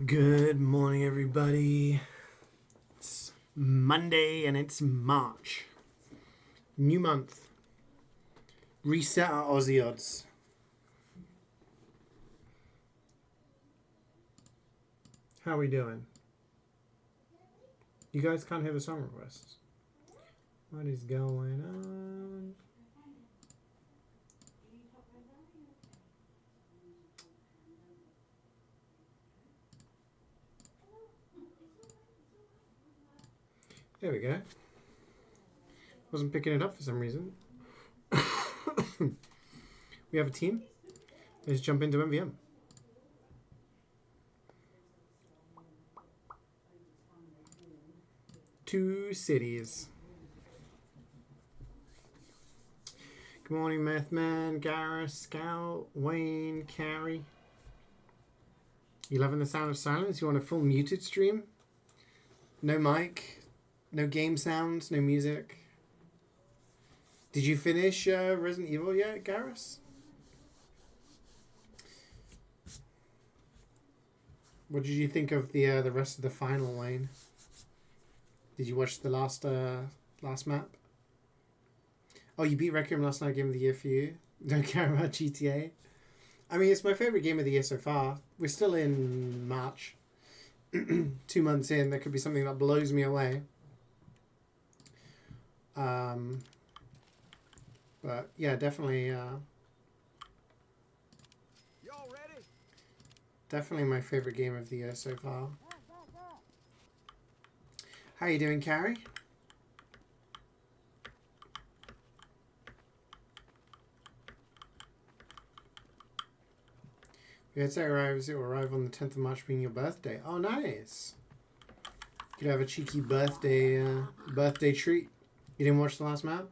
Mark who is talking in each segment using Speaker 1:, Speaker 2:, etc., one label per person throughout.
Speaker 1: Good morning, everybody. It's Monday and it's March. New month. Reset our Aussie odds. How are we doing? You guys can't hear the song requests. What is going on? There we go. Wasn't picking it up for some reason. We have a team. Let's jump into MvM. Two cities. Good morning, Mathman, Gareth, Scout, Wayne, Carrie. You loving the sound of silence? You want a full muted stream? No mic, no game sounds, no music. Did you finish Resident Evil yet, Gareth? What did you think of the rest of the final, Wayne? Did you watch the last map? Oh, you beat Requiem last night, game of the year for you. Don't care about GTA. I mean, it's my favorite game of the year so far. We're still in March. 2 months in, there could be something that blows me away. But yeah, definitely. Definitely my favorite game of the year so far. How you doing, Carrie? Yeah, it will arrive on the 10th of March, being your birthday. Oh, nice. You could have a cheeky birthday treat. You didn't watch the last map?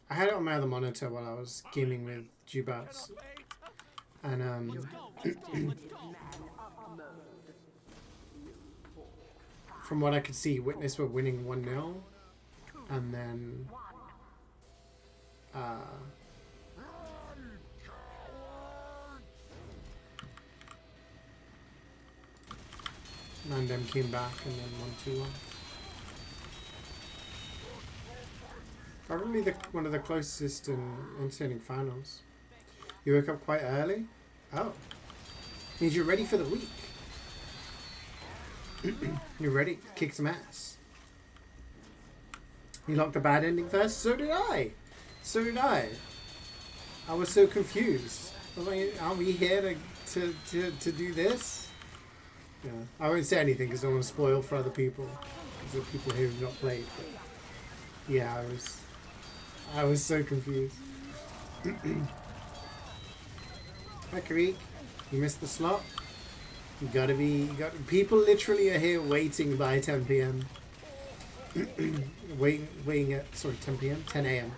Speaker 1: I had it on my other monitor while I was gaming with Jubats. And, from what I could see, Witness were winning 1-0. And then, Mandem came back and then 1-2-1. Probably one of the closest in entertaining finals. You woke up quite early? Oh. Means you're ready for the week. You're ready to kick some ass. You locked the bad ending first? So did I. So did I. I was so confused. I was like, are we here to do this? Yeah. I won't say anything because I don't want to spoil for other people. Because there are people who have not played. But yeah, I was so confused. Hi, Kareek. You missed the slot? People literally are here waiting by 10 p.m. waiting at, 10 p.m? 10 a.m.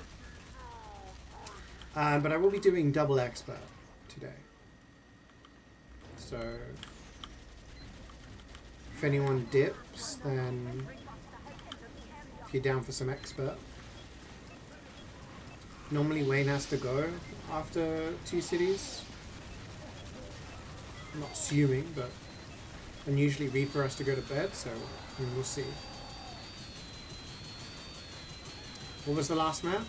Speaker 1: But I will be doing double expert today. So, if anyone dips, then if you're down for some expert. Normally Wayne has to go after 2 cities. I'm not assuming, but and usually Reaper has to go to bed, so we'll see. What was the last map?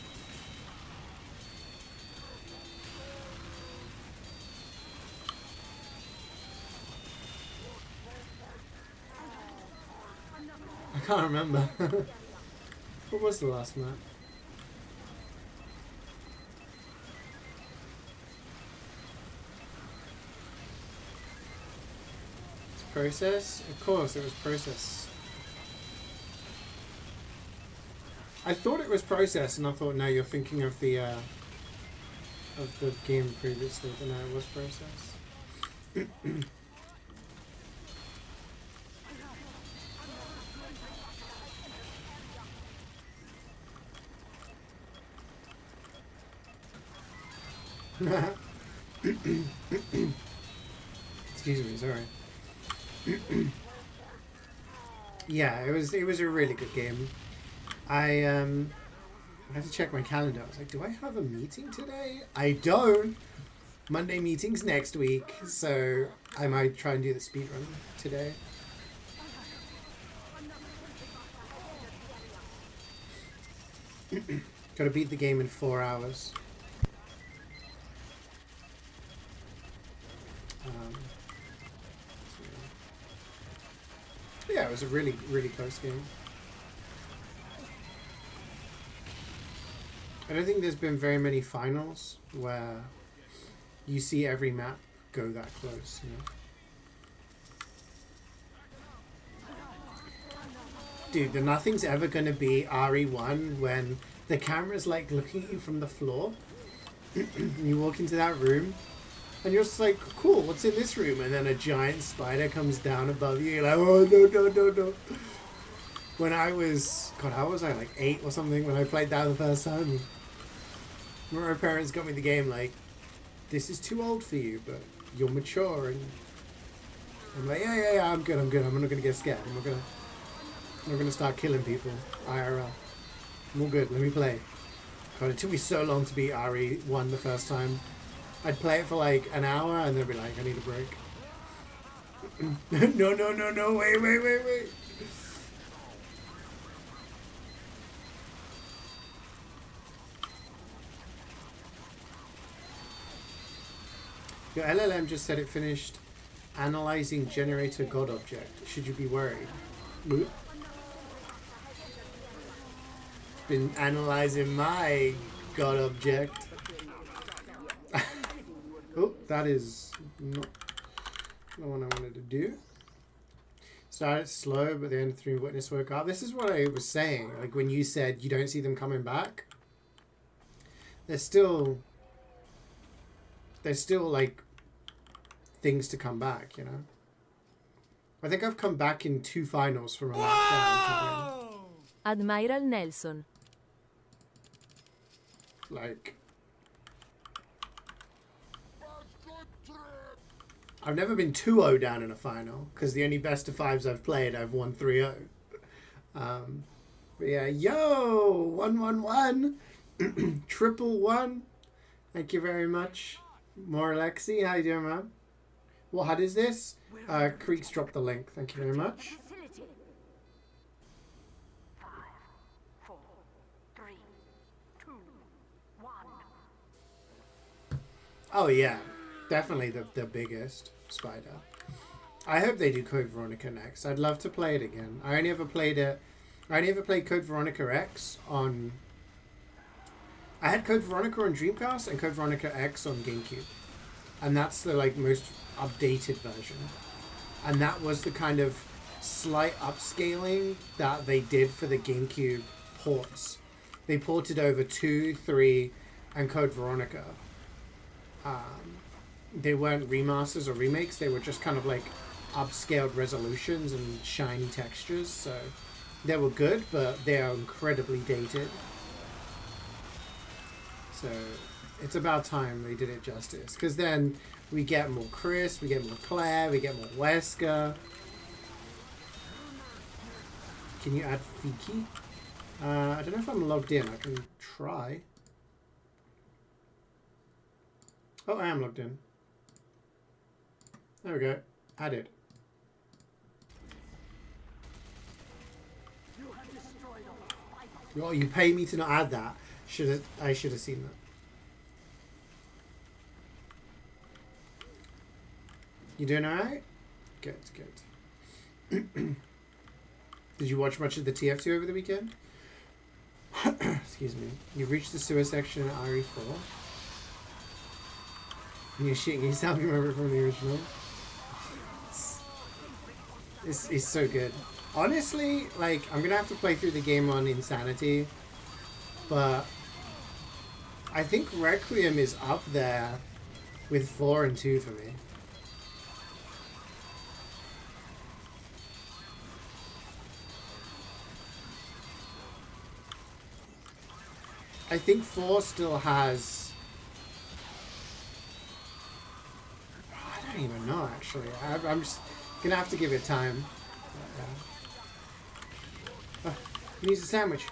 Speaker 1: I can't remember. What was the last map? Process? Of course, it was process. I thought it was process, and I thought, no, you're thinking of the game previously, but no, it was process. Excuse me, sorry. Yeah, it was a really good game. I had to check my calendar. I was like, do I have a meeting today? I don't. Monday meetings next week, so I might try and do the speedrun today. Gotta beat the game in 4 hours. Yeah, it was a really, really close game. I don't think there's been very many finals where you see every map go that close, you know? Dude, nothing's ever going to be RE1 when the camera's like looking at you from the floor and you walk into that room and you're just like, cool, what's in this room? And then a giant spider comes down above you. You're like, oh, no, no, no, no. When I was, God, how was I, like 8 or something when I played that the first time? When my parents got me the game, like, this is too old for you, but you're mature. And I'm like, yeah, I'm good. I'm not going to get scared. I'm not going to start killing people. IRL. I'm all good. Let me play. God, it took me so long to beat RE1 the first time. I'd play it for like an hour and then be like, I need a break. No, wait. Your LLM just said it finished analyzing generator god object. Should you be worried? Boop. Been analyzing my god object. Oh, that is not the one I wanted to do. Started slow, but then 3 witness woke up. This is what I was saying. Like when you said you don't see them coming back. There's still like things to come back, you know. I think I've come back in 2 finals from a map down to win.
Speaker 2: Admiral Nelson.
Speaker 1: Like, I've never been 2-0 down in a final because the only best of 5s I've played, I've won 3-0. But yeah, yo, 111, triple one. Thank you very much, more Alexi. How you doing, man? What HUD is this? Creeks dropped the link. Thank you very much. Oh yeah, definitely the biggest spider. I hope they do Code Veronica next. I'd love to play it again. I only ever played Code Veronica X on... I had Code Veronica on Dreamcast and Code Veronica X on GameCube. And that's the like most updated version. And that was the kind of slight upscaling that they did for the GameCube ports. They ported over 2, 3, and Code Veronica. They weren't remasters or remakes. They were just kind of like upscaled resolutions and shiny textures. So they were good, but they are incredibly dated. So it's about time they did it justice. Because then we get more Chris, we get more Claire, we get more Wesker. Can you add Fiki? I don't know if I'm logged in. I can try. Oh, I am logged in. There we go. Added. Oh, you pay me to not add that. I should have seen that. You doing alright? Good. Did you watch much of the TF2 over the weekend? Excuse me. You've reached the sewer section at RE4. And you're shitting yourself, you remember from the original? It's so good. Honestly, like, I'm gonna have to play through the game on Insanity. But I think Requiem is up there with 4 and 2 for me. I think 4 still has... I don't even know, actually. I'm just gonna have to give it time. He needs a sandwich.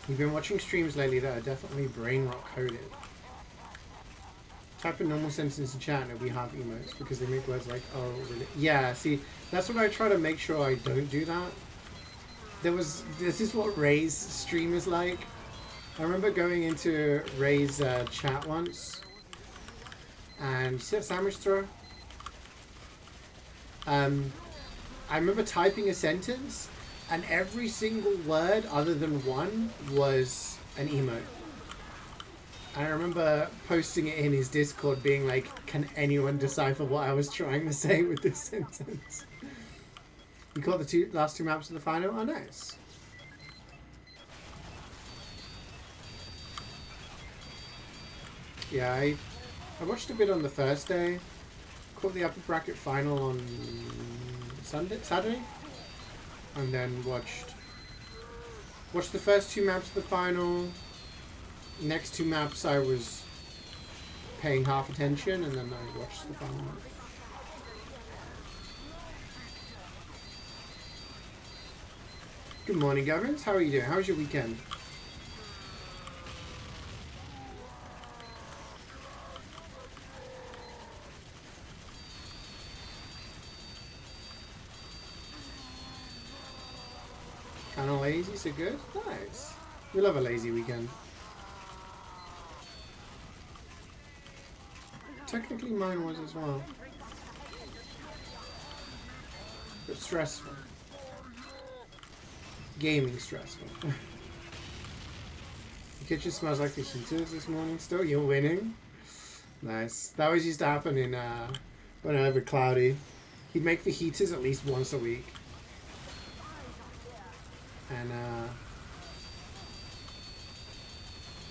Speaker 1: You've been watching streams lately that are definitely brain rot coded. Type a normal sentence in chat and it'll be half emotes because they make words like, oh, really? Yeah, see, that's what I try to make sure I don't do that. This is what Ray's stream is like. I remember going into Ray's chat once and you see that sandwich throw? I remember typing a sentence and every single word other than one was an emote. I remember posting it in his Discord being like, can anyone decipher what I was trying to say with this sentence? You caught the last two maps of the final? Oh, nice. Yeah, I watched a bit on the first day. Caught the upper bracket final on Saturday? And then watched the first two maps of the final. Next two maps I was paying half attention, and then I watched the final map. Good morning, Governors. How are you doing? How was your weekend? Kind of lazy, so good? Nice. We love a lazy weekend. Technically mine was as well. But stressful. Gaming stressful. The kitchen smells like the heaters this morning still. You're winning. Nice. That always used to happen in whenever cloudy. He'd make the heaters at least once a week. And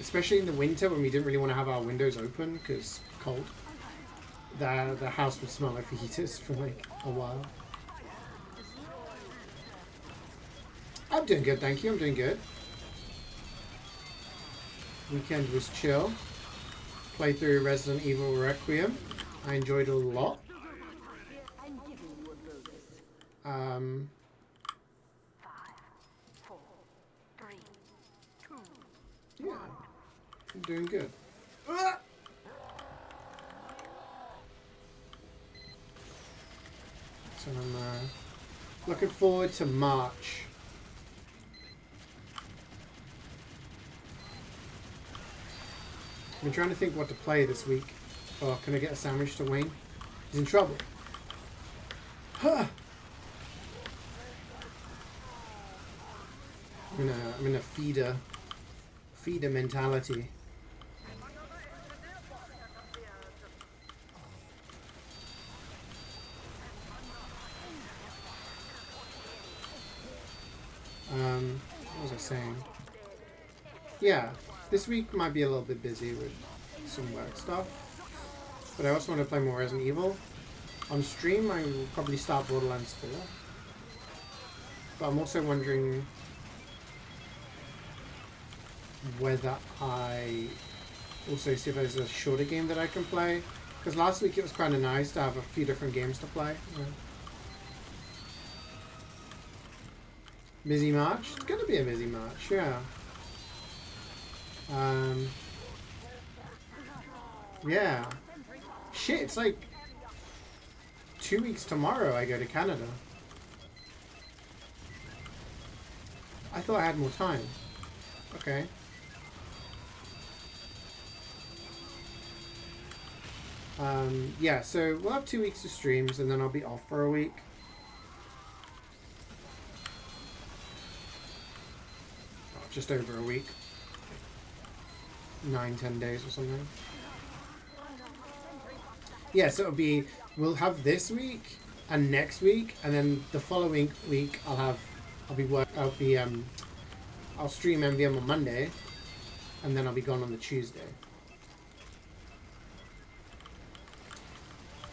Speaker 1: especially in the winter when we didn't really want to have our windows open because cold. The house would smell like fajitas for like a while. I'm doing good, thank you. I'm doing good. Weekend was chill. Played through Resident Evil Requiem. I enjoyed it a lot. Yeah, I'm doing good. So I'm looking forward to March. I've been trying to think what to play this week. Oh, can I get a sandwich to Wayne? He's in trouble. Huh. I'm in a feeder mentality. What was I saying? Yeah, this week might be a little bit busy with some work stuff, but I also want to play more Resident Evil. On stream, I will probably start Borderlands 4, but I'm also wondering whether I also see if there's a shorter game that I can play, because last week it was kind of nice to have a few different games to play. Yeah. Busy March? It's gonna be a busy March, yeah. Yeah. Shit, it's like 2 weeks tomorrow I go to Canada. I thought I had more time. Okay. Yeah, so we'll have 2 weeks of streams and then I'll be off for a week. Oh, just over a week. 9-10 days or something. Yeah, so we'll have this week and next week, and then the following week I'll stream MvM on Monday, and then I'll be gone on the Tuesday.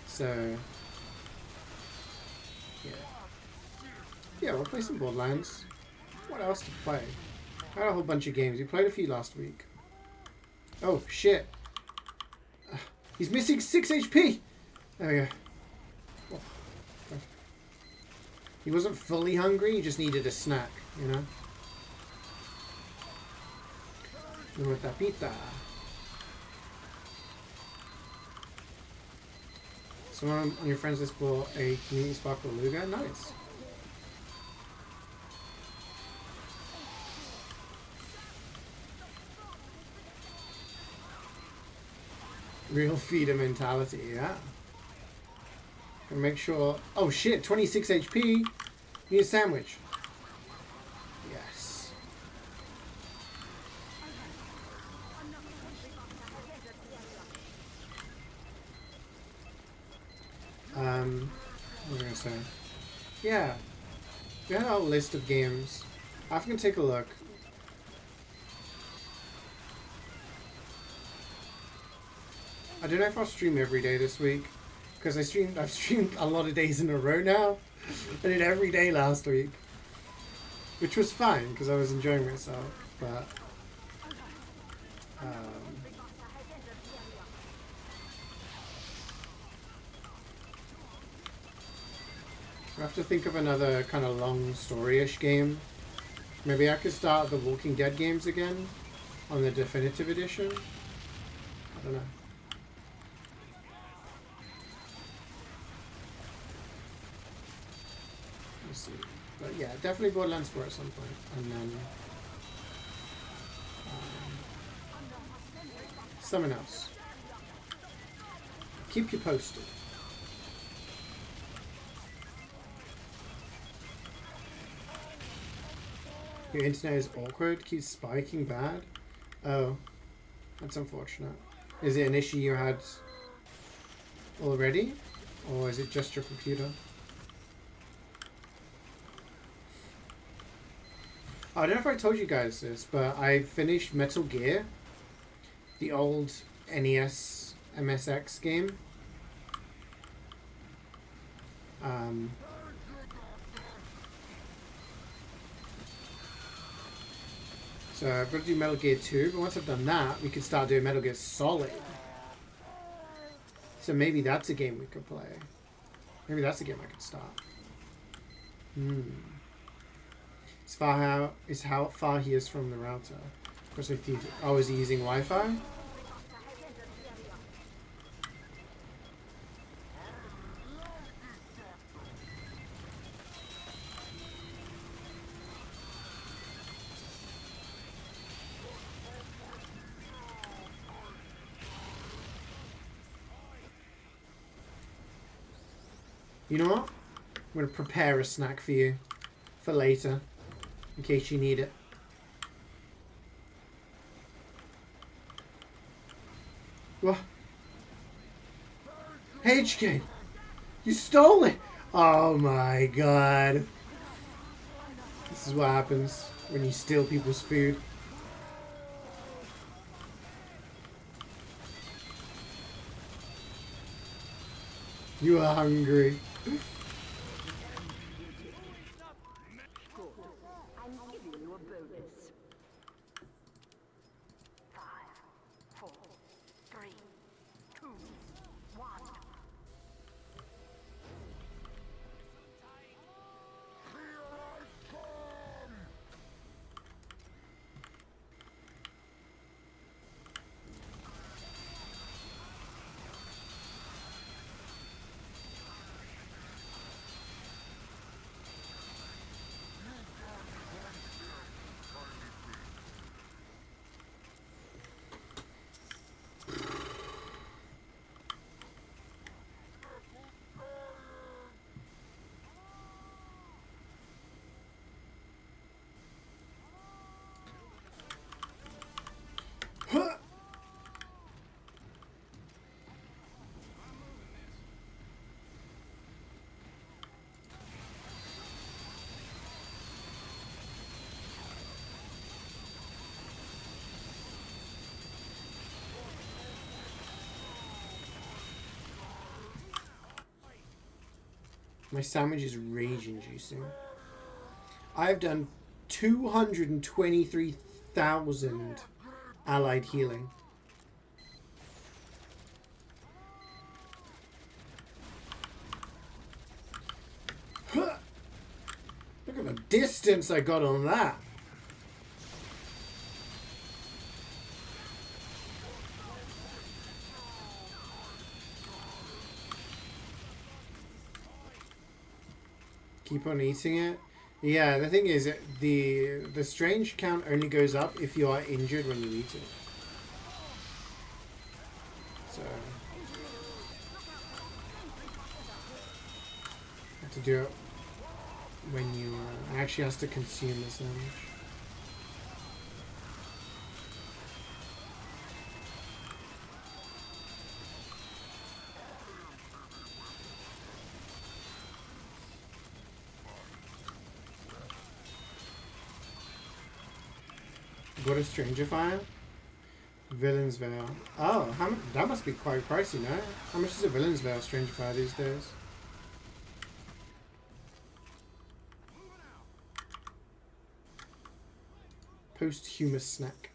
Speaker 1: So yeah, we'll play some Borderlands. What else to play? I had a whole bunch of games. We played a few last week. Oh shit! He's missing 6 HP! There we go. Oh. He wasn't fully hungry, he just needed a snack, you know? Nuestra pita. Someone on your friends list bought a community sparkle Luga. Nice. Real feeder mentality, yeah. Gonna make sure. Oh shit, 26 HP. Need a sandwich. Yes. What was I gonna say? Yeah. We had our list of games. I can take a look. I don't know if I'll stream every day this week. Because I've streamed a lot of days in a row now. I did every day last week. Which was fine, because I was enjoying myself. But I have to think of another kind of long story-ish game. Maybe I could start the Walking Dead games again on the definitive edition. I don't know. Let's see. But yeah, definitely Borderlands 4 at some point. And then something else. Keep you posted. Your internet is awkward, keeps spiking bad. Oh, that's unfortunate. Is it an issue you had already? Or is it just your computer? I don't know if I told you guys this, but I finished Metal Gear, the old NES MSX game. So I've got to do Metal Gear 2, but once I've done that, we could start doing Metal Gear Solid. So maybe that's a game we could play. Maybe that's a game I could start. It's how far he is from the router. Of course, if I was using Wi-Fi. You know what? I'm going to prepare a snack for you for later, in case you need it. What? HK! You stole it! Oh my god. This is what happens when you steal people's food. You are hungry. My sandwich is raging juicing. I've done 223,000 allied healing. Look at the distance I got on that. Keep on eating it. Yeah, the thing is, the strange count only goes up if you are injured when you eat it. So have to do it when you it actually has to consume this damage. What is Stranger Fire? Villain's Veil. Oh, that must be quite pricey, no? How much is a Villain's Veil Stranger Fire these days? Posthumous snack.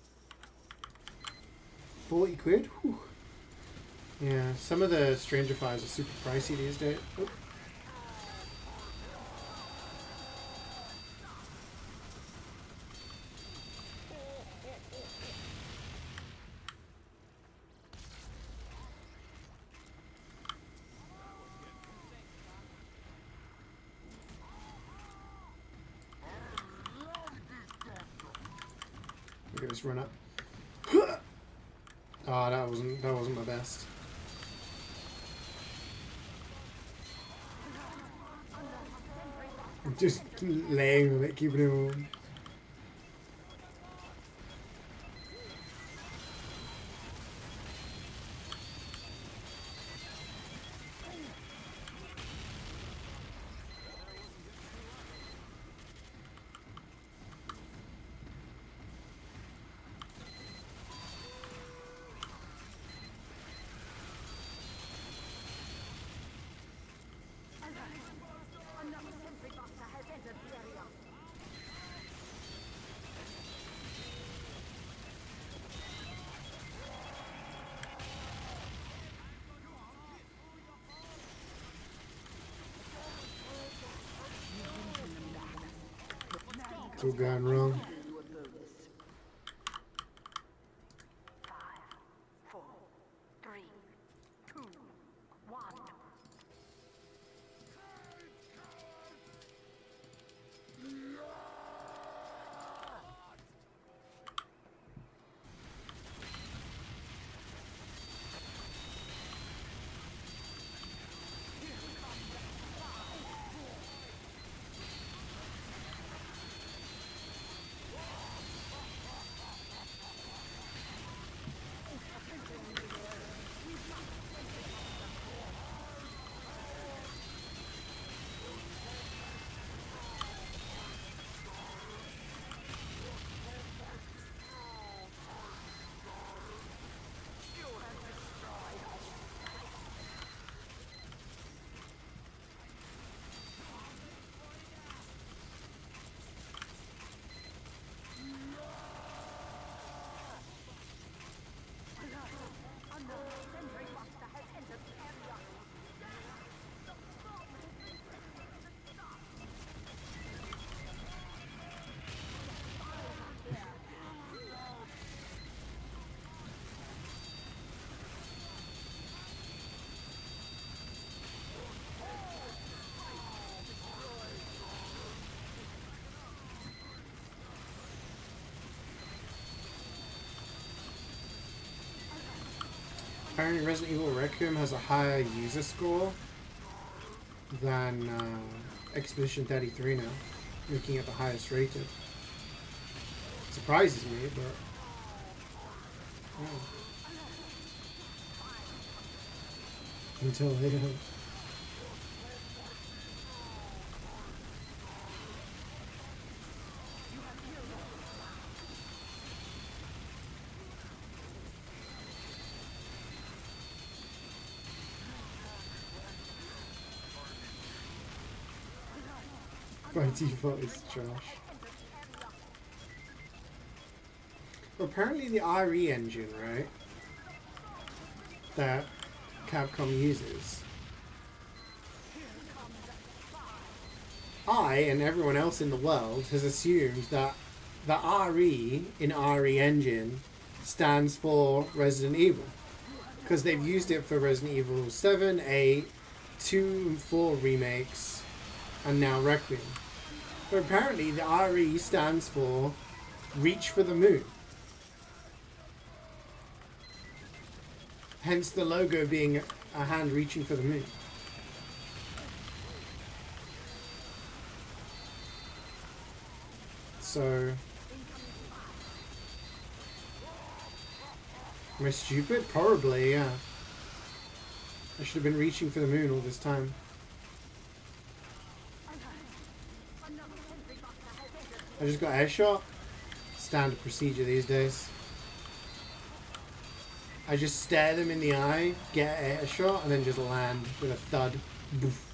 Speaker 1: 40 quid? Whew. Yeah, some of the Stranger Fires are super pricey these days. Oh. Look at this run up. Oh, that wasn't my best. I'm just laying on it, keeping it warm. It's all going wrong. Apparently Resident Evil Requiem has a higher user score than Expedition 33 now, making it the highest rated. It surprises me, but yeah. Until they don't. By default, it's trash. Well, apparently the RE engine, right, that Capcom uses, I and everyone else in the world has assumed that the RE in RE engine stands for Resident Evil, because they've used it for Resident Evil 7, 8, 2 and 4 remakes, and now Requiem. But apparently the RE stands for Reach for the Moon. Hence the logo being a hand reaching for the moon. So... am I stupid? Probably, yeah. I should have been reaching for the moon all this time. I just got airshot. Standard procedure these days. I just stare them in the eye, get a shot, and then just land with a thud. Boof.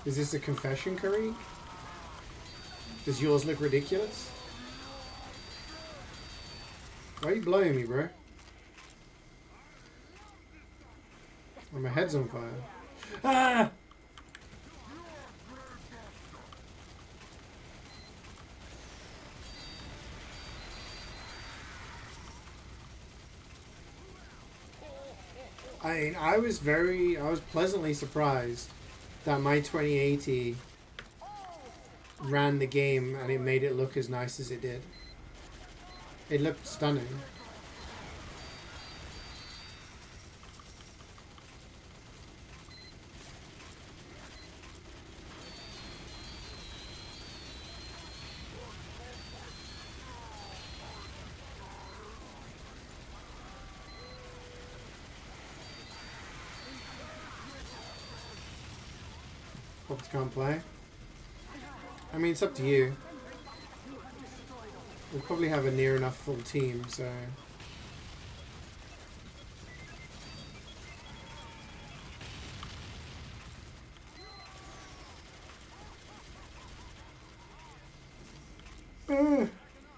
Speaker 1: Is this a confession, Kareem? Does yours look ridiculous? Why are you blowing me, bro? Oh, my head's on fire. Ah! I was pleasantly surprised that my 2080 ran the game and it made it look as nice as it did. It looked stunning. Pops can't play. I mean, it's up to you. We'll probably have a near enough full team, so...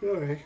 Speaker 1: alright.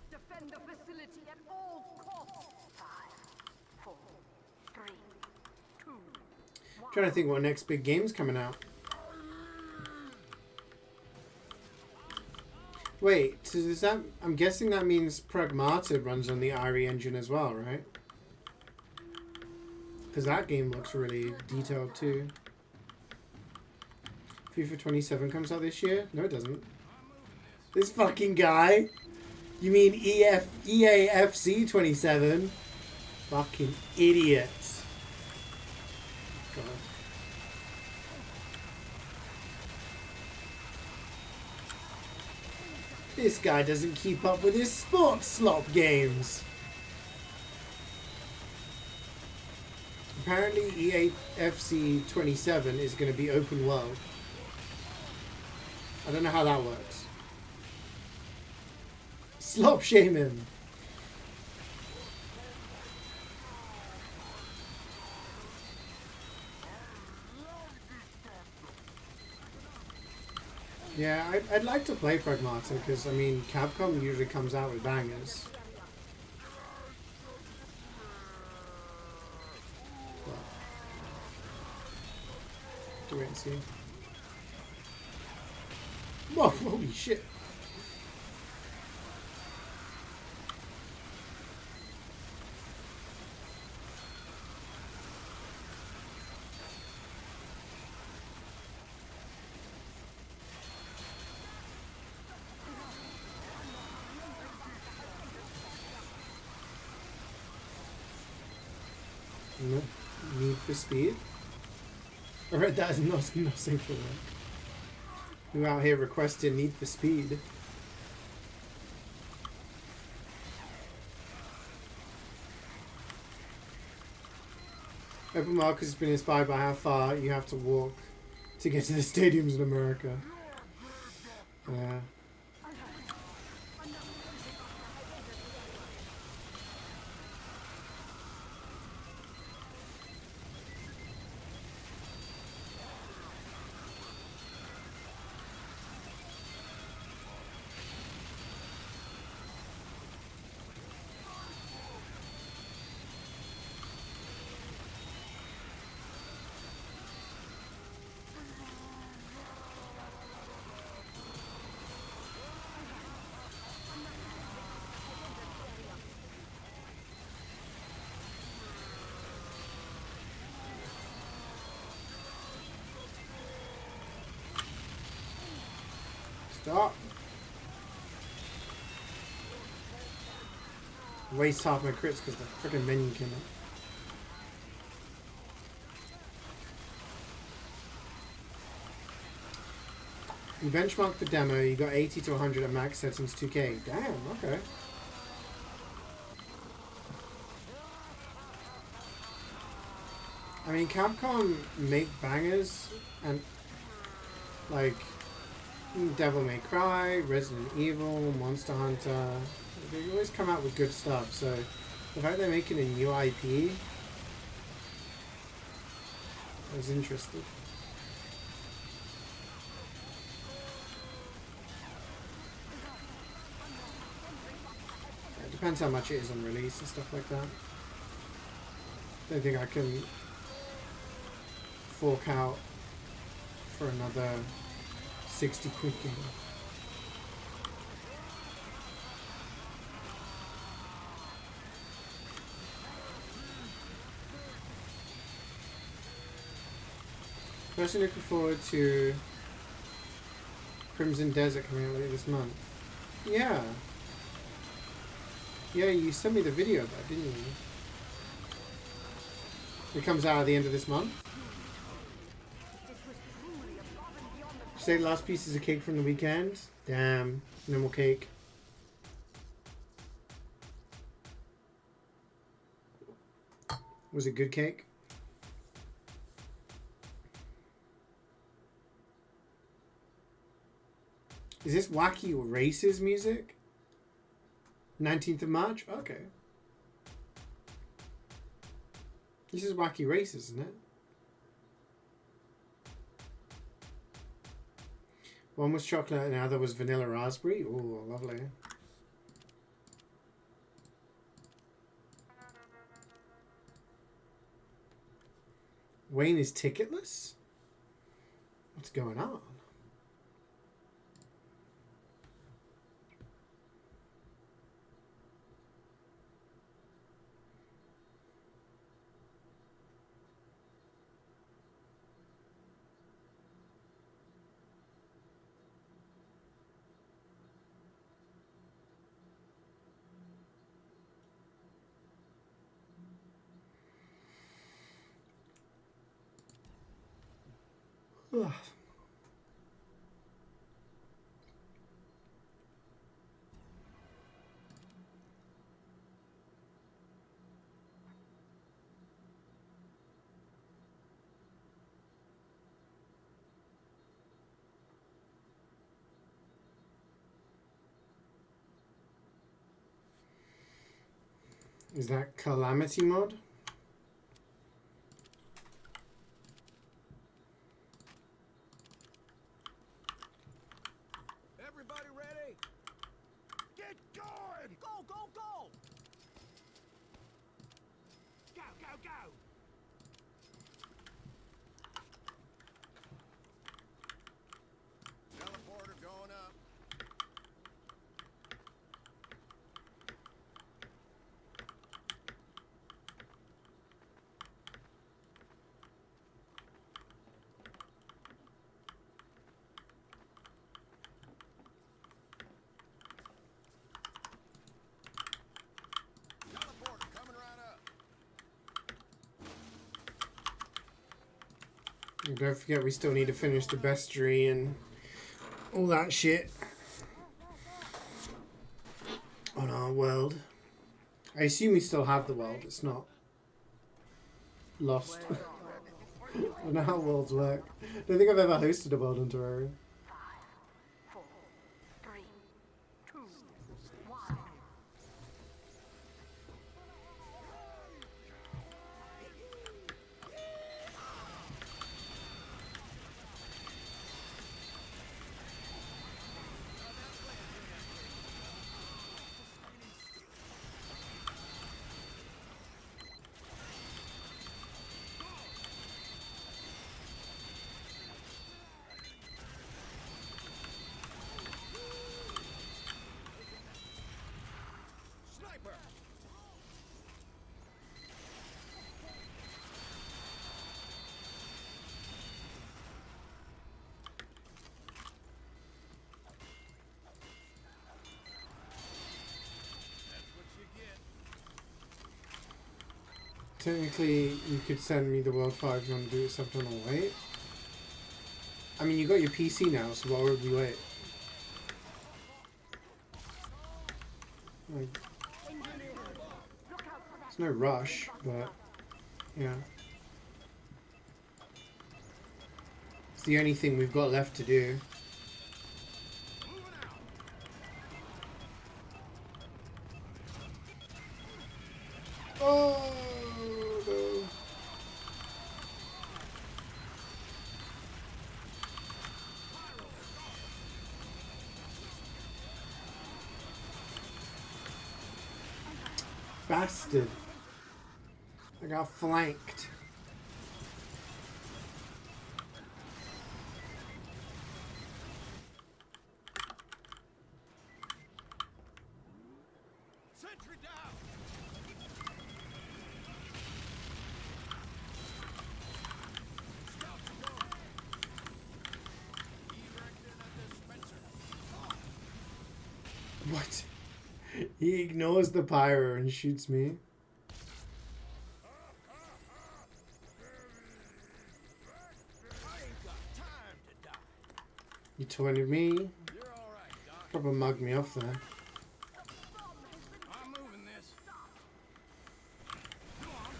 Speaker 3: Defend the facility at all costs. 5, 4, 3, 2, 1.
Speaker 1: Trying to think what next big game's coming out. Wait, so does that... I'm guessing that means Pragmata runs on the RE engine as well, right? Because that game looks really detailed too. FIFA 27 comes out this year? No, it doesn't. This fucking guy? You mean EAFC 27? Fucking idiot. God. This guy doesn't keep up with his sports slop games. Apparently EAFC 27 is going to be open world. I don't know how that works. Slop shame him. Yeah, I'd like to play Pragmata because, I mean, Capcom usually comes out with bangers. Well, do wait and see. Whoa, holy shit. No, Need for Speed. I read that as nothing for that. Who out here requesting Need for Speed? Open Market has been inspired by how far you have to walk to get to the stadiums in America. Yeah. Stop. Waste half my crits because the freaking minion came up. You benchmarked the demo, you got 80 to 100 at max settings 2K. Damn, okay. I mean, Capcom make bangers, and like Devil May Cry, Resident Evil, Monster Hunter, they always come out with good stuff, so the fact they're making a new IP, I was interested. It depends how much it is on release and stuff like that. Don't think I can fork out for another 60 quid game. Personally looking forward to Crimson Desert coming out later this month. Yeah. Yeah, you sent me the video of that, didn't you? It comes out at the end of this month. Say the last pieces of cake from the weekend. Damn, no more cake. Was it good cake? Is this Wacky Races music? 19th of March? Okay. This is Wacky Races, isn't it? One was chocolate and the other was vanilla raspberry. Oh, lovely. Wayne is ticketless? What's going on? Ugh. Is that Calamity mod?
Speaker 4: Everybody ready? Get going! Go, go, go! Go, go, go! Teleporter going up. Teleporter coming right up.
Speaker 1: And don't forget we still need to finish the bestiary and all that shit on our world. I assume we still have the world. It's not lost. I don't know how worlds work. I don't think I've ever hosted a world in Terraria.
Speaker 3: 4, 3, 2, 1.
Speaker 4: Sniper! That's what you get.
Speaker 1: Technically, you could send me the world file if you want to do it something on wait. I mean, you got your PC now, so why would we wait? Like, there's no rush, but yeah. It's the only thing we've got left to do.
Speaker 4: Moving out.
Speaker 1: Oh no. Bastard. I got flanked.
Speaker 4: Sentry down. Scouts go. Erected a dispenser.
Speaker 1: What? He ignores the pyro and shoots me.
Speaker 4: I ain't got time to die.
Speaker 1: You taunted me.
Speaker 4: You're all right, Doc.
Speaker 1: Probably mugged me off there.
Speaker 4: I'm moving this. Come on,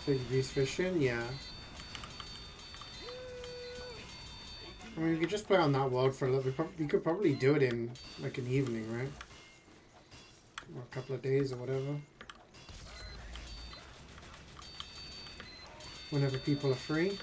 Speaker 1: Take a beast fishing, yeah. I mean, we could just play on that world for a little bit. We could probably do it in like an evening, right? Or a couple of days or whatever. Whenever people are free.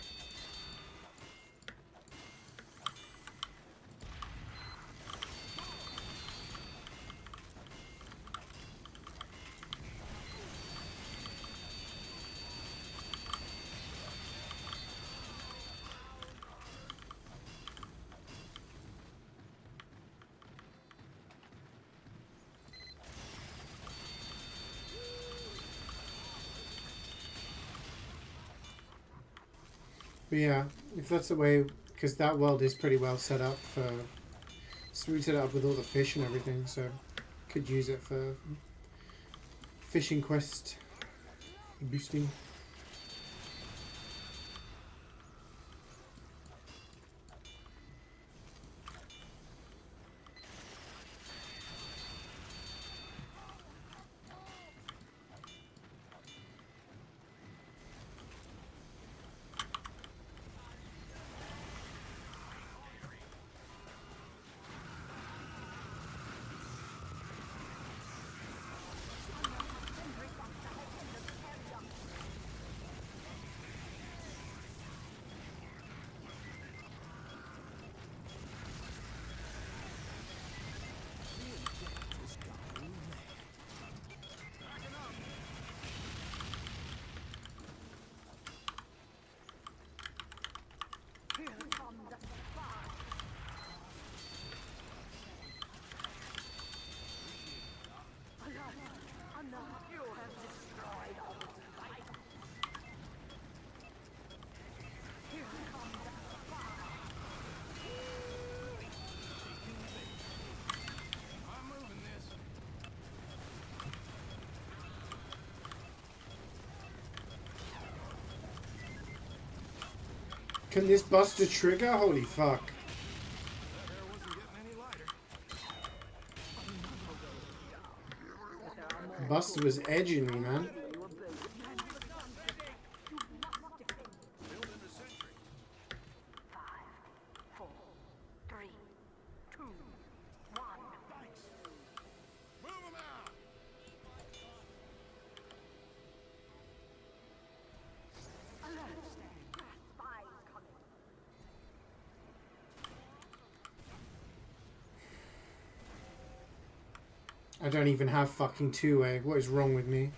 Speaker 1: But yeah, if that's the way, because that world is pretty well set up for, it's rooted up with all the fish and everything, so could use it for fishing quest boosting. Can this bust a trigger? Holy fuck.
Speaker 4: That air wasn't getting any lighter.
Speaker 1: Buster was edging me, man.
Speaker 4: Building a sentry.
Speaker 3: 5, 4, 3, 2, 1.
Speaker 4: Thanks. Move him out.
Speaker 3: Alert! Spies coming.
Speaker 1: I don't even have fucking two-way. What is wrong with me?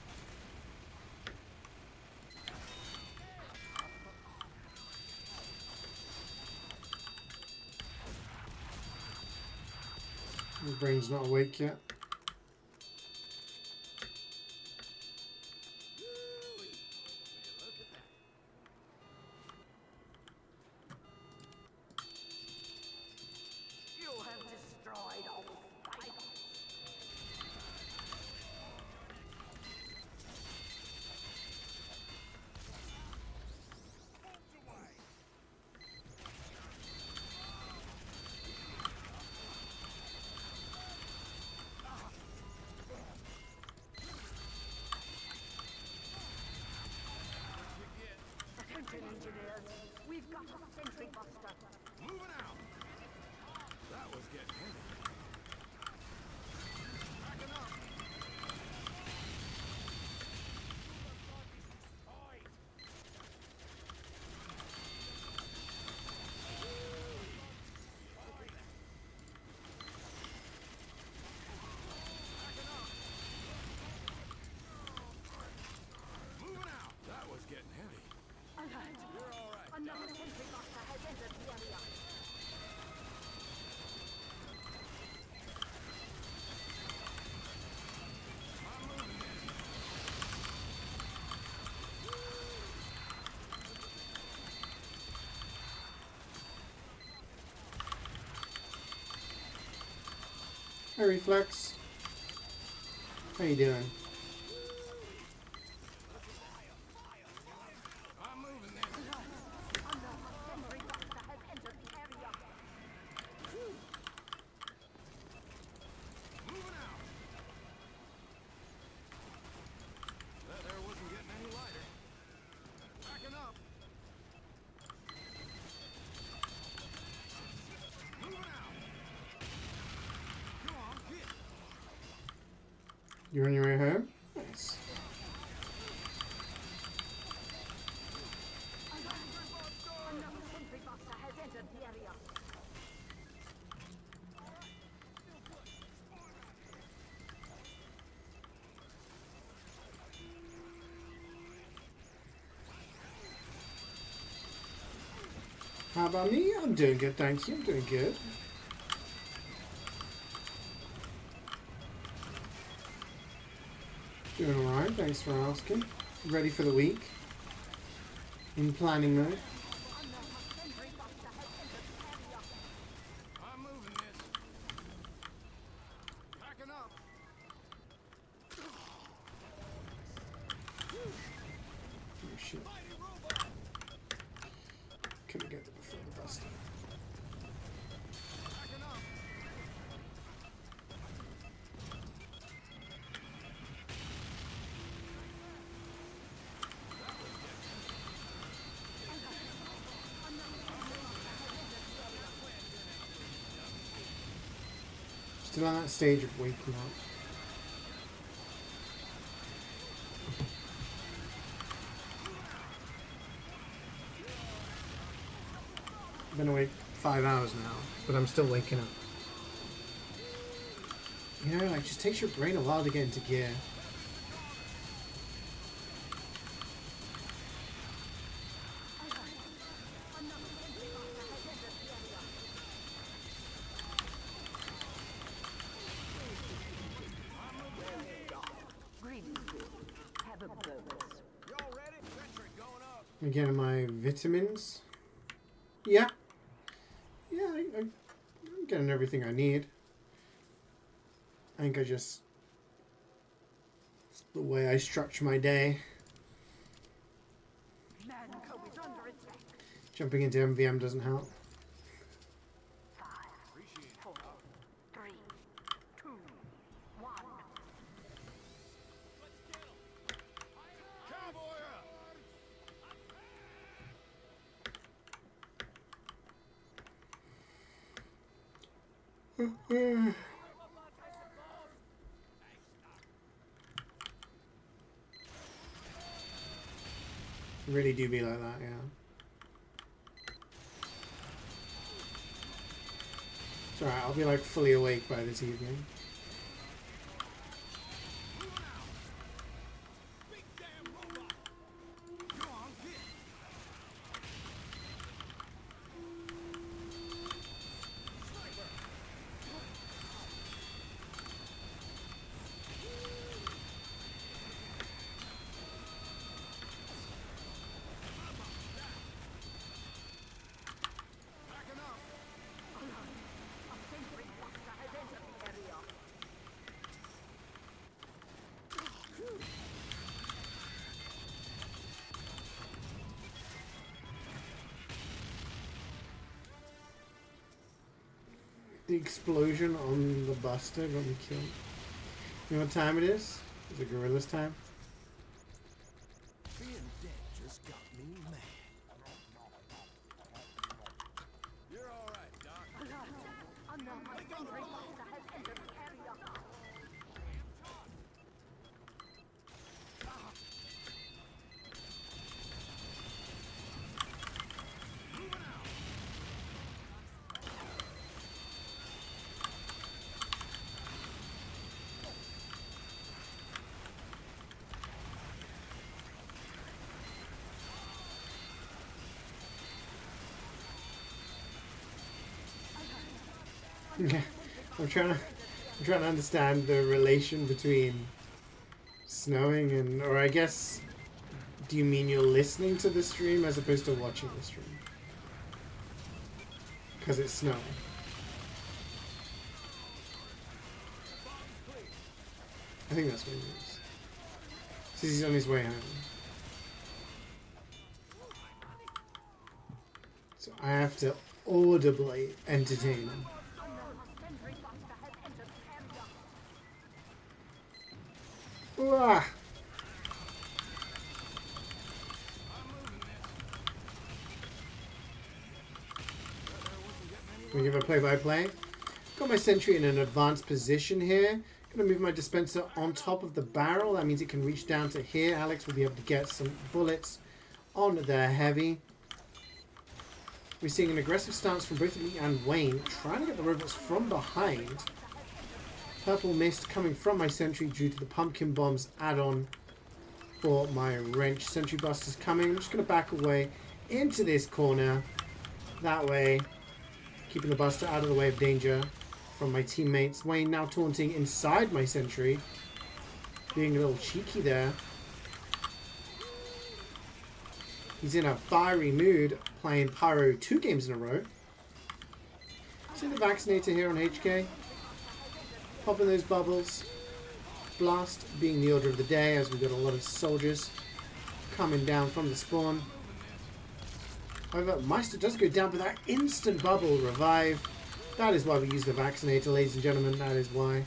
Speaker 1: My brain's not awake yet.
Speaker 3: You have destroyed all spiders. Attention, engineers. We've got a sentry buster.
Speaker 4: Moving out. That was getting heavy. Backing up. Oi. Moving out. That was getting heavy.
Speaker 3: Alert!
Speaker 4: You're all right.
Speaker 3: Another sentry buster has entered the area.
Speaker 1: Hey, Reflex. How you doing?
Speaker 4: I'm moving this.
Speaker 3: Another sentry buster has entered the area.
Speaker 4: Moving out. That air wasn't getting any lighter. Backing up. Moving out. Come on, get.
Speaker 1: You on your way home? Nice.
Speaker 3: Another sentry buster has entered the area.
Speaker 1: How about me? I'm doing good, thank you. I'm doing good. Doing alright, thanks for asking. Ready for the week. In planning mode.
Speaker 3: Another sentry buster has entered the area.
Speaker 4: I'm moving this. Backing up.
Speaker 1: Oh shit.
Speaker 4: Mighty robot.
Speaker 1: Couldn't get there before the buster.
Speaker 4: Backing up.
Speaker 1: Still on that stage of waking up. I've been awake 5 hours now, but I'm still waking up. You know, like, just takes your brain a while to get into gear.
Speaker 3: Greetings. Have a bonus.
Speaker 4: Y'all ready? Sentry going up.
Speaker 1: I'm getting my vitamins. Yeah. Yeah, I'm getting everything I need. I think it's the way I structure my day.
Speaker 3: Manco is under attack.
Speaker 1: Jumping into MvM doesn't help.
Speaker 3: 5, 4, 3, 2, 1.
Speaker 4: Cowboy up!
Speaker 1: Really do be like that, yeah. It's alright, I'll be like fully awake by this evening.
Speaker 4: Big damn robot! Go on, hit! Sniper! Backing up!
Speaker 3: A sentry buster has entered the area.
Speaker 1: The explosion on the Buster got me killed. You know what time it is? Is it Gorilla's time?
Speaker 4: Being dead just got me mad. You're all right, Doc.
Speaker 3: Unknown sentry buster has entered the area.
Speaker 1: Yeah, I'm trying to understand the relation between snowing and, or I guess, do you mean you're listening to the stream as opposed to watching the stream? Because it's snowing. I think that's what it means. Says he's on his way home. So I have to audibly entertain him.
Speaker 3: Sentry buster has entered the area.
Speaker 1: Ooh, we give a play-by-play. Got my sentry in an advanced position here. Gonna move my dispenser on top of the barrel. That means it can reach down to here. Alex will be able to get some bullets on the heavy. We're seeing an aggressive stance from both me and Wayne, trying to get the robots from behind. Purple mist coming from my sentry due to the pumpkin bombs add-on for my wrench. Sentry buster's coming. I'm just going to back away into this corner. That way, keeping the buster out of the way of danger from my teammates. Wayne now taunting inside my sentry. Being a little cheeky there. He's in a fiery mood, playing Pyro 2 games in a row. See the vaccinator here on HK? Popping those bubbles. Blast being the order of the day, as we've got a lot of soldiers coming down from the spawn. However, Meister does go down with that instant bubble revive. That is why we use the vaccinator, ladies and gentlemen. That is why.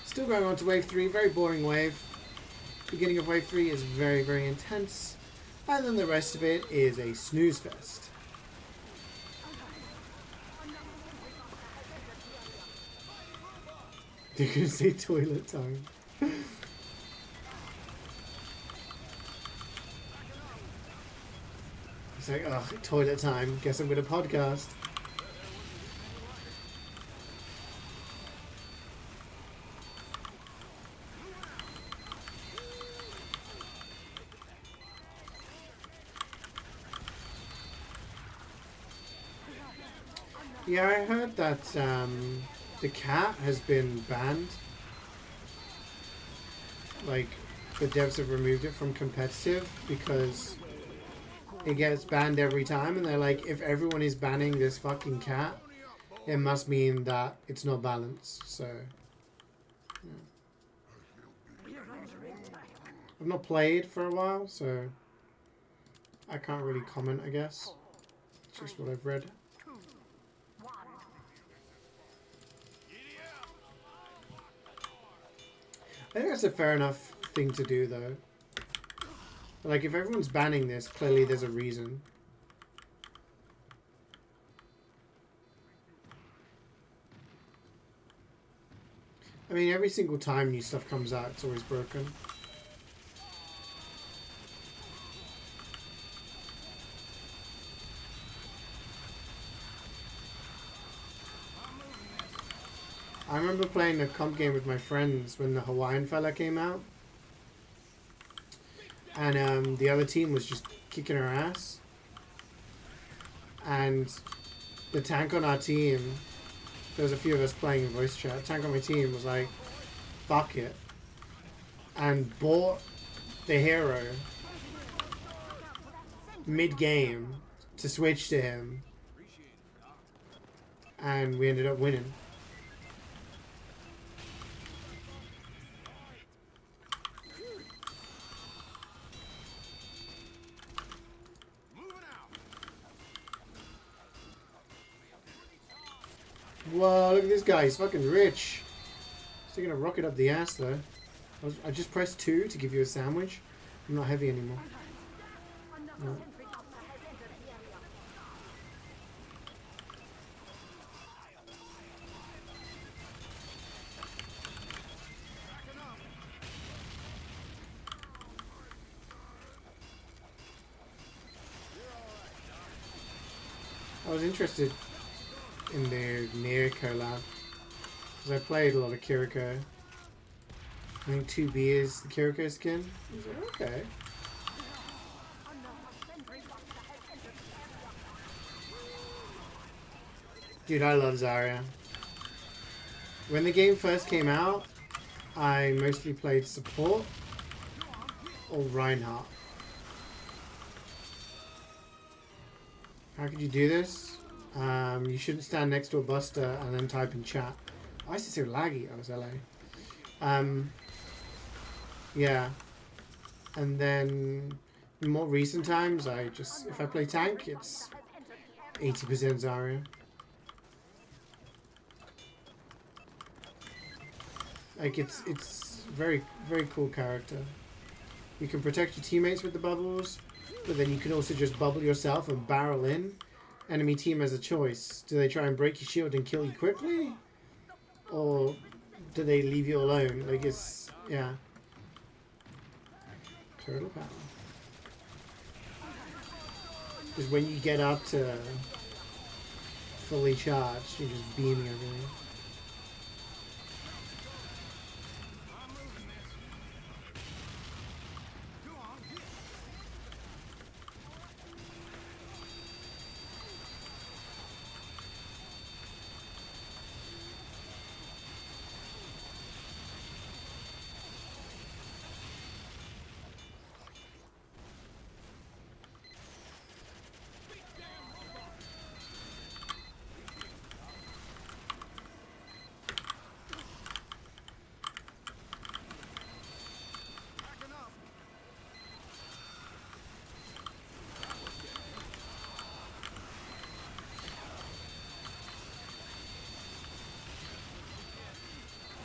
Speaker 1: Still going on to wave 3. Very boring wave. Beginning of wave 3 is very, very intense. And then the rest of it is a snooze fest. You're going to say toilet time. It's like, ugh, toilet time. Guess I'm going to podcast. Yeah, I heard that the cat has been banned. Like, the devs have removed it from competitive because it gets banned every time, and they're like, if everyone is banning this fucking cat, it must mean that it's not balanced. So, yeah. I've not played for a while, so I can't really comment, I guess. It's just what I've read.
Speaker 3: 2, 1.
Speaker 1: I think that's a fair enough thing to do, though. Like, if everyone's banning this, clearly there's a reason. I mean, every single time new stuff comes out, it's always broken. I remember playing a comp game with my friends when the Hawaiian fella came out. And the other team was just kicking our ass. And the tank on our team, there was a few of us playing in voice chat. Tank on my team was like, fuck it. And bought the hero mid-game to switch to him. And we ended up winning. Whoa, look at this guy. He's fucking rich. He's taking a rocket up the ass, though. I just pressed 2 to give you a sandwich. I'm not heavy anymore. No. I was interested in their Nier collab because I played a lot of Kiriko. I think 2B is the Kiriko skin. I was like, okay. Dude, I love Zarya. When the game first came out, I mostly played support or Reinhardt. How could you do this? You shouldn't stand next to a buster and then type in chat. I used to say laggy. I was LA. Yeah. And then in more recent times, if I play tank, it's 80% Zarya. Like it's very cool character. You can protect your teammates with the bubbles, but then you can also just bubble yourself and barrel in. Enemy team has a choice. Do they try and break your shield and kill you quickly? Or do they leave you alone? Like it's, yeah. Turtle power. Because when you get up to fully charged, you're just beaming everything.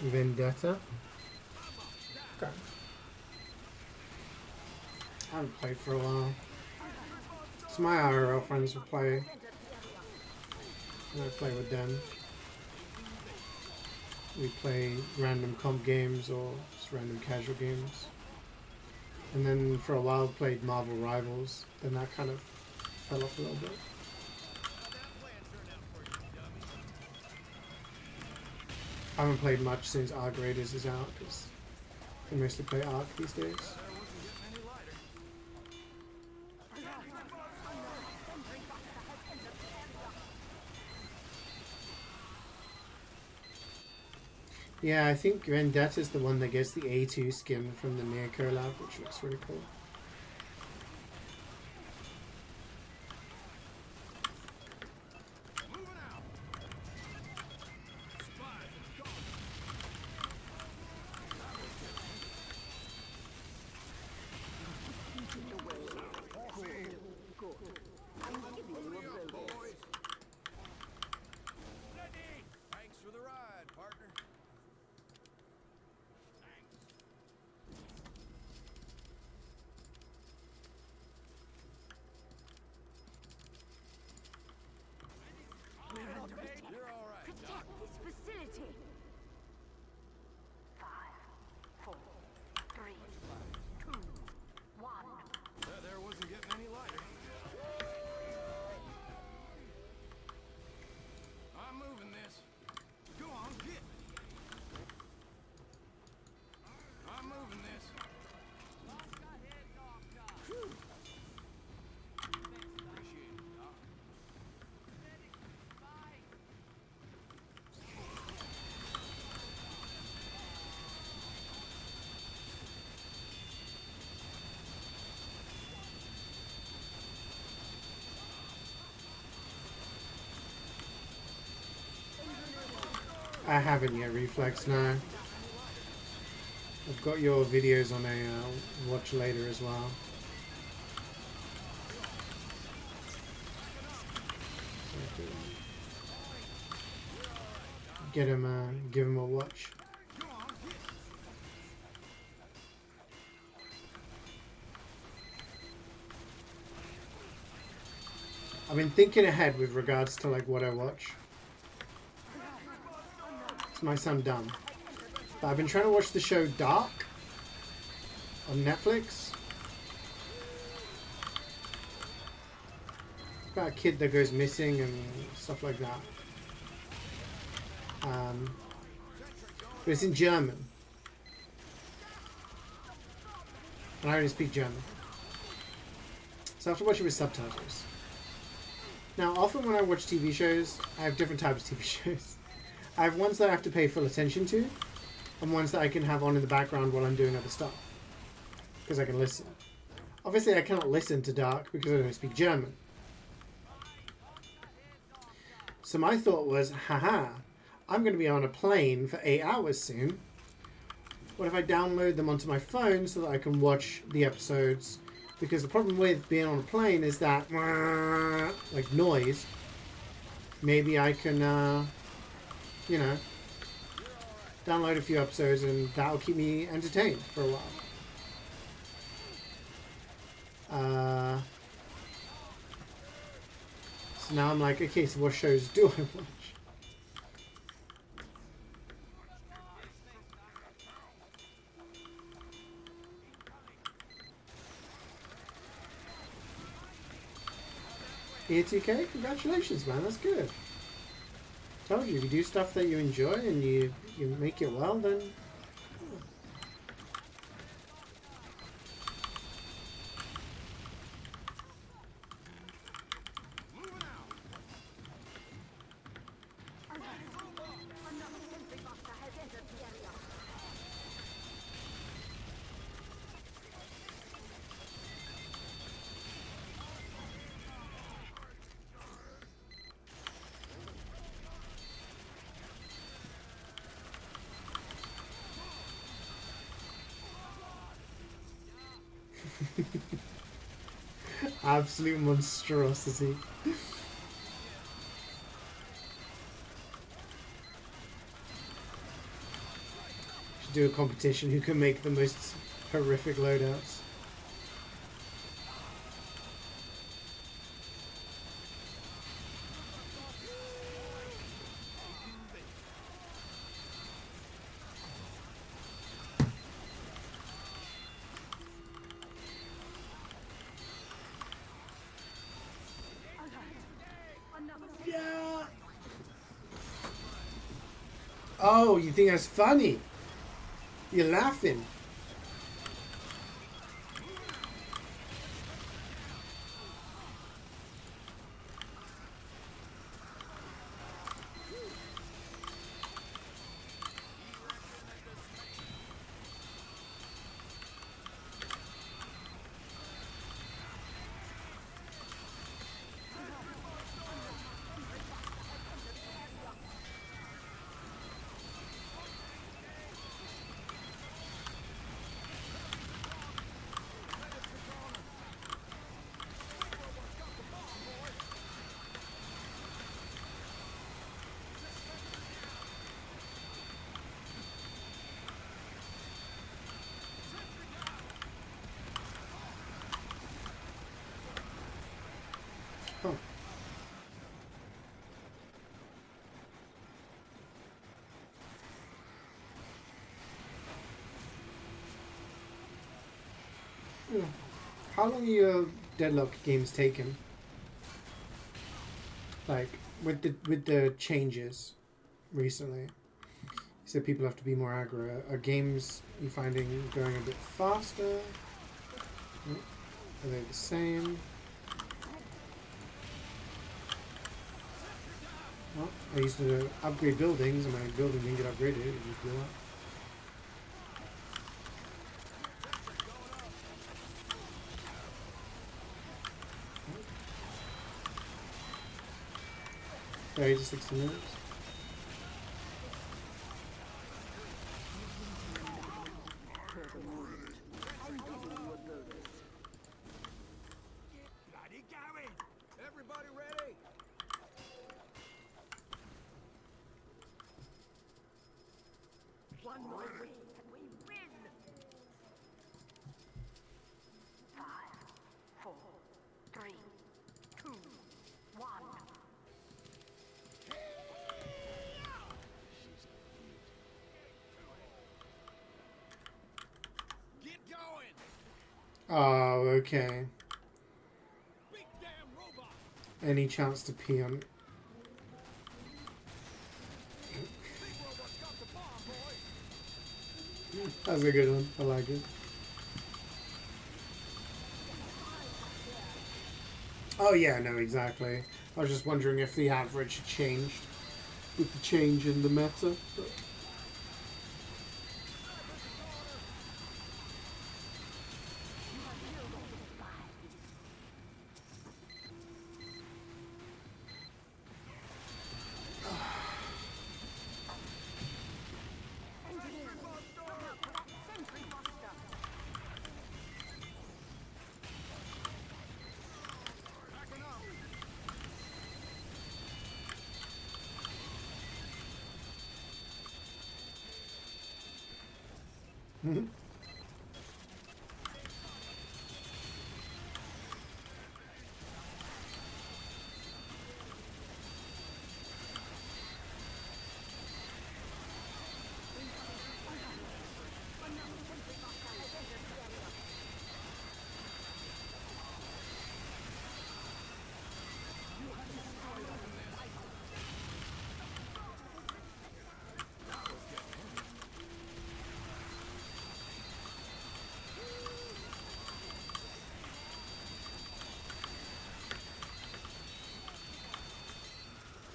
Speaker 1: Vendetta. Okay. I haven't played for a while. So my IRL friends will play. And I play with them. We play random comp games or just random casual games. And then for a while played Marvel Rivals. Then that kind of fell off a little bit. I haven't played much since Arc Raiders is out because I mostly play Arc these days. Yeah, I think Vendetta is the one that gets the A2 skin from the Nier collab, which looks really cool. I haven't yet, Reflex, no. I've got your videos on a watch later as well. Get him, give him a watch. I've been thinking ahead with regards to like what I watch. This might sound dumb, but I've been trying to watch the show Dark on Netflix. It's about a kid that goes missing and stuff like that. But it's in German, and I only speak German, so I have to watch it with subtitles. Now, often when I watch TV shows, I have different types of TV shows. I have ones that I have to pay full attention to, and ones that I can have on in the background while I'm doing other stuff, because I can listen. Obviously, I cannot listen to Dark because I don't speak German. So my thought was, haha, I'm going to be on a plane for 8 hours soon. What if I download them onto my phone so that I can watch the episodes? Because the problem with being on a plane is that, like, noise. Maybe I can, you know, download a few episodes and that'll keep me entertained for a while. So now I'm like, okay, so what shows do I watch? E2K, congratulations, man. That's good. Told you, if you do stuff that you enjoy and you make it well, then.
Speaker 3: Another sentry buster has entered the area.
Speaker 1: Absolute monstrosity. Should do a competition who can make the most horrific loadouts. Yeah. Oh, you think that's funny? You're laughing. Oh. Yeah. How long are your Deadlock games taken? Like with the changes recently. You said people have to be more aggro. Are games you finding going a bit faster? Are they the same? Well, I used to upgrade buildings and my building didn't get upgraded. It just blew up. Just 60 minutes.
Speaker 3: One more wave and we win. 5, 4, 3, 2, 1.
Speaker 4: Get going!
Speaker 1: Oh, okay.
Speaker 4: Big damn robot!
Speaker 1: Any chance to pee on?
Speaker 4: Big robot's got the bomb, boys!
Speaker 1: That's a good one. I like it. Oh yeah, no, exactly. I was just wondering if the average changed with the change in the meta. But...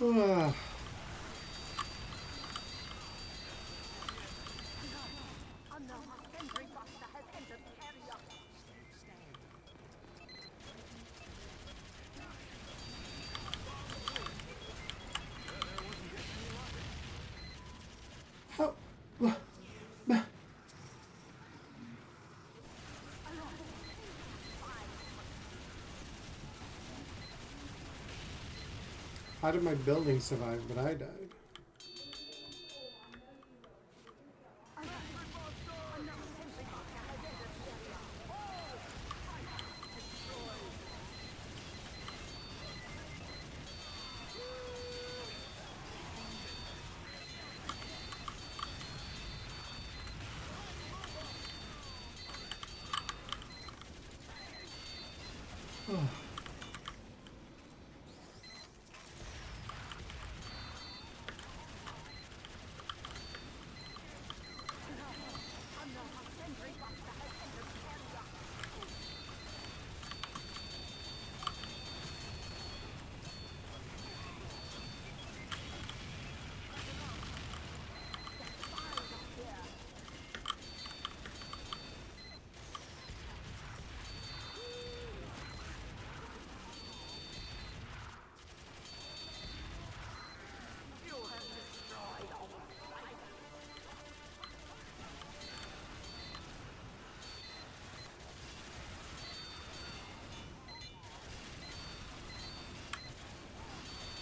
Speaker 1: Ah. How? How did my building survive, but I died?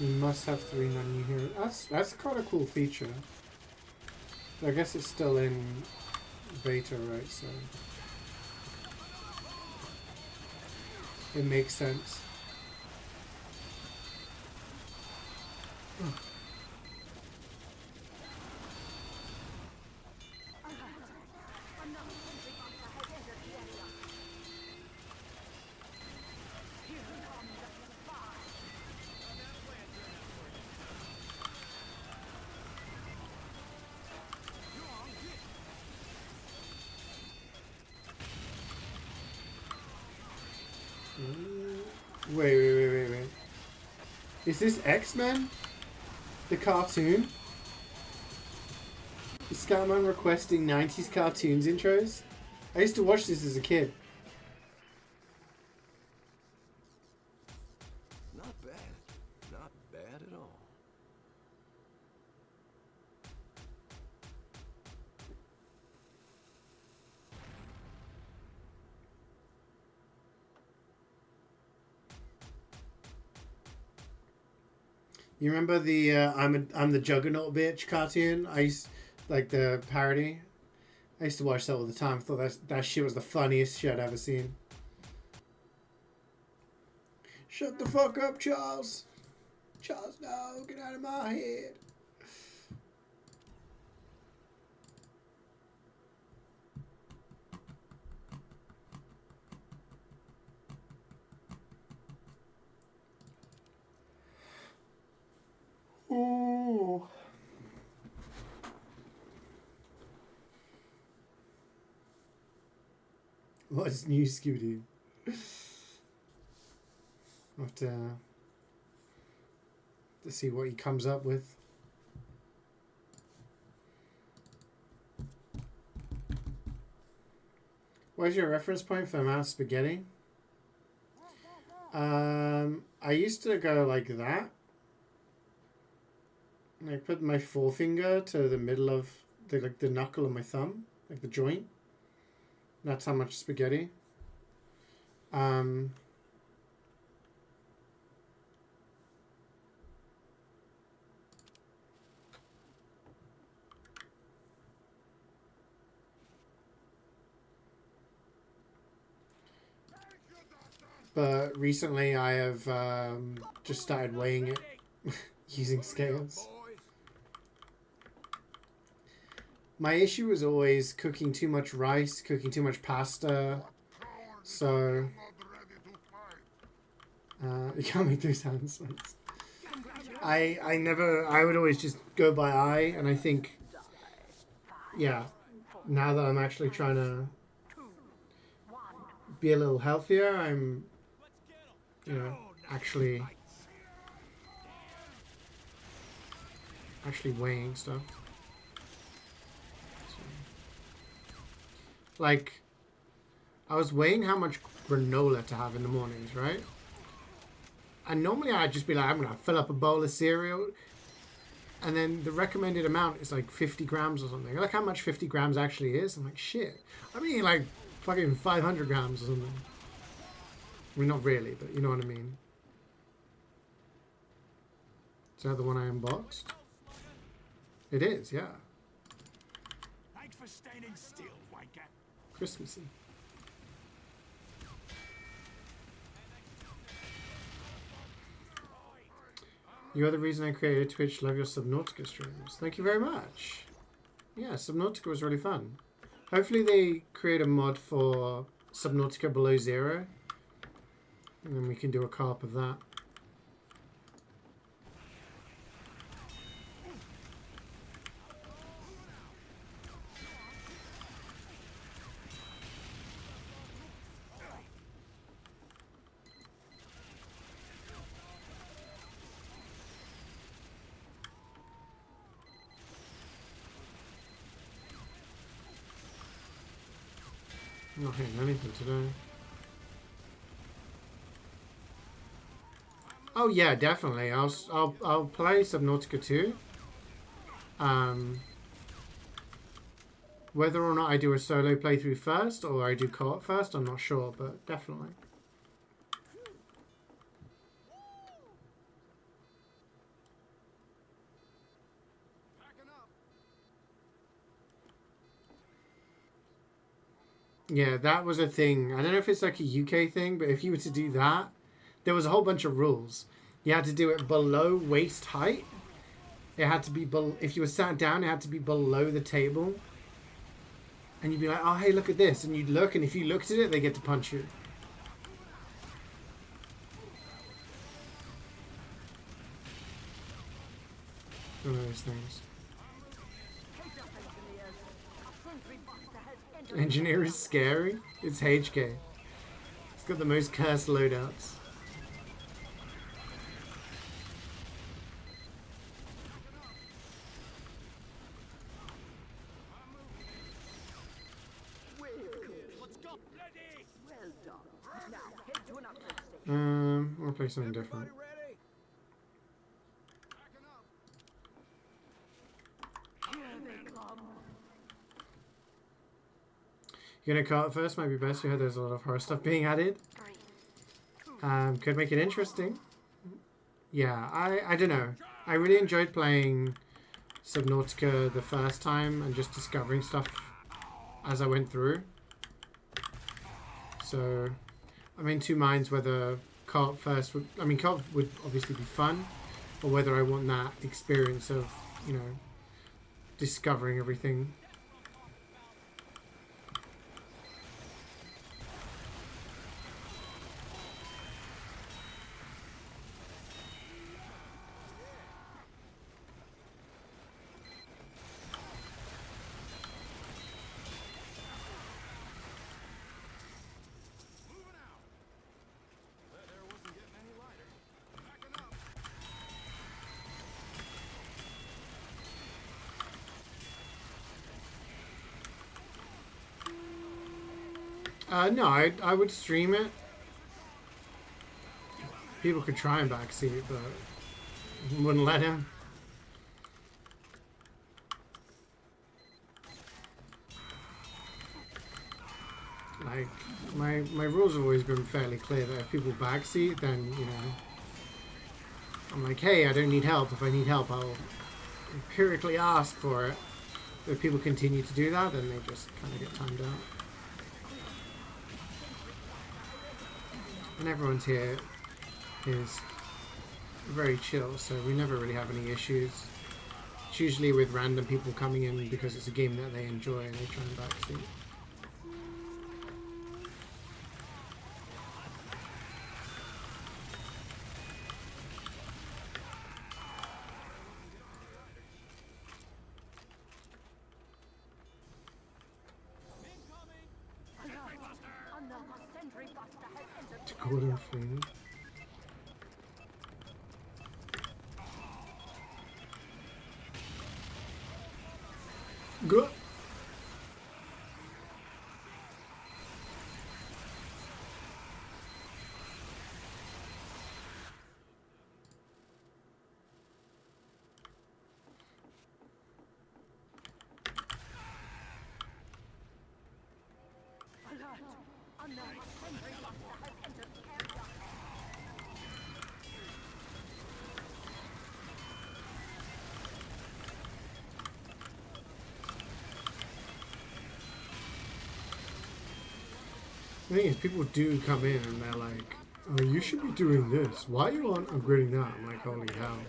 Speaker 1: You must have 3 non-new heroes. That's quite a cool feature. I guess it's still in beta, right? So it makes sense. Wait. Is this X-Men? The cartoon? Is Scatman requesting 90s cartoons intros? I used to watch this as a kid.
Speaker 4: Not bad. Not bad at all.
Speaker 1: You remember the I'm the Juggernaut bitch cartoon? like the parody. I used to watch that all the time. I thought that shit was the funniest shit I'd ever seen. Shut the fuck up, Charles. Charles, no, get out of my head. Ooh. What's new, Scooby-Doo? I'll have to see what he comes up with. Where's your reference point for amount of spaghetti? I used to go like that. I put my forefinger to the middle of the knuckle of my thumb, like the joint. That's how much spaghetti. But recently I have just started weighing it using scales. My issue was always cooking too much rice, cooking too much pasta. So you can't make those sounds. I would always just go by eye, and I think, yeah, now that I'm actually trying to be a little healthier, I'm, actually weighing stuff. Like, I was weighing how much granola to have in the mornings, right? And normally I'd just be like, I'm going to fill up a bowl of cereal. And then the recommended amount is like 50 grams or something. I like how much 50 grams actually is. I'm like, shit. I'm eating like fucking 500 grams or something. I mean, not really, but you know what I mean. Is that the one I unboxed? It is, yeah.
Speaker 4: Thanks for standing still, wanker.
Speaker 1: Christmassy. You're the reason I created Twitch. Love your Subnautica streams. Thank you very much. Yeah, Subnautica was really fun. Hopefully they create a mod for Subnautica Below Zero. And then we can do a co-op of that. I'm not hitting anything today. Oh yeah, definitely. I'll play Subnautica 2. Whether or not I do a solo playthrough first or I do co-op first, I'm not sure, but definitely. Yeah, that was a thing. I don't know if it's like a UK thing, but if you were to do that, there was a whole bunch of rules. You had to do it below waist height. It had to be if you were sat down, it had to be below the table. And you'd be like, oh, hey, look at this. And you'd look, and if you looked at it, they get to punch you. One of those things. Engineer is scary. It's HK. It's got the most cursed loadouts. I'll play something different. You're gonna call it first, might be best. You heard there's a lot of horror stuff being added. Could make it interesting. Yeah, I don't know. I really enjoyed playing Subnautica the first time and just discovering stuff as I went through. So I'm in two minds whether co-op first would... I mean, co-op would obviously be fun, or whether I want that experience of, you know, discovering everything. No, I would stream it. People could try and backseat it, but wouldn't let him. Like, my rules have always been fairly clear that if people backseat, then, you know, I'm like, hey, I don't need help. If I need help, I'll empirically ask for it. But if people continue to do that, then they just kind of get timed out. And everyone's here is very chill, so we never really have any issues. It's usually with random people coming in because it's a game that they enjoy and they try and backseat.
Speaker 3: Another sentry buster has entered.
Speaker 1: To Gordon Freeman. Good.
Speaker 3: Alert! Another sentry buster has entered the area.
Speaker 1: The thing is, people do come in and they're like, oh, you should be doing this. Why you aren't upgrading that? I'm like, holy hell.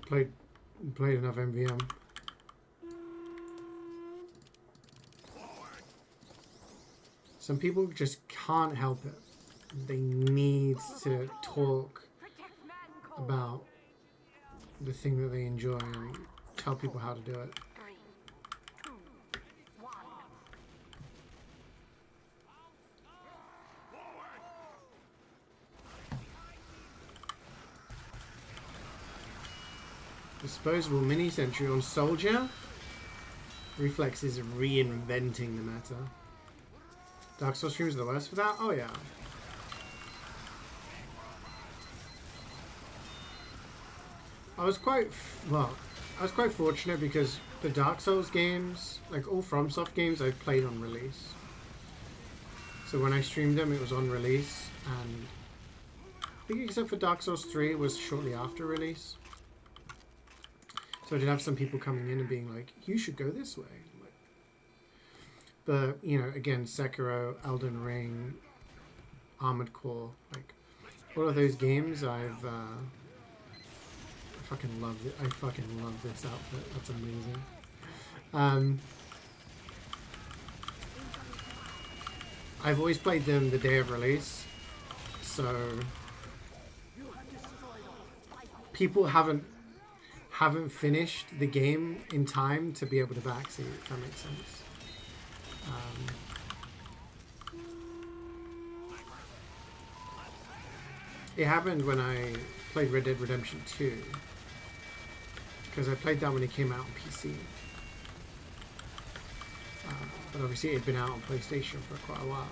Speaker 1: Played enough MvM. Some people just can't help it. They need to talk
Speaker 3: Protect man call.
Speaker 1: about the thing that they enjoy and tell people how to do it.
Speaker 3: 3, 2, 1.
Speaker 1: Disposable mini sentry on soldier. Reflex is reinventing the meta. Dark Souls streams are the worst for that? Oh yeah. I was quite fortunate because the Dark Souls games, like all FromSoft games, I played on release. So when I streamed them, it was on release, and I think except for Dark Souls 3, it was shortly after release. So I did have some people coming in and being like, you should go this way. But, you know, again, Sekiro, Elden Ring, Armored Core, like, all of those games I fucking love it. I fucking love this outfit. That's amazing. I've always played them the day of release, so people haven't finished the game in time to be able to backseat, if that makes sense. It happened when I played Red Dead Redemption 2, because I played that when it came out on PC. But obviously it had been out on PlayStation for quite a while.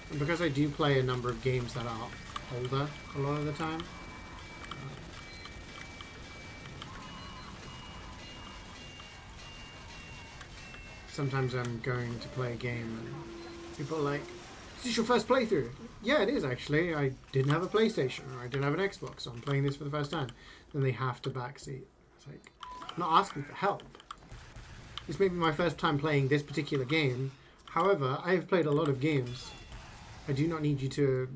Speaker 1: And because I do play a number of games that are older a lot of the time, sometimes I'm going to play a game and people are like, is this your first playthrough? Yeah, it is actually. I didn't have a PlayStation or I didn't have an Xbox, so I'm playing this for the first time. Then they have to backseat. It's like, I'm not asking for help. This may be my first time playing this particular game. However, I have played a lot of games. I do not need you to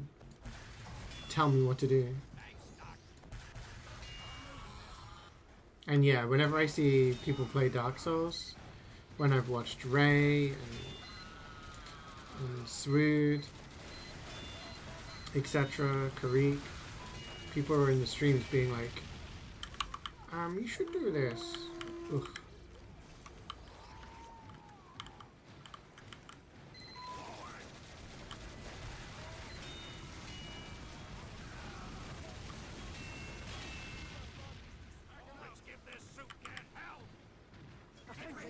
Speaker 1: tell me what to do. And yeah, whenever I see people play Dark Souls, when I've watched Ray and Swood, etc., Karik, people are in the streams being like, you should do this. Ugh.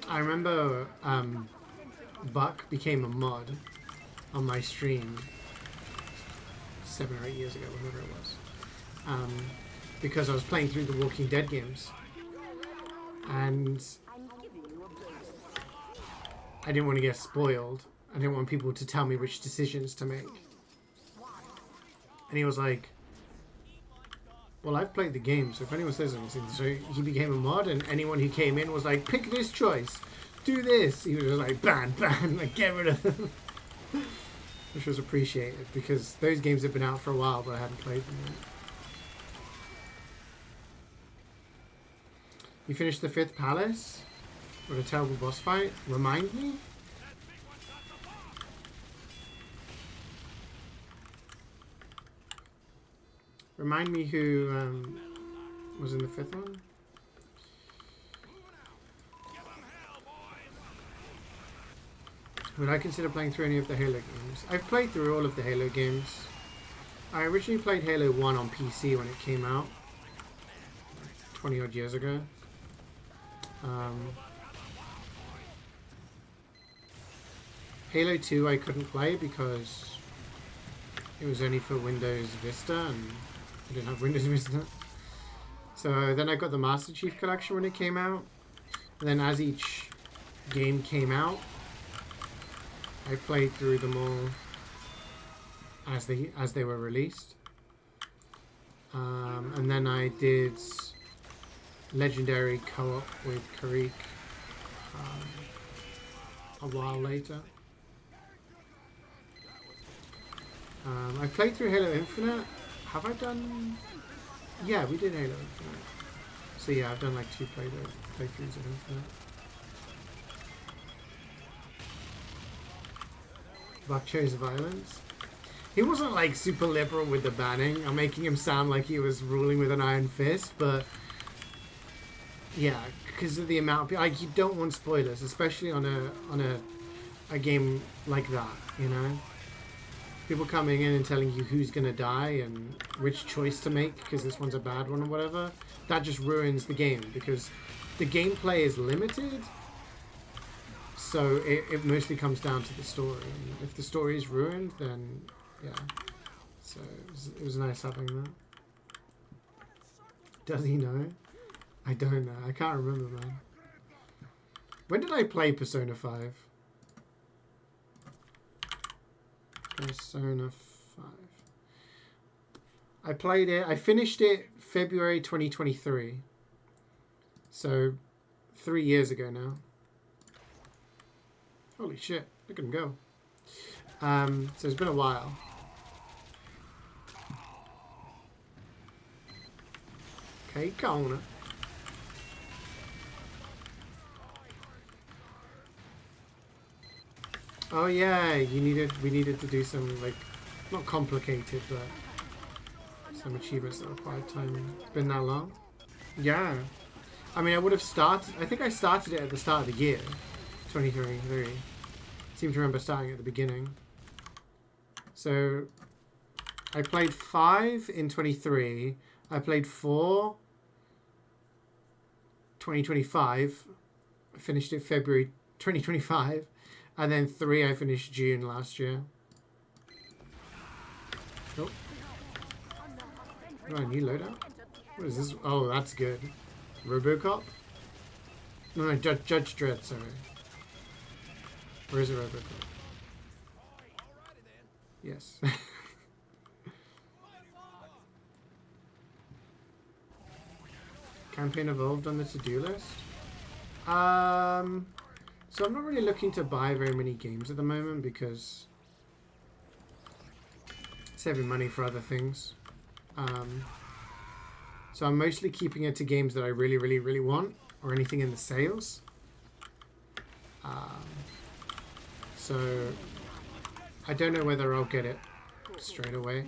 Speaker 1: I remember Buck became a mod on my stream 7 or 8 years ago, whatever it was, because I was playing through the Walking Dead games, and I didn't want to get spoiled. I didn't want people to tell me which decisions to make. And he was like, well, I've played the game, so if anyone says anything, so he became a mod, and anyone who came in was like, pick this choice, do this. He was just like, ban, like, get rid of them. Which was appreciated, because those games have been out for a while, but I hadn't played them yet. You finished the 5th palace? What a terrible boss fight. Remind me? Remind me who was in the 5th one? Would I consider playing through any of the Halo games? I've played through all of the Halo games. I originally played Halo 1 on PC when it came out, 20 odd years ago. Halo 2 I couldn't play because it was only for Windows Vista and I didn't have Windows Vista. So then I got the Master Chief Collection when it came out. And then as each game came out, I played through them all as they were released. And then I did Legendary co-op with Karik a while later. I played through Halo Infinite. Have I done... Yeah, we did Halo Infinite. So yeah, I've done like 2 playthroughs of Infinite. Buck chose violence. He wasn't like super liberal with the banning. I'm making him sound like he was ruling with an iron fist, but yeah, because of the amount of, like, you don't want spoilers, especially on a game like that, you know? People coming in and telling you who's gonna die and which choice to make because this one's a bad one or whatever, that just ruins the game because the gameplay is limited, so it mostly comes down to the story. And if the story is ruined, then yeah. So it was nice having that. Does he know? I don't know. I can't remember, man. When did I play Persona 5? Persona 5. I played it. I finished it February 2023. So 3 years ago now. Holy shit. Look at him go. So it's been a while. Okay, corner. Oh yeah, we needed to do some, like, not complicated, but some achievements that required time. It's been that long? Yeah. I mean, I would have started, I think I started it at the start of the year, 2023. I seem to remember starting at the beginning. So, I played 5 in 23. I played 4, 2025. I finished it February 2025. And then 3 I finished June last year. Oh. Oh, a new loadout? What is this? Oh, that's good. Robocop? No, Judge Dredd, sorry. Where is it, Robocop? Yes. Campaign evolved on the to-do list. So I'm not really looking to buy very many games at the moment because saving money for other things. So I'm mostly keeping it to games that I really, really, really want, or anything in the sales. So I don't know whether I'll get it straight away.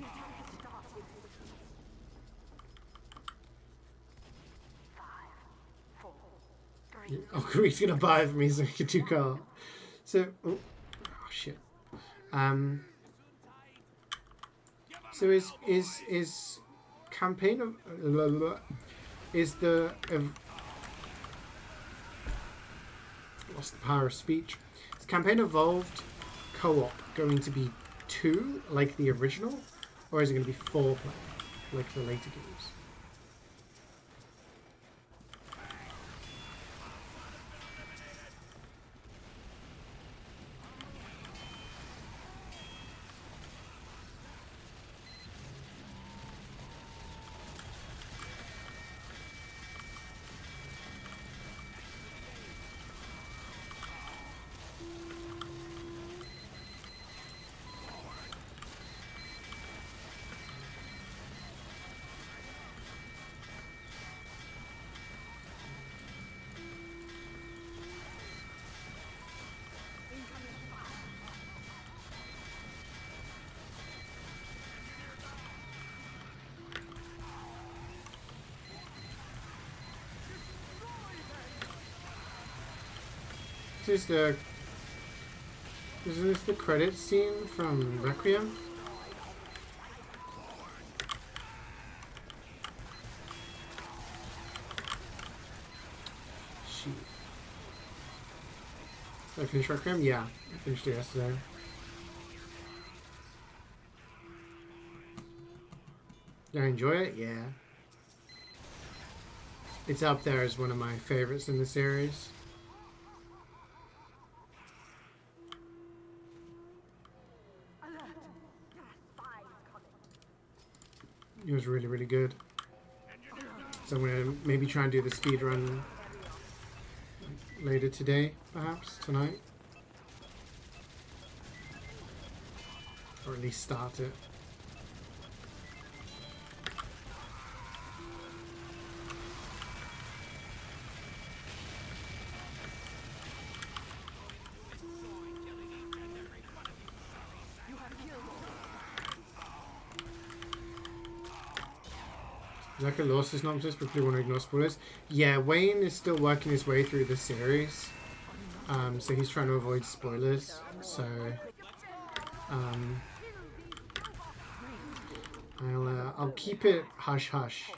Speaker 1: Oh, Kareek's gonna buy it for me so he can do car. So, oh shit. So is campaign of is the lost the power of speech. Is campaign evolved co-op going to be 2 like the original, or is it going to be 4 player like the later games? Is this the credit scene from Requiem? Shit. Did I finish Requiem? Yeah, I finished it yesterday. Did I enjoy it? Yeah. It's up there as one of my favorites in the series. It was really, really good. So I'm going to maybe try and do the speed run later today, perhaps, tonight. Or at least start it. Like a loss is not just, but people want to ignore spoilers. Yeah, Wayne is still working his way through the series, so he's trying to avoid spoilers. So I'll keep it hush hush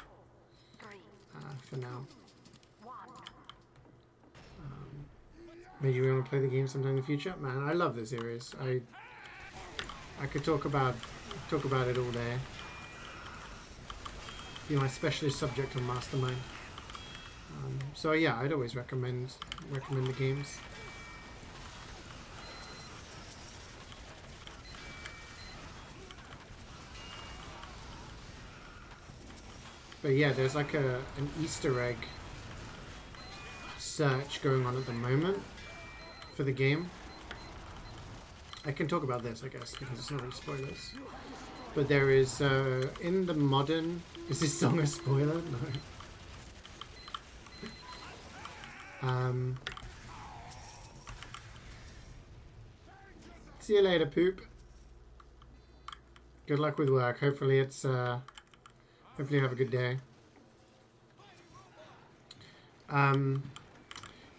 Speaker 1: for now. Maybe we want to play the game sometime in the future. Man, I love the series. I could talk about it all day. Be my specialist subject on Mastermind. So yeah, I'd always recommend the games. But yeah, there's like an Easter egg search going on at the moment for the game. I can talk about this, I guess, because it's not really spoilers. But there is in the modern. Is this song a spoiler? No. See you later, poop. Good luck with work. Hopefully it's hopefully you have a good day.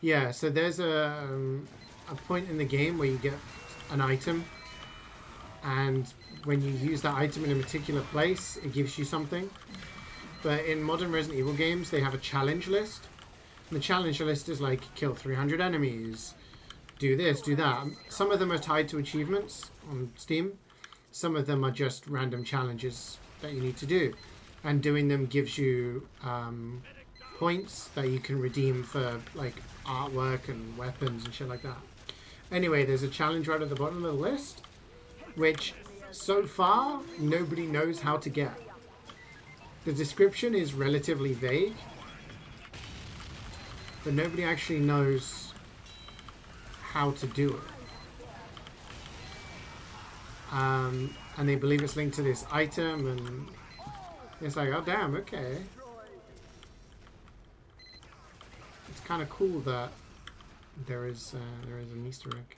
Speaker 1: Yeah, so there's a point in the game where you get an item, and when you use that item in a particular place, it gives you something. But in modern Resident Evil games, they have a challenge list. And the challenge list is like, kill 300 enemies, do this, do that. Some of them are tied to achievements on Steam. Some of them are just random challenges that you need to do. And doing them gives you points that you can redeem for like artwork and weapons and shit like that. Anyway, there's a challenge right at the bottom of the list, which so far nobody knows how to get. The description is relatively vague, but nobody actually knows how to do it. And they believe it's linked to this item, and it's like, oh damn, okay. It's kind of cool that there is an Easter egg.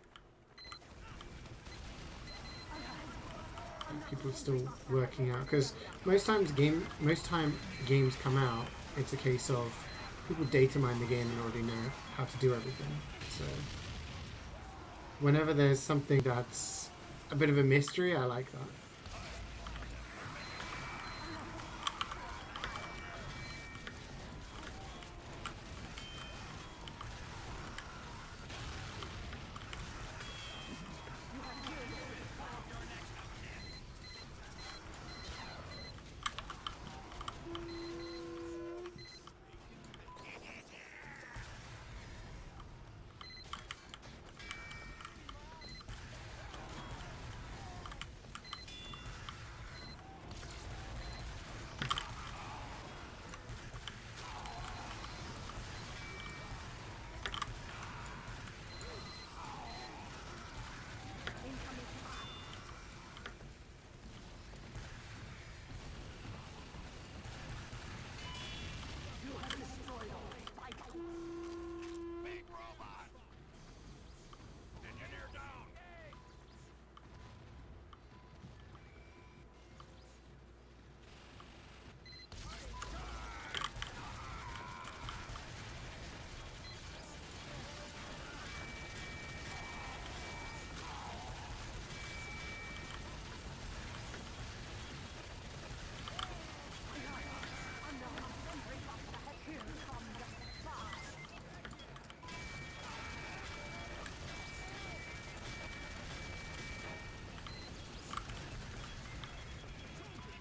Speaker 1: And people are still working out, because most time games come out, it's a case of people data mine the game and already know how to do everything. So whenever there's something that's a bit of a mystery, I like that.
Speaker 4: Big robot! Engineer down!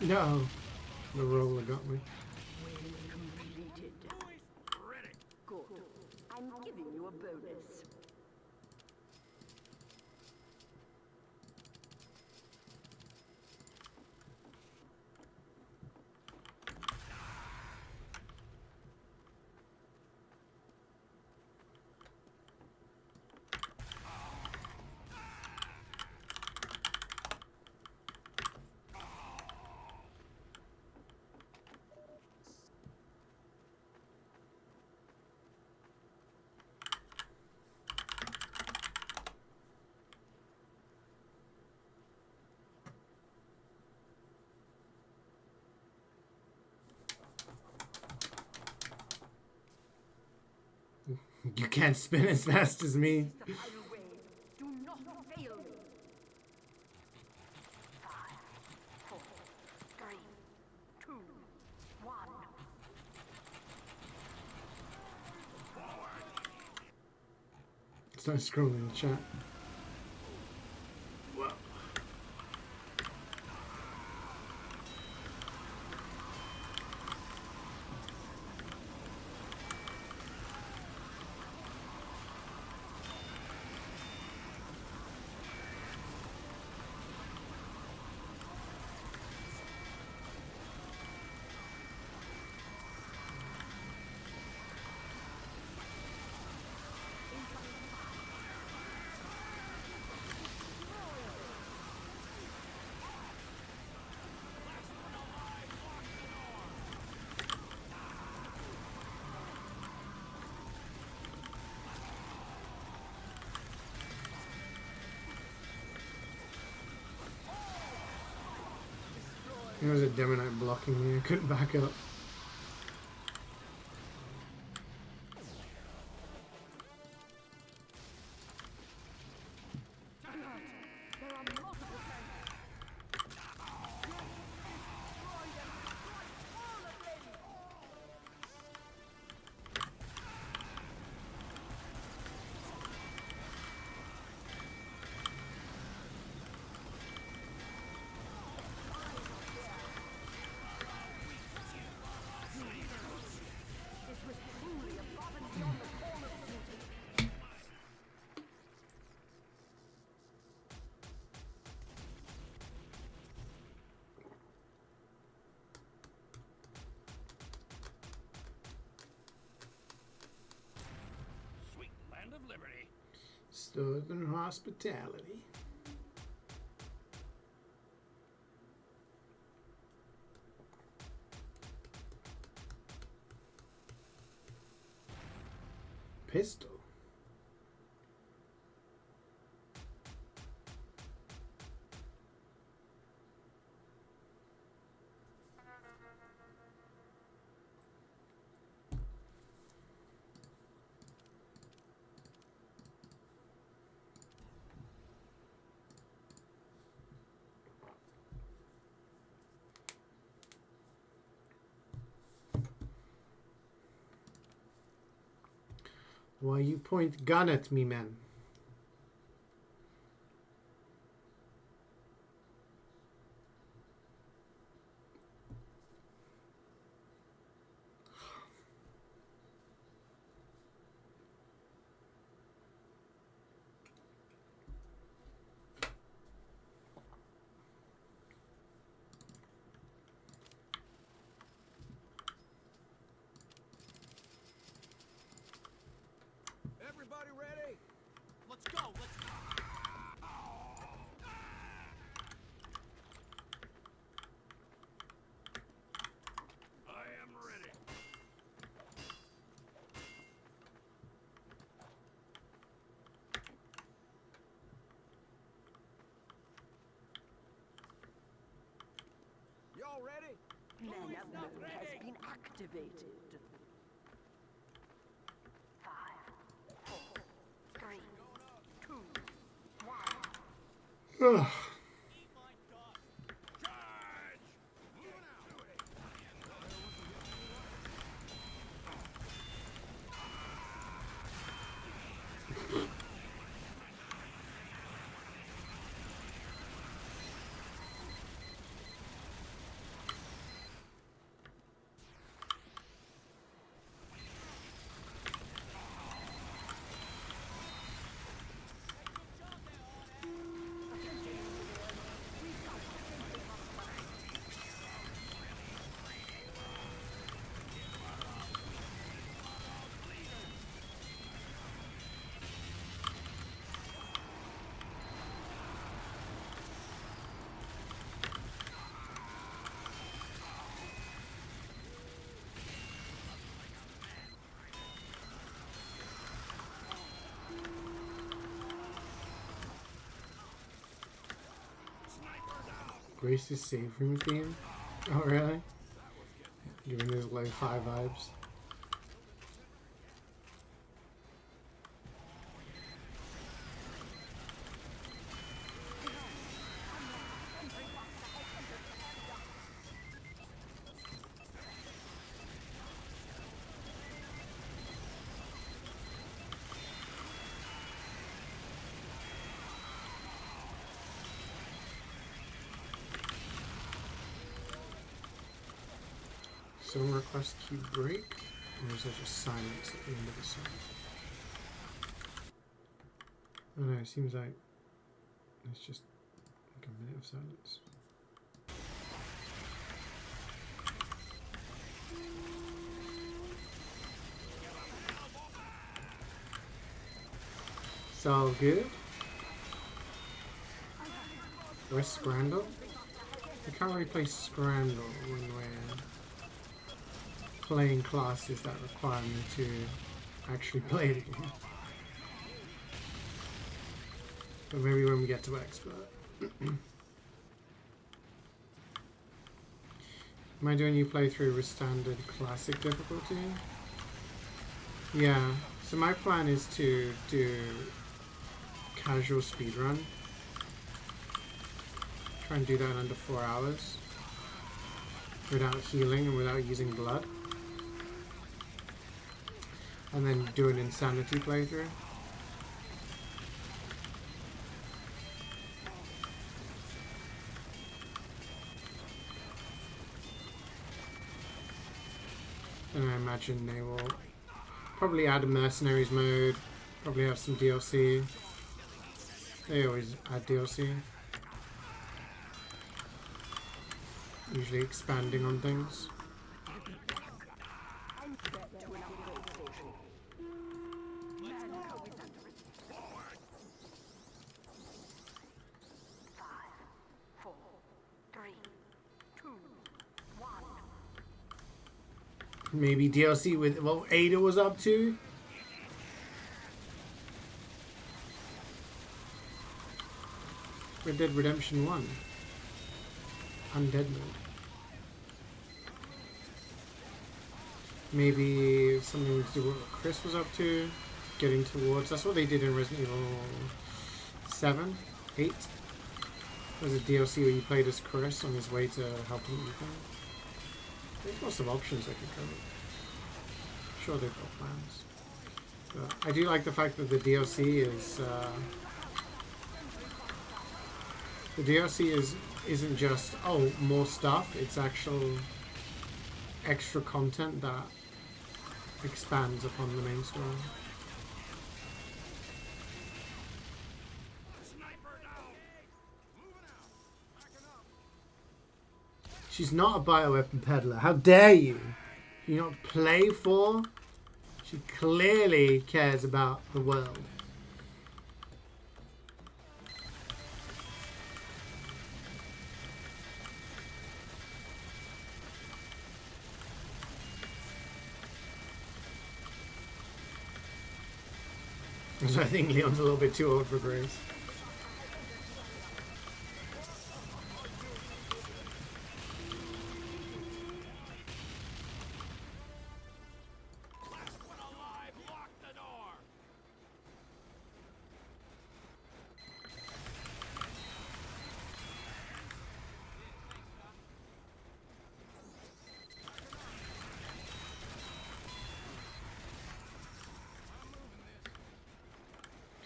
Speaker 1: No, the roller got me.
Speaker 3: Completed.
Speaker 4: Ready!
Speaker 3: Good. I'm giving you a bonus.
Speaker 1: You can't spin as fast as me.
Speaker 3: The final wave. Do not fail me. 5, 4, 3, 2, 1.
Speaker 1: Start scrolling in the chat. Whoa. There was a Demonite blocking me. I couldn't back up.
Speaker 3: There are multiple tanks.
Speaker 4: liberty.
Speaker 1: Southern hospitality. Pistol. Why you point gun at me, man?
Speaker 4: Everybody ready? Let's go. Let's go. I am ready. Y'all ready?
Speaker 3: MvM mode has been activated. 5, 4, 3, 2, 1.
Speaker 1: Ugh.
Speaker 4: Eat my dust. Charge! Moving out.
Speaker 1: Grace's save room theme? Oh, really? Giving those low 5 vibes. Someone request queue break? Or is there just silence at the end of the song? Oh no, it seems like it's just like a minute of silence. It's all good. Where's Scrandle? I can't really play Scrandle when we're playing classes that require me to actually play the game. But maybe when we get to expert. Am I doing you playthrough with standard classic difficulty? Yeah, so my plan is to do casual speedrun. Try and do that in under 4 hours. Without healing and without using blood. And then do an insanity playthrough. And I imagine they will probably add a mercenaries mode, probably have some DLC. They always add DLC. Usually expanding on things.
Speaker 3: Get to an upgrade station. Man, how is under
Speaker 1: Maybe DLC with what Ada was up to. Red Dead Redemption 1. Undead mode. Maybe something to do with what Chris was up to. Getting towards. That's what they did in Resident Evil 7, 8. There's a DLC where you played as Chris on his way to helping Ethan. There's lots of options they could go. Sure, they've got plans. But I do like the fact that the DLC is isn't just more stuff. It's actual extra content that expands upon the main story. She's not a bioweapon peddler. How dare you? You not play for? She clearly cares about the world. So I think Leon's a little bit too old for Grace.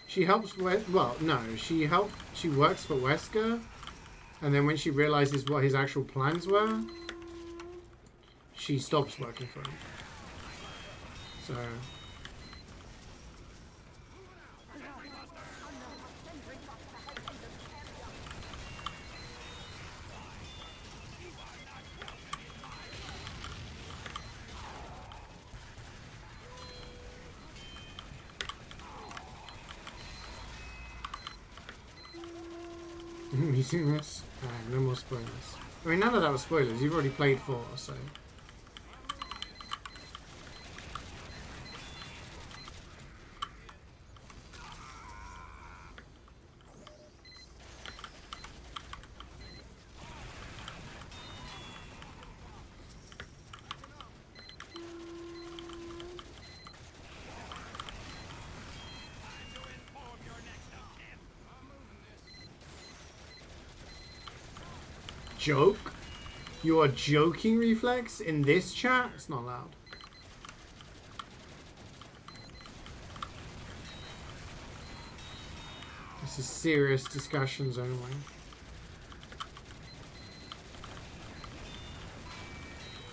Speaker 1: She helps with, well, no, she works for Wesker, and then when she realizes what his actual plans were, she stops working for him. So... You seen this? Alright, no more spoilers. I mean, none of that was spoilers. You've already played 4, so... Joke? You are joking, Reflex? In this chat? It's not allowed. This is serious discussions only.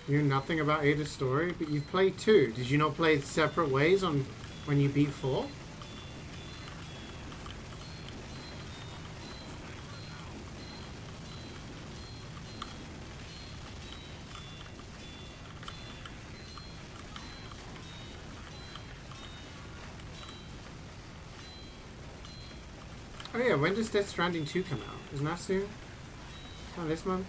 Speaker 1: You know nothing about Ada's story, but you've played 2. Did you not play separate ways on when you beat 4? Oh yeah, when does Death Stranding 2 come out? Isn't that soon? Oh, this month?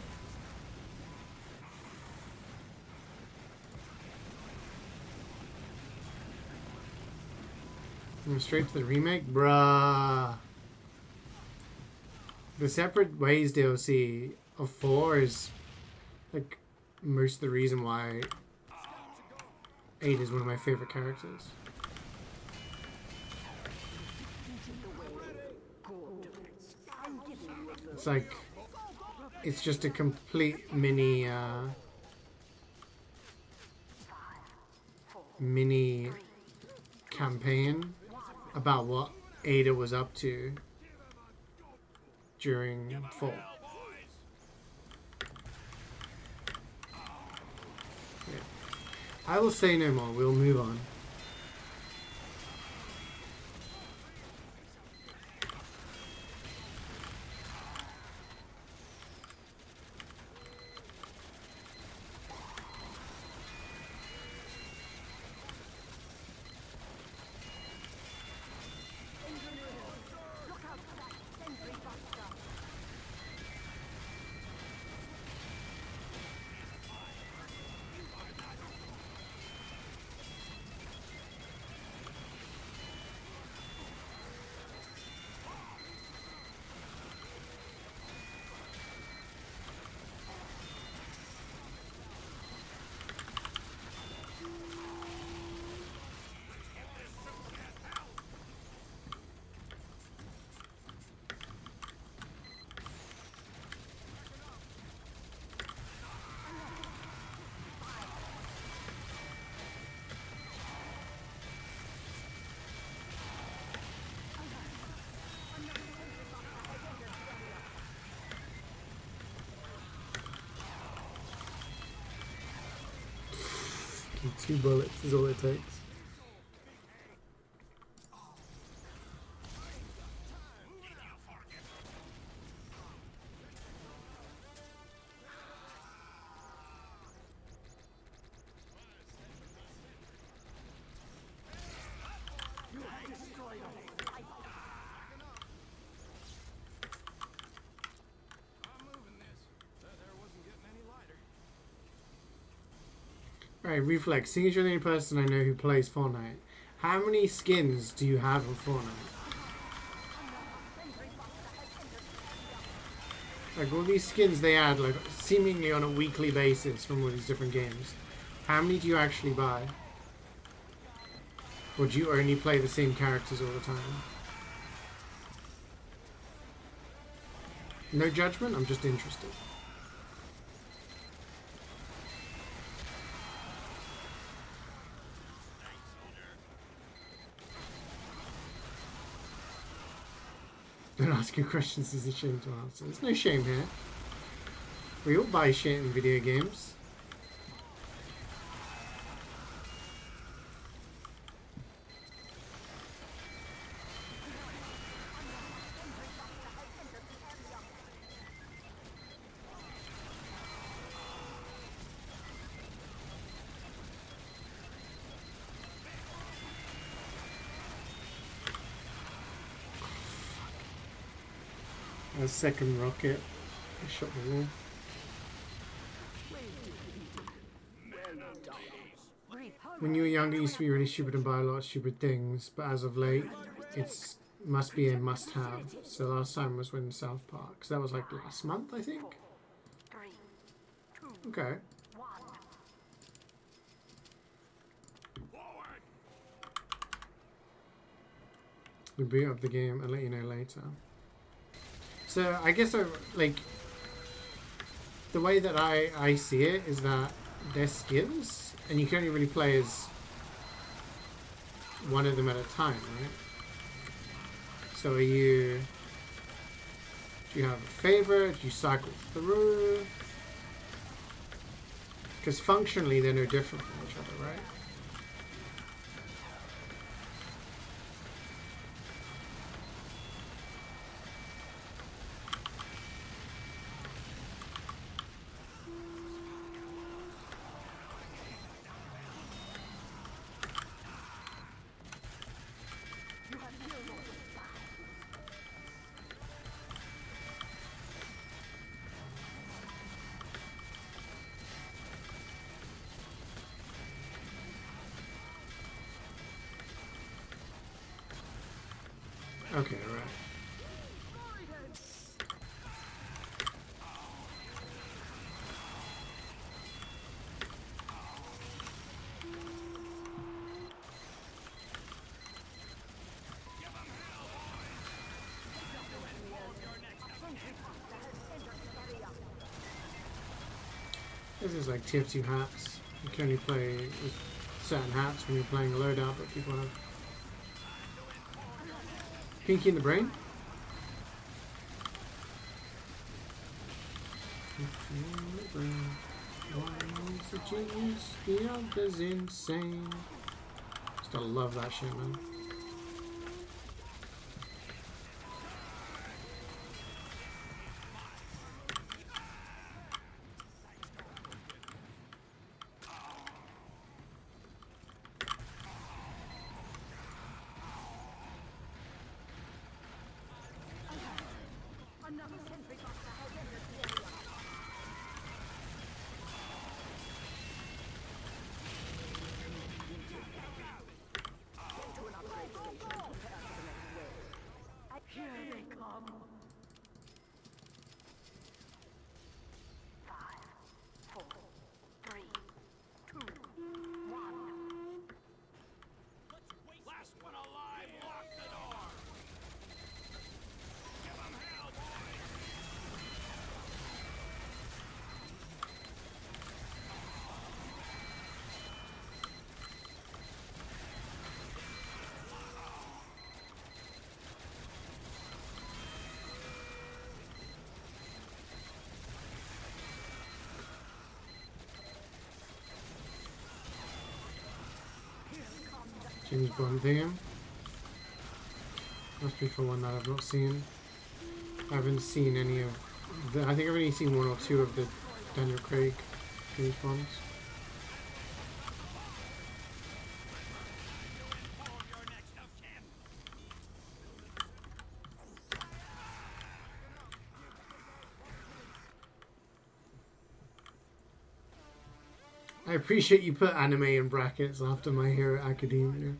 Speaker 1: Straight to the remake? Bruh. The Separate Ways DLC of 4 is like most of the reason why 8 is one of my favorite characters. It's like, it's just a complete mini campaign about what Ada was up to during 4. Yeah. I will say no more. We'll move on. 2 bullets is all it takes. Alright, Reflex, seeing as you're the only person I know who plays Fortnite, how many skins do you have in Fortnite? Like all these skins they add like seemingly on a weekly basis from all these different games. How many do you actually buy? Or do you only play the same characters all the time? No judgment, I'm just interested. Don't ask your questions, is a shame to answer. There's no shame here. We all buy shit in video games. A second rocket. I shot the wall. When you were younger, you used to be really stupid and buy a lot of stupid things, but as of late, it's must be a must-have. So last time was when South Park. So that was like last month, I think. Okay. We'll boot up the game and let you know later. So I guess like the way that I see it is that they're skins and you can only really play as one of them at a time, right? So do you have a favorite? Do you cycle through? Because functionally they're no different from each other, right? Okay, right. This is like TF2 hats. You can only play with certain hats when you're playing a loadout, but people have Pinky in the brain? One is a genius, the other's insane. Still love that shit, man. James Bond theme. Must be for one that I've not seen. I haven't seen any of the, I think I've only seen one or two of the Daniel Craig James Bonds. I appreciate you put anime in brackets after My Hero Academia.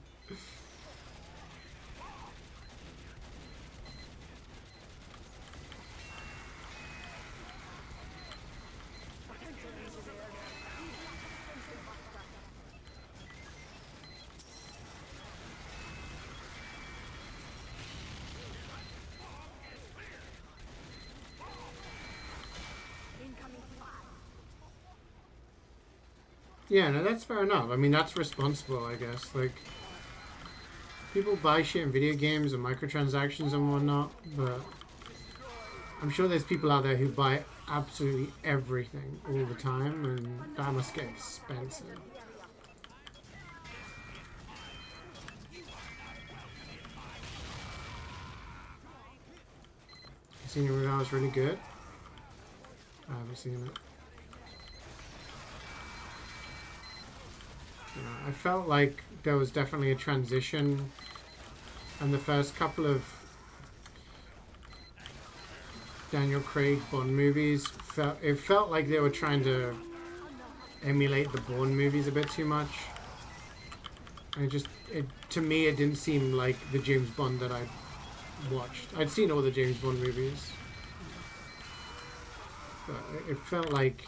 Speaker 1: Yeah, no, that's fair enough. I mean, that's responsible, I guess. Like, people buy shit in video games and microtransactions and whatnot, but I'm sure there's people out there who buy absolutely everything all the time, and that must get expensive. You seen it that was really good? I haven't seen it. I felt like there was definitely a transition, and the first couple of Daniel Craig Bond movies felt like they were trying to emulate the Bourne movies a bit too much. To me, it didn't seem like the James Bond that I'd watched. I'd seen all the James Bond movies, but it felt like.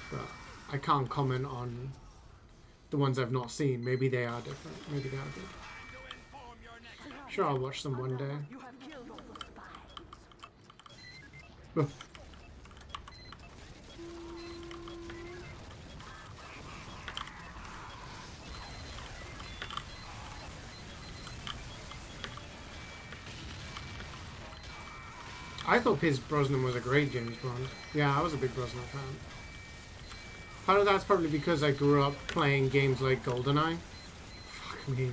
Speaker 1: But I can't comment on the ones I've not seen. Maybe they are different. Maybe they are good. Sure, I'll watch them one day.
Speaker 3: You have killed all the spies.
Speaker 1: Oh. I thought Pierce Brosnan was a great James Bond. Yeah, I was a big Brosnan fan. Part of that's probably because I grew up playing games like GoldenEye. Fuck me,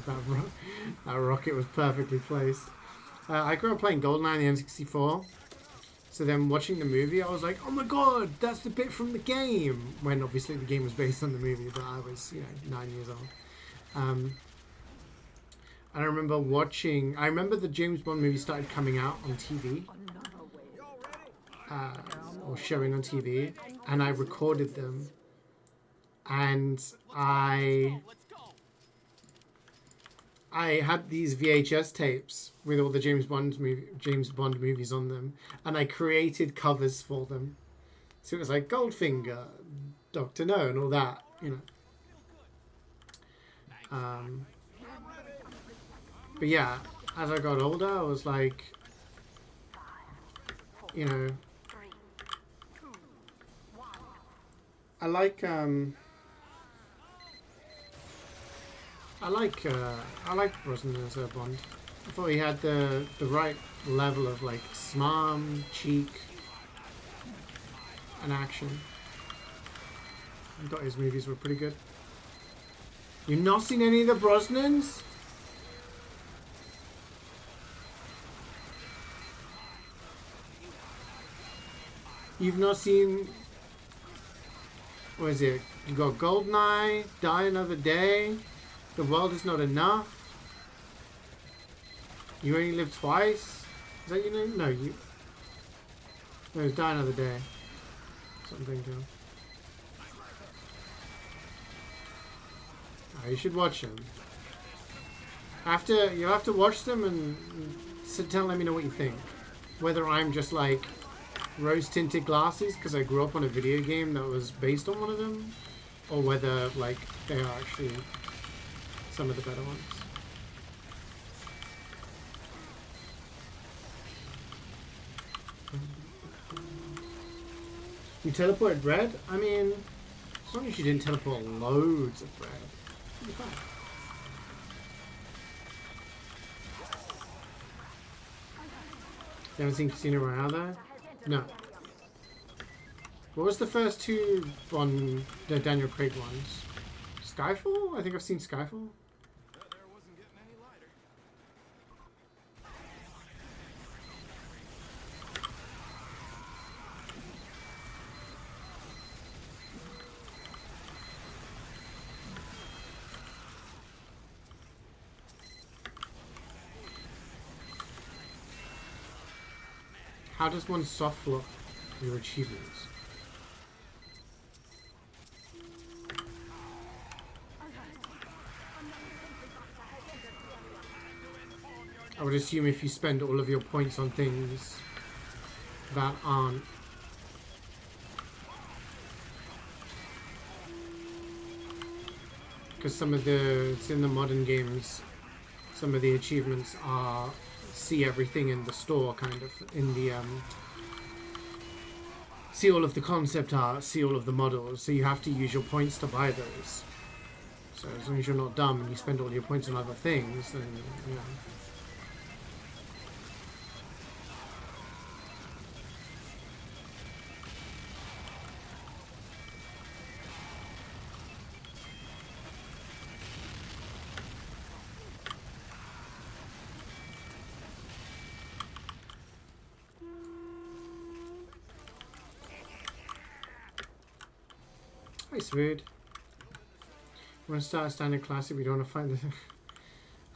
Speaker 1: that rocket was perfectly placed. I grew up playing GoldenEye on the N64. So then watching the movie, I was like, oh my god, that's the bit from the game. When obviously the game was based on the movie, but I was, 9 years old. And I remember I remember the James Bond movie started coming out on TV. Or showing on TV. And I recorded them. And I had these VHS tapes with all the James Bond movies on them, and I created covers for them. So it was like Goldfinger, Dr. No, and all that, But yeah, as I got older, I was like, I like Brosnan as a Bond. I thought he had the right level of like smarm, cheek, and action. I thought his movies were pretty good. You've not seen any of the Brosnans? You've not seen... What is it? You got GoldenEye, Die Another Day, The World Is Not Enough, You Only Live Twice? Is that your name? No, it's Die Another Day. Something to... Oh, you should watch them. You'll have to watch them and let me know what you think. Whether I'm just like rose-tinted glasses because I grew up on a video game that was based on one of them, or whether like they are actually some of the better ones. You teleported bread? I mean, as long as you didn't teleport loads of bread, you'll be fine. You haven't seen Casino Royale there? No. What was the first two on the Daniel Craig ones? Skyfall? I think I've seen Skyfall.
Speaker 4: There wasn't getting any lighter.
Speaker 1: How does one soft lock your achievements? I would assume if you spend all of your points on things that aren't because some of the it's in the modern games, some of the achievements are see everything in the store, kind of in the see all of the concept art, see all of the models, so you have to use your points to buy those. So as long as you're not dumb and you spend all your points on other things, then you know. Hi, Smooth. Want to start a standard classic? We don't want to find the.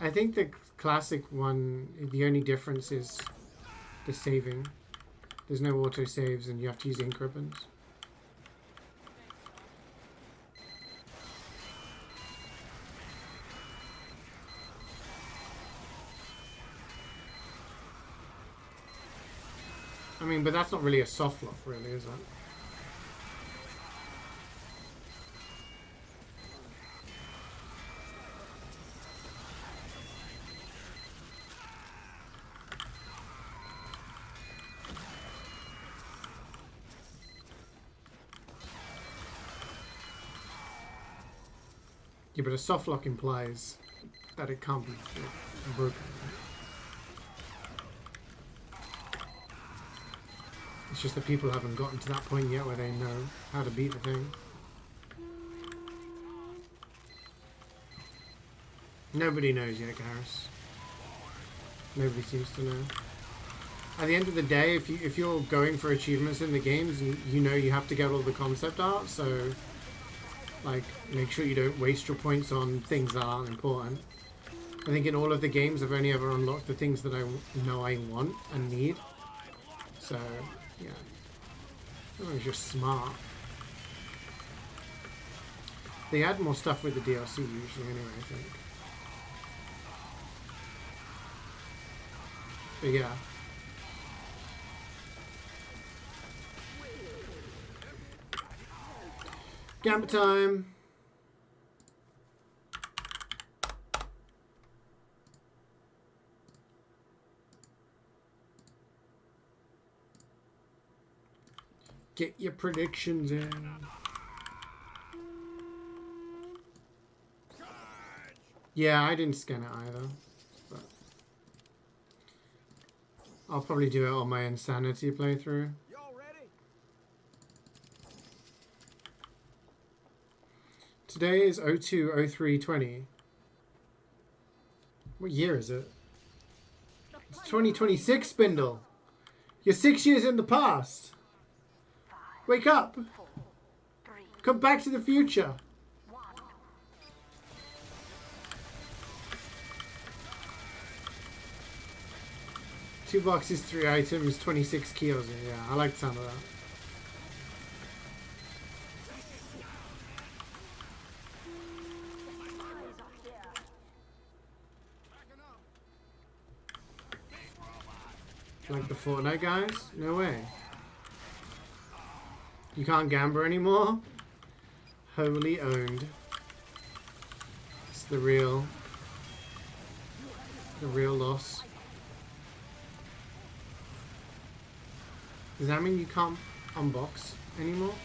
Speaker 1: I think the classic one, the only difference is the saving. There's no auto saves, and you have to use ink ribbons. I mean, but that's not really a soft lock, really, is it? Yeah, but a soft lock implies that it can't be broken. It's just that people haven't gotten to that point yet where they know how to beat the thing. Nobody knows yet, Garrus. Nobody seems to know. At the end of the day, if you're going for achievements in the games, you know you have to get all the concept art, so like make sure you don't waste your points on things that aren't important. I think in all of the games I've only ever unlocked the things that I know I want and need. So yeah, that was just smart. They add more stuff with the DLC usually anyway, I think. But yeah. Gambit time! Get your predictions in. Yeah, I didn't scan it either. But I'll probably do it on my Insanity playthrough.
Speaker 4: Y'all ready?
Speaker 1: Today is 02/03/20. What year is it? It's 2026, Spindle. You're 6 years in the past. Wake up.
Speaker 3: 4, 3,
Speaker 1: Come back to the future.
Speaker 3: 1.
Speaker 1: 2 boxes, 3 items, 26 kilos. Yeah, I like the sound of that. Like the Fortnite guys? No way. You can't gamble anymore? Wholly owned. It's the real loss. Does that mean you can't unbox anymore?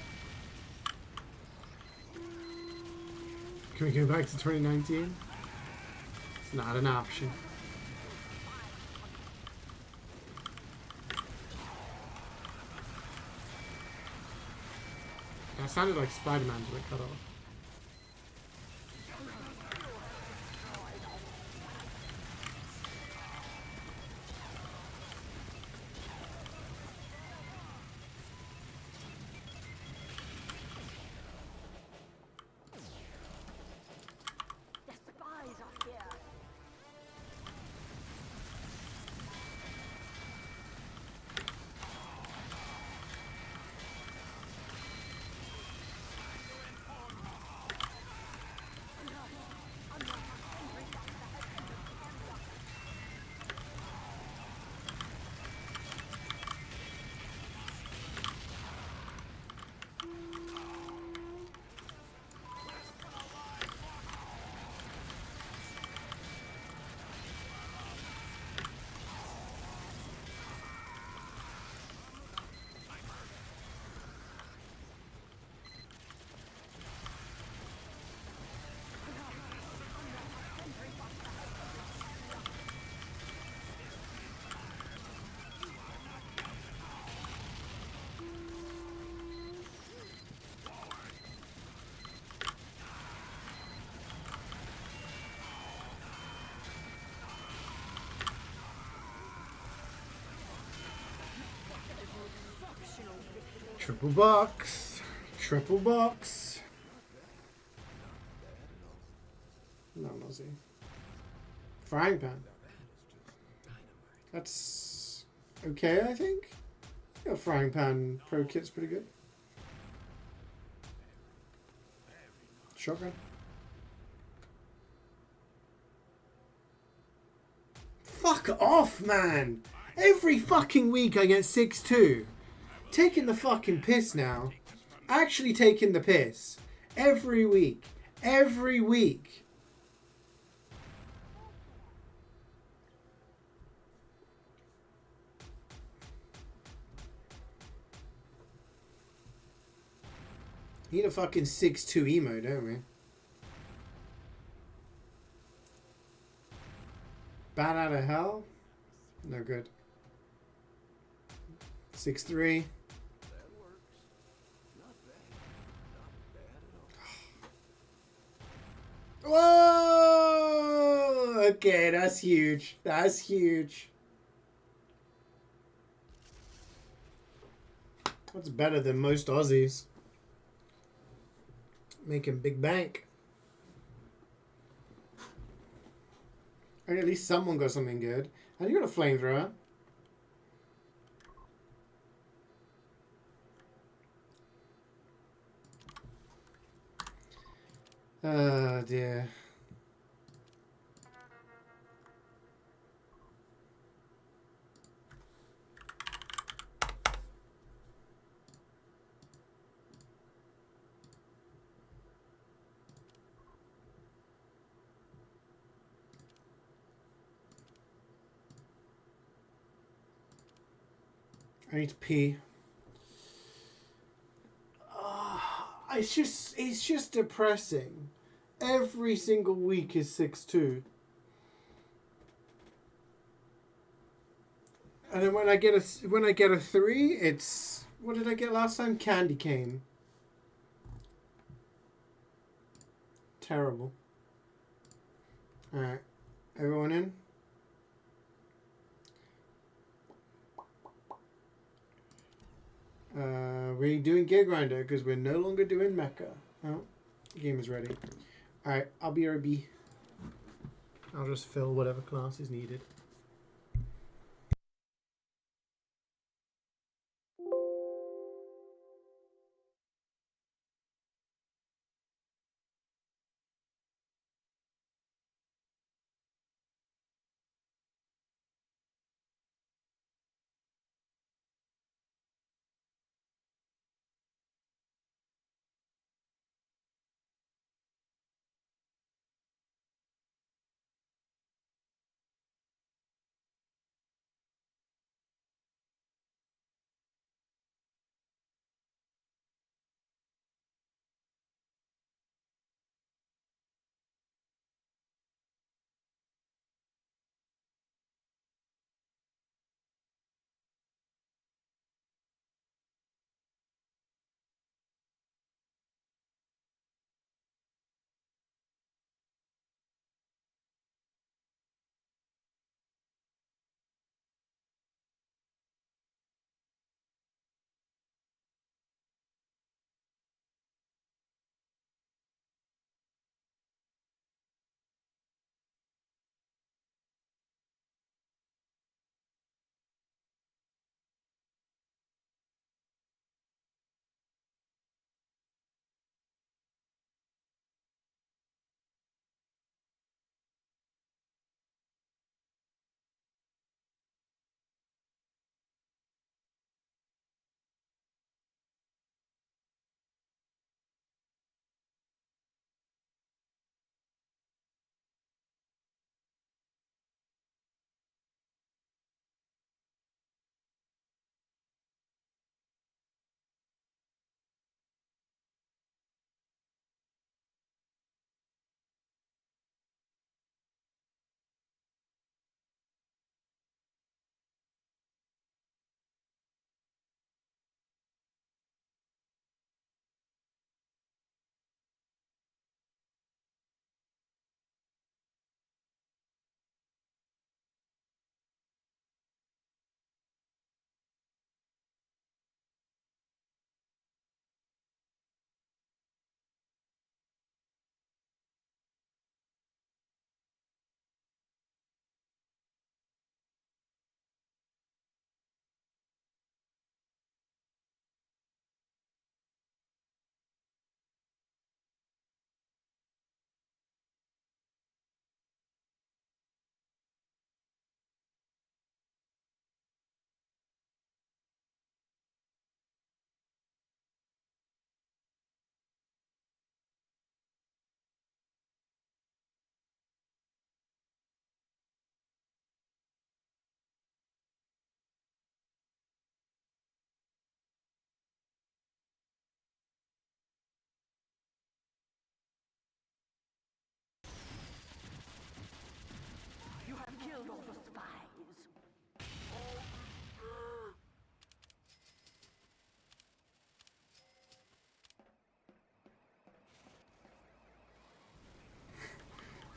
Speaker 1: Can we go back to 2019? It's not an option. That sounded like Spider-Man to it cut off.
Speaker 3: The spies are here.
Speaker 1: Triple box. Triple box. No, Mozzie. Frying pan. That's okay, I think. Yeah, frying pan pro kit's pretty good. Shotgun. Fuck off, man! Every fucking week I get 6-2. Taking the fucking piss now. Actually taking the piss. Every week. Every week. Need a fucking 6-2 emo, don't we? Bat out of hell? No good. 6-3. Whoa! Okay, that's huge. That's huge. That's better than most Aussies. Making big bank. And at least someone got something good. And you got a flamethrower. Oh dear. I need to pee. It's just depressing. Every single week is 6-2. And then when I get a 3, it's, what did I get last time? Candy cane. Terrible. Alright. Everyone in? We're doing Gear Grinder because we're no longer doing Mecha. Oh, the game is ready. Alright, I'll be RB. I'll just fill whatever class is needed.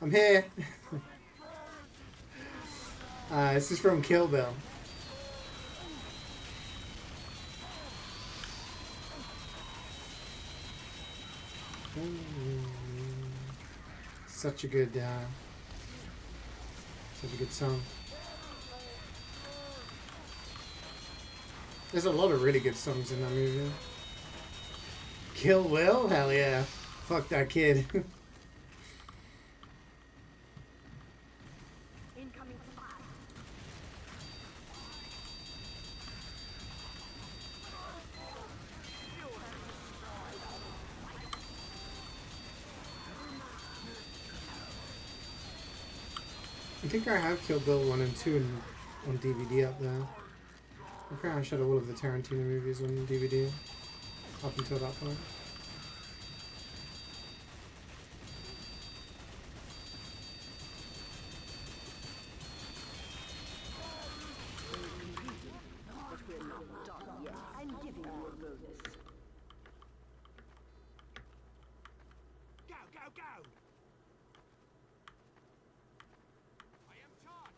Speaker 1: I'm here. This is from Kill Bill. Such a good song. There's a lot of really good songs in that movie. Kill Will? Hell yeah. Fuck that kid.
Speaker 3: Incoming fire.
Speaker 1: I think I have Kill Bill 1 and 2 on DVD up there. I'm pretty sure I had all of the Tarantino movies on DVD up until that point.
Speaker 3: But we're not done yet. I'm giving you a bonus.
Speaker 4: Go, go, go! I am charged!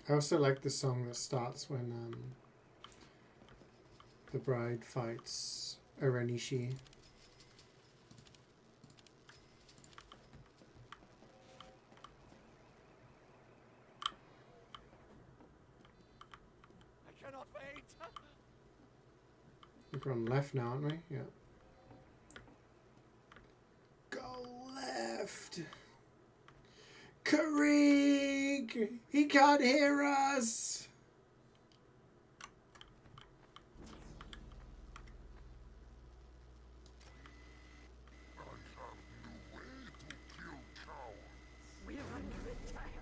Speaker 1: I also like the song that starts when the bride fights Orenishi.
Speaker 4: I cannot wait!
Speaker 1: I think we're on the left now, aren't we? Yeah. Go left! Kareek! He can't hear us!
Speaker 3: We're under attack.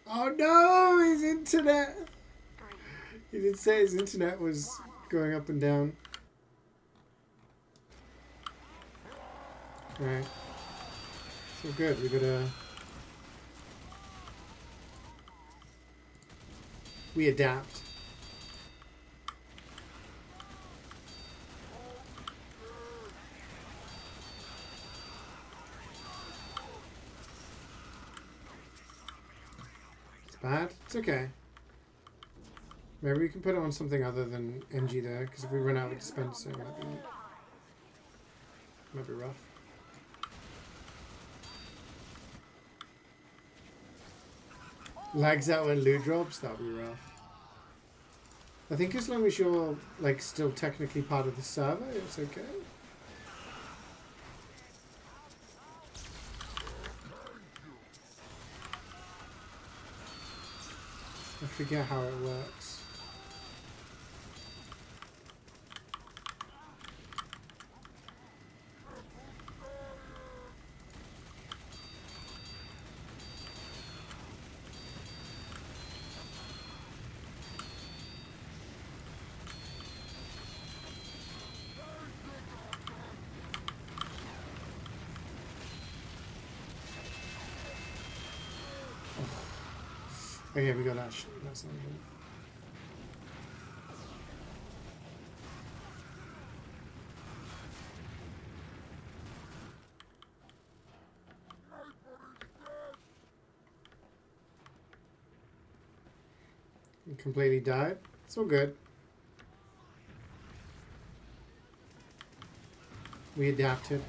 Speaker 1: Oh no! His internet! He did say his internet was going up and down. Alright. So good, we gotta... We adapt. It's bad? It's okay. Maybe we can put it on something other than NG there, because if we run out of dispenser, it might be rough. Lags out when loot drops, that'll be rough. I think as long as you're like still technically part of the server, it's okay. I forget how it works. Oh yeah, we got that. That's not good. You completely died. It's all good. We adapted.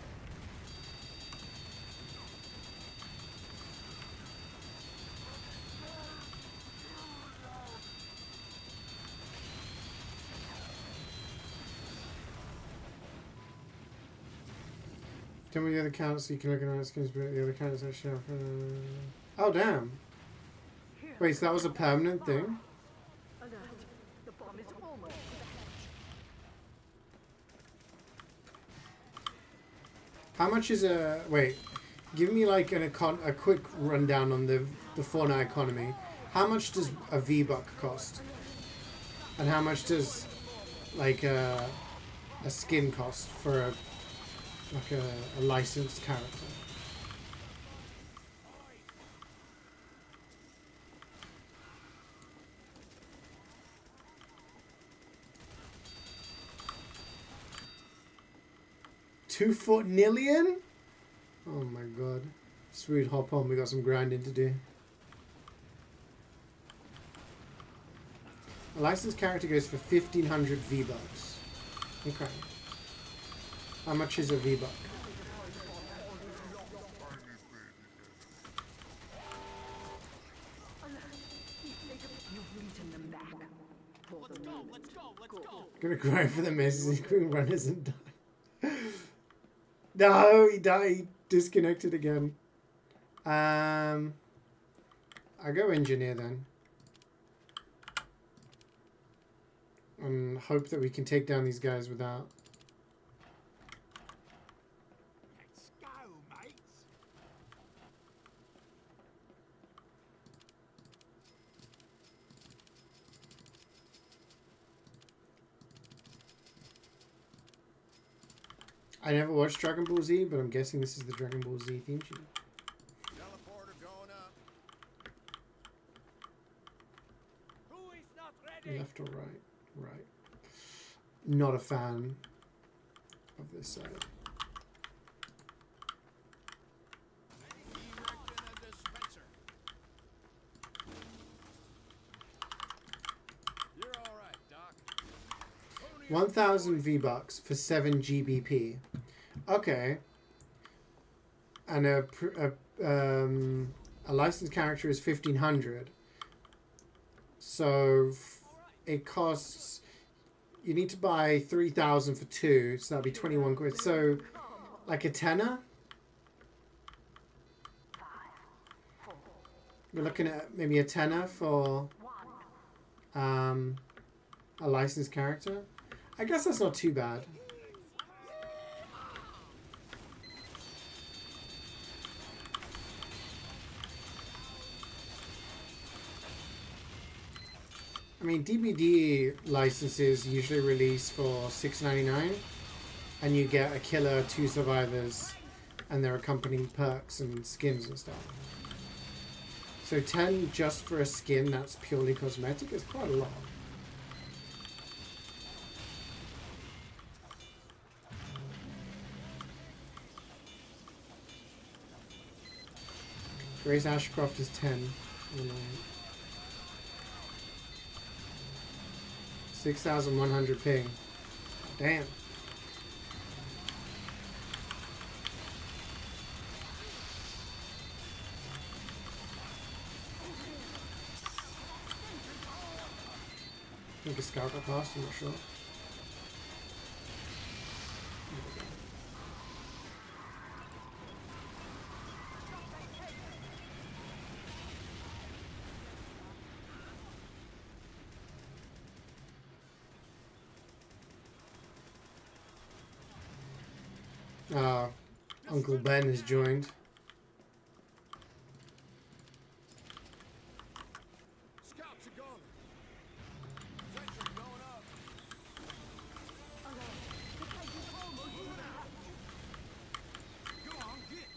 Speaker 1: Tell me the other counts so you can look at our skins, but the other counts that show up. Oh, damn. Wait, so that was a permanent thing?
Speaker 3: Alert. The bomb is almost.
Speaker 1: How much is a... Wait. Give me like a quick rundown on the Fortnite economy. How much does a V-Buck cost? And how much does like a skin cost for a licensed character? 2 foot nillion? Oh my god. Sweet, hop on, we got some grinding to do. A licensed character goes for 1500 V-Bucks. Okay. How much is a V-Buck? Gonna grind for the messes. Green run isn't done. No, he died. He disconnected again. I go engineer then. And hope that we can take down these guys without.
Speaker 4: Let's go, mates.
Speaker 1: I never watched Dragon Ball Z, but I'm guessing this is the Dragon Ball Z theme tune.
Speaker 4: Teleporter going up. Who is not ready?
Speaker 1: Left or right? Right. Not a fan of this side.
Speaker 4: Erecting a dispenser. You're all right, Doc.
Speaker 1: 1,000 V-Bucks for 7 GBP. Okay. And a licensed character is 1,500. So it costs. You need to buy 3,000 for 2, so that'd be 21 quid. So, like a tenner. We're looking at maybe a tenner for a licensed character. I guess that's not too bad. I mean, DBD licenses usually release for $6.99, and you get a killer, 2 survivors, and their accompanying perks and skins and stuff. So 10 just for a skin that's purely cosmetic is quite a lot. Grace Ashcroft is 10. 6,100 ping. Damn. I think a scout got past, I'm not sure. Uncle Ben has joined.
Speaker 4: Scouts are gone. Sentry going up. Go on, get.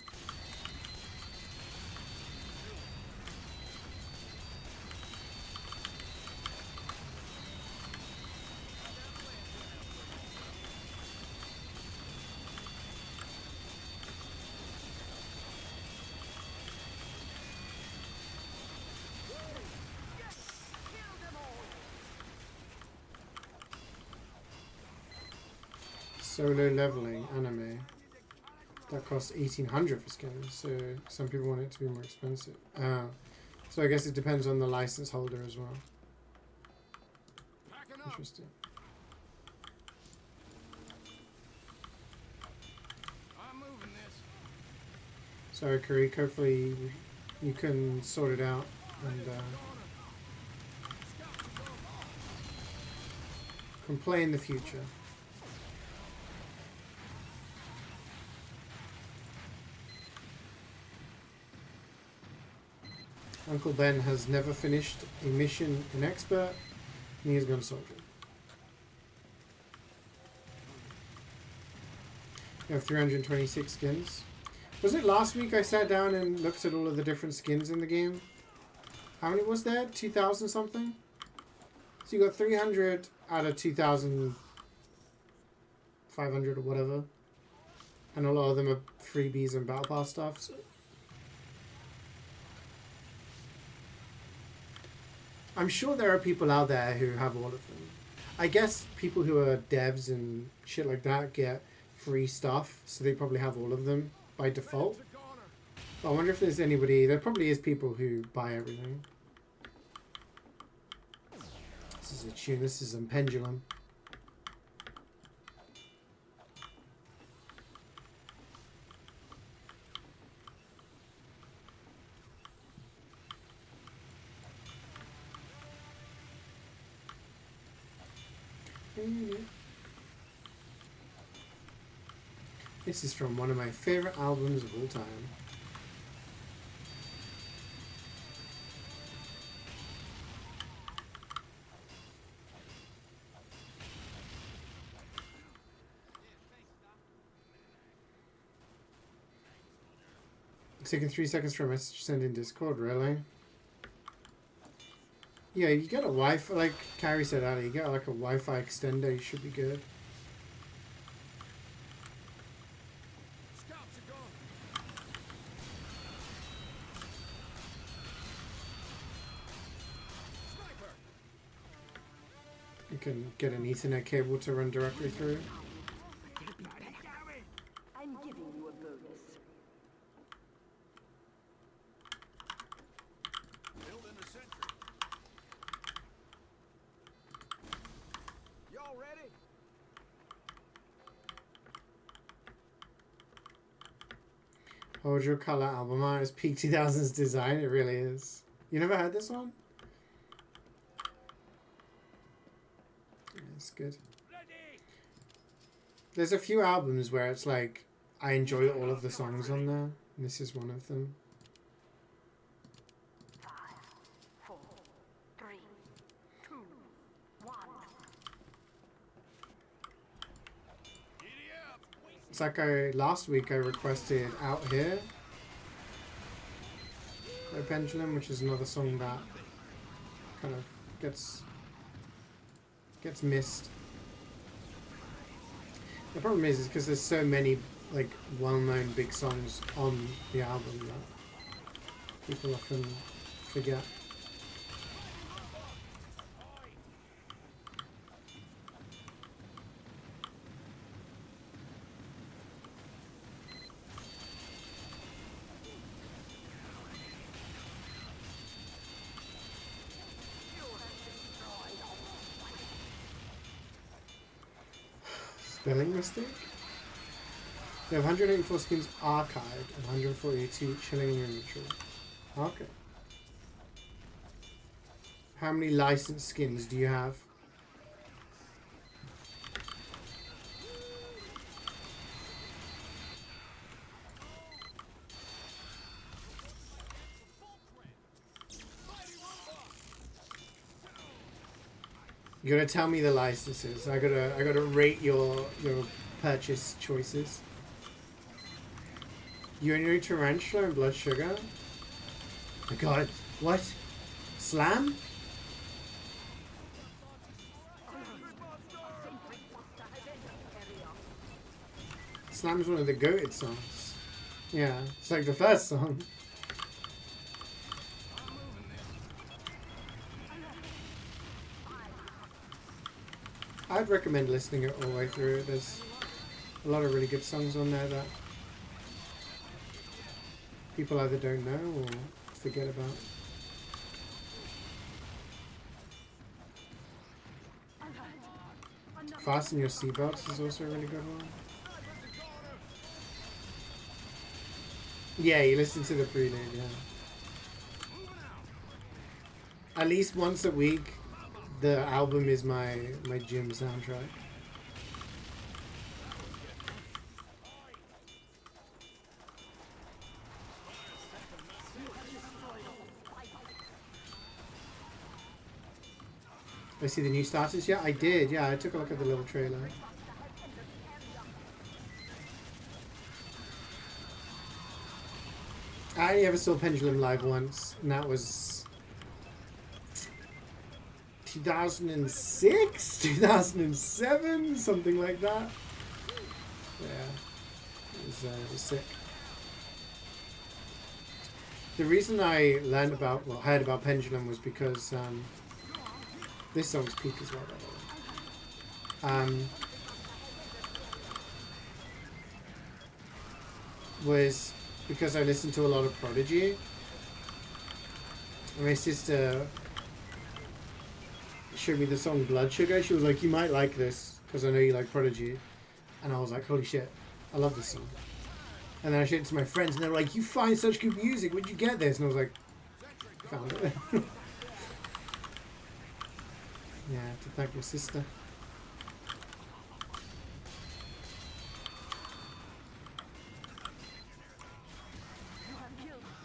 Speaker 1: Solo leveling anime. That costs 1,800 for skins, so some people want it to be more expensive. So I guess it depends on the license holder as well.
Speaker 4: Packing up.
Speaker 1: Interesting.
Speaker 4: I'm moving this.
Speaker 1: Sorry, Karik, hopefully you can sort it out and can play in the future. Uncle Ben has never finished a mission in Expert, and he has gone soldier. You have 326 skins. Was it last week I sat down and looked at all of the different skins in the game? How many was there? 2,000 something? So you got 300 out of 2,500 or whatever. And a lot of them are freebies and battle pass stuff. So. I'm sure there are people out there who have all of them. I guess people who are devs and shit like that get free stuff, so they probably have all of them by default. But I wonder if there's anybody... There probably is people who buy everything. This is a tune. This is a pendulum. This is from one of my favorite albums of all time. It's taking 3 seconds for a message to send in Discord, really? Yeah, you get a Wi-Fi, like Carrie said earlier, you get like a Wi-Fi extender, you should be good.
Speaker 4: Scouts are gone. Sniper.
Speaker 1: You can get an Ethernet cable to run directly through.
Speaker 3: I'm giving you a bonus.
Speaker 4: Building the sentry. Y'all ready?
Speaker 1: Hold Your Color album art is peak 2000s design. It really is. You never heard this one? Yeah, it's good. There's a few albums where it's like I enjoy all of the songs on there, and this is one of them.
Speaker 3: 5, 4, 3, 2, 1.
Speaker 1: It's like last week I requested Out Here by Pendulum, which is another song that kind of gets missed. The problem is because there's so many like well-known big songs on the album that people often forget. Spelling mistake? You have 184 skins archived and 142 chilling in your inventory. Okay. How many licensed skins do you have? You gotta tell me the licenses. I gotta rate your purchase choices. Urinary Tarantula and Blood Sugar. Oh my god, what? Slam? Slam's one of the goated songs. Yeah, it's like the first song. I'd recommend listening it all the way through. There's a lot of really good songs on there that people either don't know or forget about. Fasten Your Seatbelts is also a really good one. Yeah, you listen to the prelude, yeah. At least once a week, the album is my gym soundtrack. I see the new starters. Yeah, I did. Yeah, I took a look at the little trailer. I only ever saw Pendulum live once, and that was 2006, 2007, something like that. Yeah. It was sick. The reason I learned about, well, heard about Pendulum was because this song's peak as well, by the way. Was because I listened to a lot of Prodigy. And my sister showed me the song Blood Sugar. She was like, you might like this because I know you like Prodigy. And I was like, holy shit, I love this song. And then I showed it to my friends and they were like, you find such good music, where'd you get this? And I was like, I found it. Yeah, I have to thank my sister.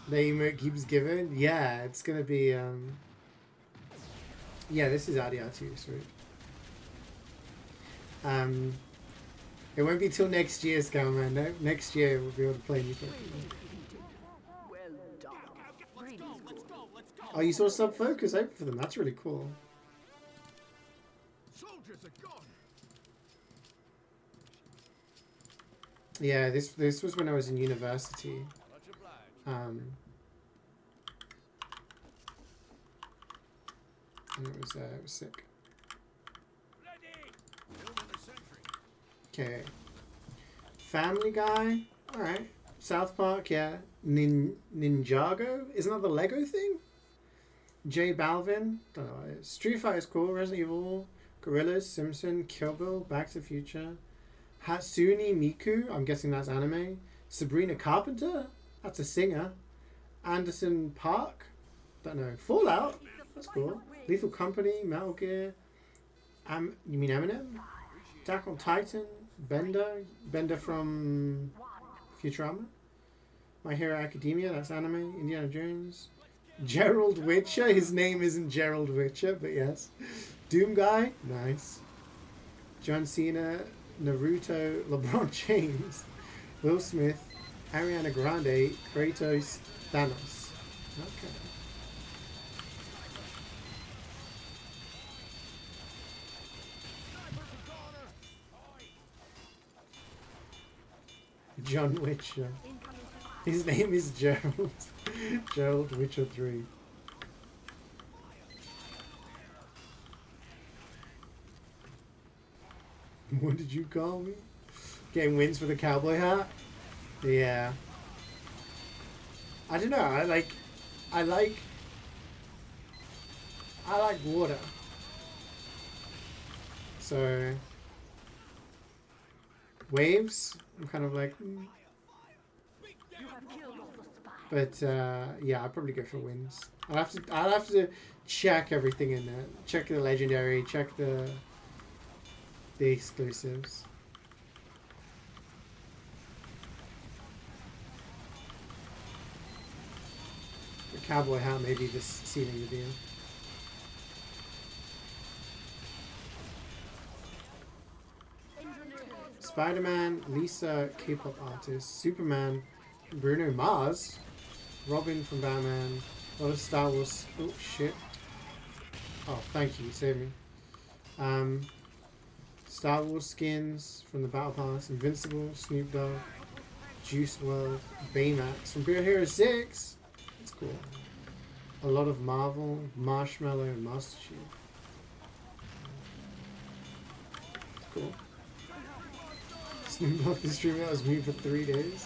Speaker 1: The emote keeps giving. Yeah, it's gonna be yeah, this is Adiatu, sweet. It won't be till next year, Scowman. No, next year we'll be able to play new Pokemon.
Speaker 3: Well done. Greedy score.
Speaker 1: Oh, you saw sub focus open for them. That's really cool.
Speaker 4: Soldiers are gone.
Speaker 1: Yeah, this was when I was in university.
Speaker 4: Much obliged.
Speaker 1: And it was sick.
Speaker 4: Ready. Building a sentry.
Speaker 1: Okay. Family Guy. All right. South Park. Yeah. Ninjago. Isn't that the Lego thing? J Balvin. Don't know what it is. Street Fighter is cool. Resident Evil. Gorillaz. Simpson. Kill Bill. Back to the Future. Hatsune Miku. I'm guessing that's anime. Sabrina Carpenter. That's a singer. Anderson Park. Don't know. Fallout. That's cool. Lethal Company. Metal Gear. You mean Eminem? Attack on Titan. Bender from Futurama. My Hero Academia. That's anime. Indiana Jones. Gerald Witcher. His name isn't Gerald Witcher, but yes. Doom Guy. Nice. John Cena. Naruto. LeBron James. Will Smith. Ariana Grande. Kratos. Thanos. Okay. John Witcher. His name is Gerald. Gerald Witcher 3. What did you call me? Getting wins for the cowboy hat? Yeah. I don't know. I like water. So waves, I'm kind of like, but yeah, I'll probably go for wins. I'll have to check everything in there. Check the legendary. Check the exclusives. The cowboy hat may be this sealing the deal. Spider-Man, Lisa, K-pop artist, Superman, Bruno Mars, Robin from Batman, a lot of Star Wars. Oh shit! Oh, thank you, save me. Star Wars skins from the Battle Pass, Invincible, Snoop Dogg, Juice WRLD, Baymax from Beer Hero 6. That's cool. A lot of Marvel, Marshmallow, and Master Chief. That's cool. Snoop Dogg, the streamer that was mute for 3 days.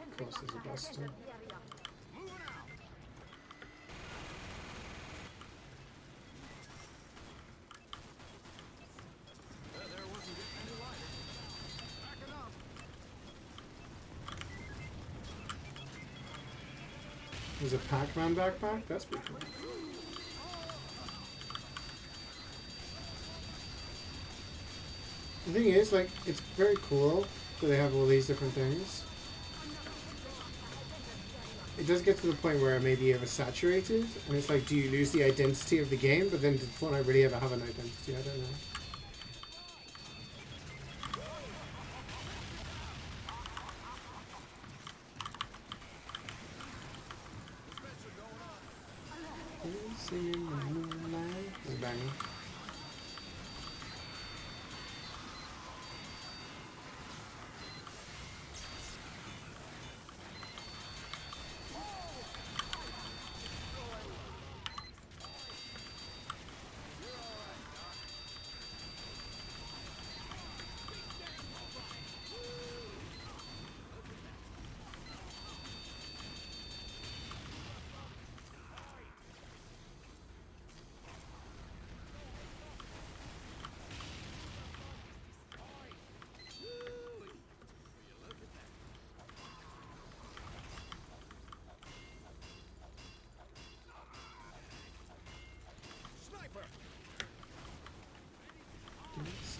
Speaker 1: Of course, there's a Buster. There's a Pac-Man backpack? That's pretty cool. The thing is, like, it's very cool that they have all these different things. it does get to the point where it may be oversaturated, and it's like, do you lose the identity of the game? But then did Fortnite really ever have an identity? I don't know. Bang.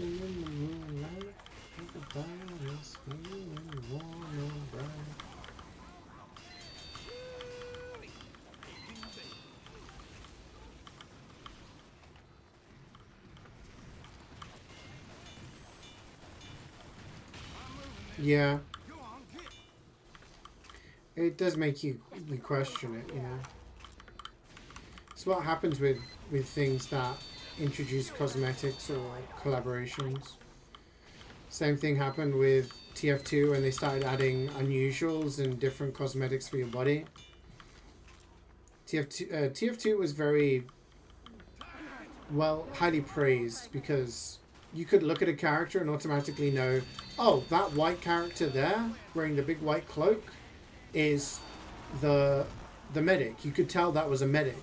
Speaker 1: Dancing in the moonlight, think about us, feeling warm and bright. Yeah, it does make you question it, you know. It's what happens with things that introduce cosmetics or collaborations. Same thing happened with TF2 when they started adding unusuals and different cosmetics for your body. TF2 was very, well, highly praised because you could look at a character and automatically know, oh, that white character there wearing the big white cloak is the medic. You could tell that was a medic.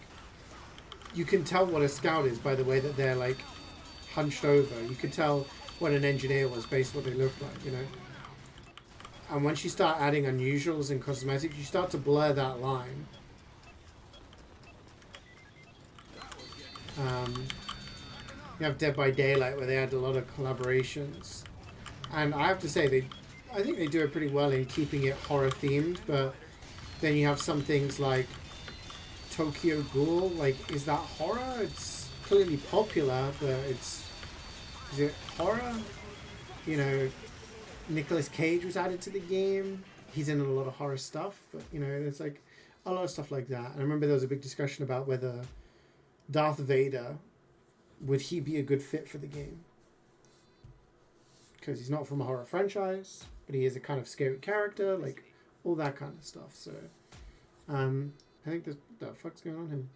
Speaker 1: You can tell what a scout is by the way that they're like hunched over. You could tell what an engineer was based on what they looked like, you know. And once you start adding unusuals and cosmetics, you start to blur that line. You have Dead by Daylight where they had a lot of collaborations, and I have to say I think they do it pretty well in keeping it horror themed. But then you have some things like Tokyo Ghoul. Like, is that horror? It's clearly popular, but is it horror? You know, Nicolas Cage was added to the game. He's in a lot of horror stuff, but you know, it's like a lot of stuff like that. And I remember there was a big discussion about whether Darth Vader, would he be a good fit for the game? Because he's not from a horror franchise, but he is a kind of scary character, like all that kind of stuff. So, I think the fuck's going on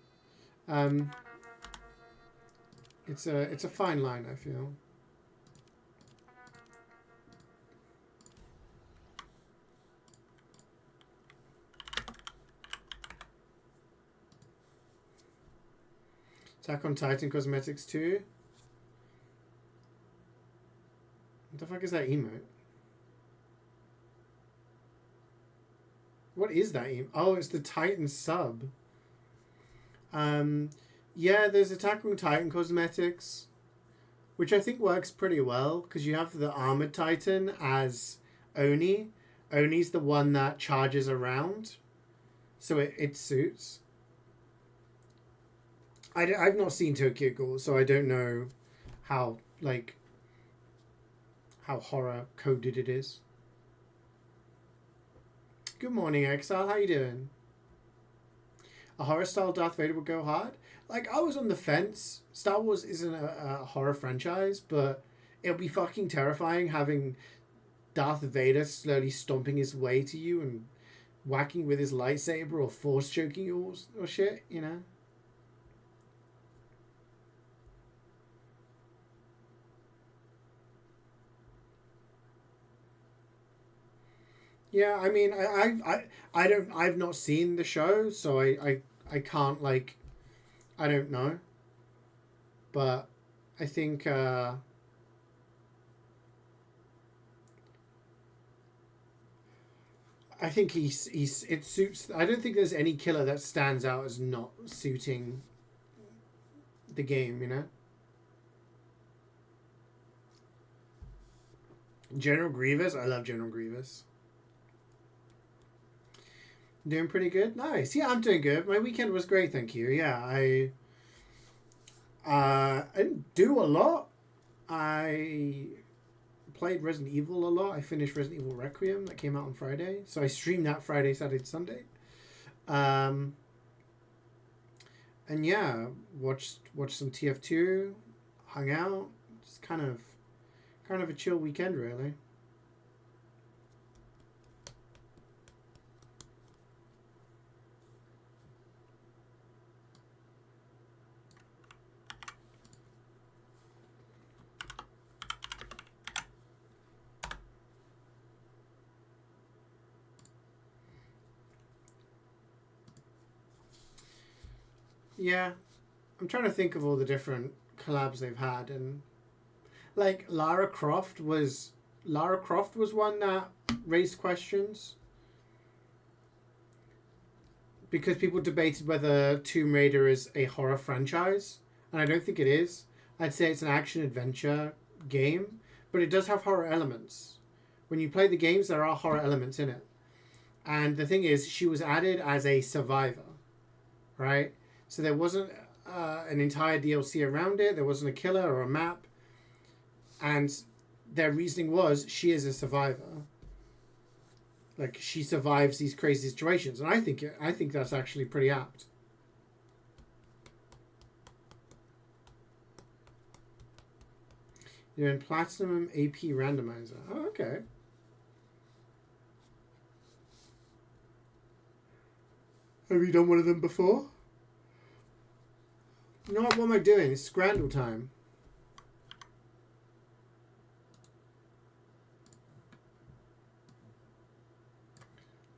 Speaker 1: here. It's a fine line, I feel. Attack on Titan cosmetics too. What the fuck is that emote? What is that emote? Oh, it's the Titan sub. Yeah, there's Attack on Titan cosmetics, which I think works pretty well because you have the Armored Titan as Oni. Oni's the one that charges around, so it suits. I've not seen Tokyo Ghoul, so I don't know how horror coded it is. Good morning, Exile. How you doing? A horror style Darth Vader would go hard. Like, I was on the fence. Star Wars isn't a horror franchise, but it'll be fucking terrifying having Darth Vader slowly stomping his way to you and whacking with his lightsaber or force choking you or shit, you know? Yeah, I mean, I've not seen the show, so I can't, like, I don't know. But I think, I think it suits, I don't think there's any killer that stands out as not suiting the game, you know? General Grievous, I love General Grievous. Doing pretty good. Nice. Yeah, I'm doing good. My weekend was great, thank you. Yeah, I didn't do a lot. I played Resident Evil a lot. I finished Resident Evil Requiem that came out on Friday, so I streamed that Friday, Saturday, Sunday. And yeah, watched some TF2, hung out. Just kind of a chill weekend, really. Yeah, I'm trying to think of all the different collabs they've had, and like Lara Croft was one that raised questions because people debated whether Tomb Raider is a horror franchise, and I don't think it is. I'd say it's an action adventure game, but it does have horror elements. When you play the games, there are horror elements in it. And the thing is, she was added as a survivor, right? So there wasn't an entire DLC around it. There wasn't a killer or a map. And their reasoning was she is a survivor. Like, she survives these crazy situations. And I think that's actually pretty apt. You're in Platinum AP Randomizer. Oh, okay. Have you done one of them before? You know what am I doing? It's Scrandle time.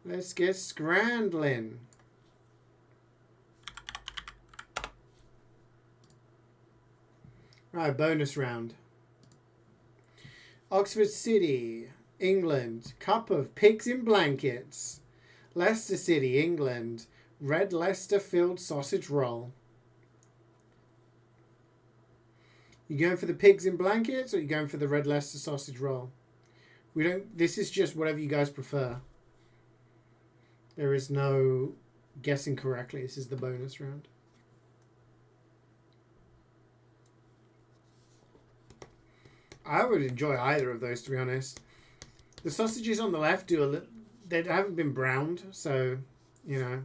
Speaker 1: Let's get scrandling. Right, bonus round. Oxford City, England. Cup of pigs in blankets. Leicester City, England. Red Leicester filled sausage roll. You going for the pigs in blankets, or you going for the Red Leicester sausage roll? We don't. This is just whatever you guys prefer. There is no guessing correctly. This is the bonus round. I would enjoy either of those, to be honest. The sausages on the left do a little. They haven't been browned, so you know.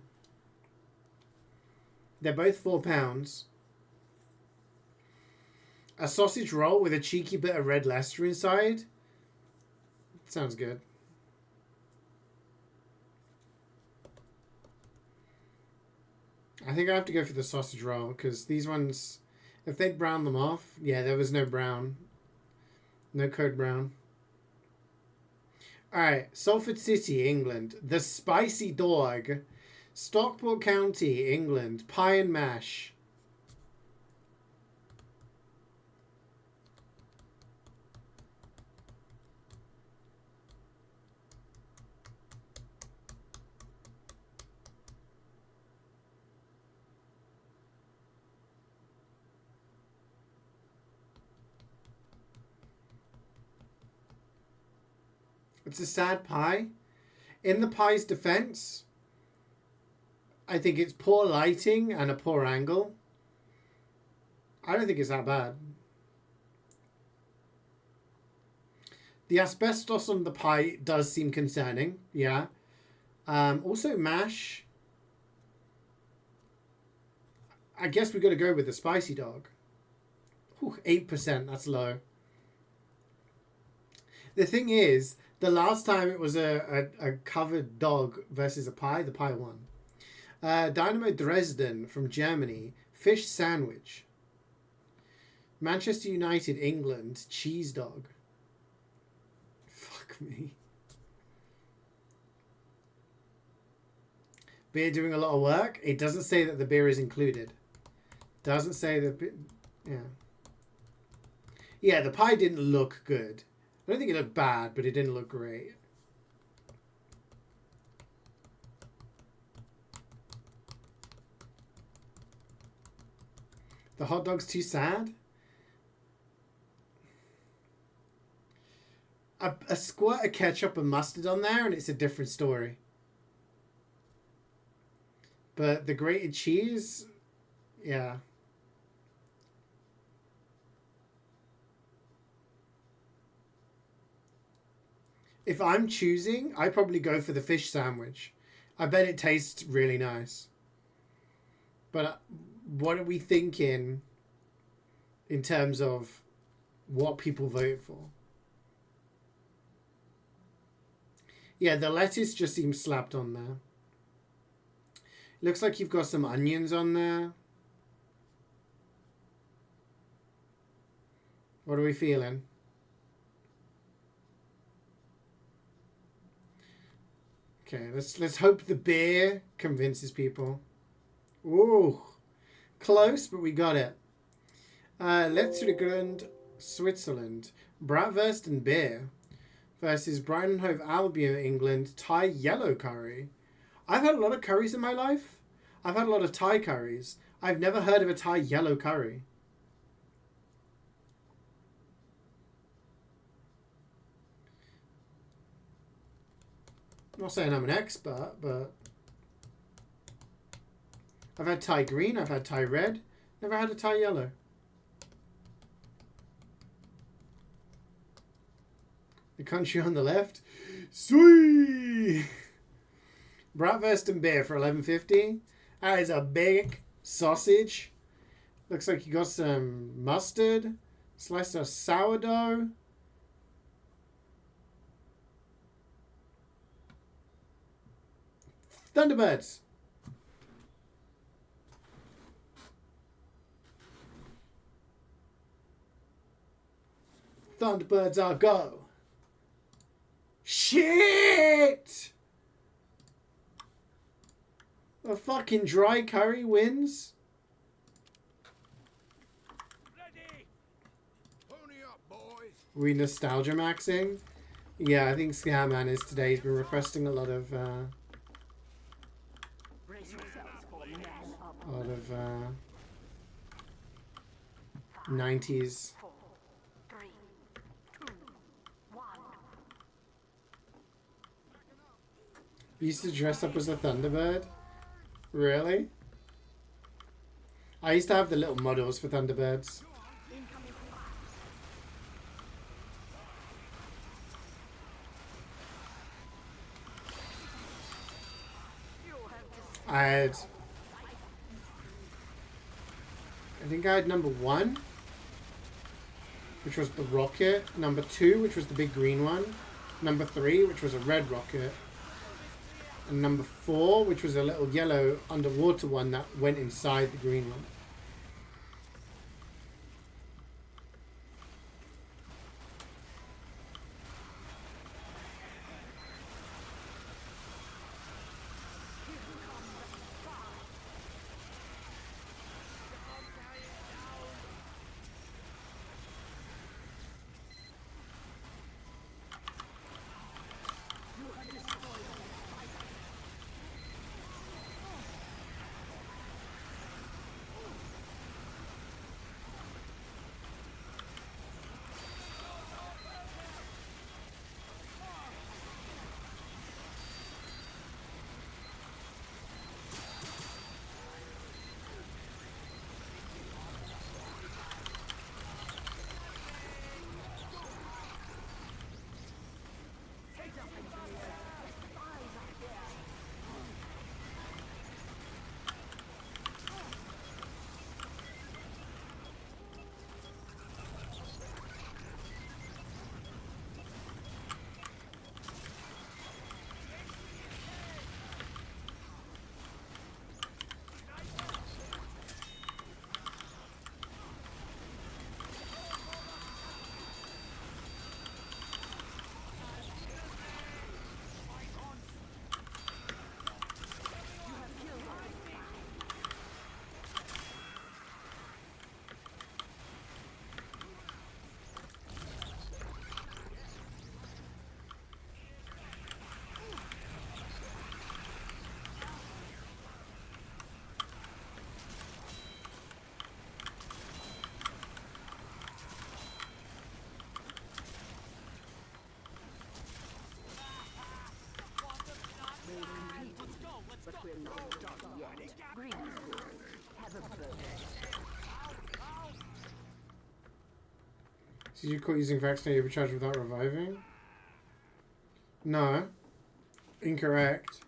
Speaker 1: They're both £4. A sausage roll with a cheeky bit of Red Leicester inside. Sounds good. I think I have to go for the sausage roll because these ones, if they'd brown them off, yeah, there was no brown. No code brown. Alright, Salford City, England. The Spicy Dog. Stockport County, England. Pie and mash. It's a sad pie. In the pie's defense, I think it's poor lighting and a poor angle. I don't think it's that bad. The asbestos on the pie does seem concerning. Yeah. Also, mash. I guess we got to go with the spicy dog. Whew, 8%. That's low. The thing is, the last time it was a covered dog versus a pie, the pie won. Dynamo Dresden from Germany. Fish sandwich. Manchester United, England. Cheese dog. Fuck me. Beer doing a lot of work. It doesn't say that the beer is included. Doesn't say that. Yeah. Yeah, the pie didn't look good. I don't think it looked bad, but it didn't look great. The hot dog's too sad? A squirt of ketchup and mustard on there, and it's a different story. But the grated cheese, yeah. If I'm choosing, I'd probably go for the fish sandwich. I bet it tastes really nice. But what are we thinking in terms of what people vote for? Yeah, the lettuce just seems slapped on there. Looks like you've got some onions on there. What are we feeling? Okay, let's hope the beer convinces people. Ooh, close, but we got it. Letzigrund, Switzerland. Bratwurst and beer versus Brighton Hove Albion, England. Thai yellow curry. I've had a lot of curries in my life. I've had a lot of Thai curries. I've never heard of a Thai yellow curry. I'm not saying I'm an expert, but I've had Thai green, I've had Thai red, never had a Thai yellow. The country on the left, sweet. Bratwurst and beer for $11.50. That is a big sausage. Looks like you got some mustard, sliced of sourdough. Thunderbirds. Thunderbirds are go. Shit! A fucking dry curry wins.
Speaker 4: Ready. Pony up, boys.
Speaker 1: We nostalgia maxing. Yeah, I think Scareman is today. He's been requesting a lot of
Speaker 3: Brace yourselves for man up.
Speaker 1: a lot of 90s.
Speaker 3: 4, 3, 2, 1.
Speaker 1: You used to dress up as a Thunderbird? Really? I used to have the little models for Thunderbirds.
Speaker 3: Incoming fire. You have
Speaker 1: I think I had number 1, which was the rocket. Number 2, which was the big green one. Number 3, which was a red rocket. And number 4, which was a little yellow underwater one that went inside the green one.
Speaker 3: but we're not done yet. Green school. Have a bonus.
Speaker 1: Did you caught using vaccinated overcharge without reviving? No. Incorrect.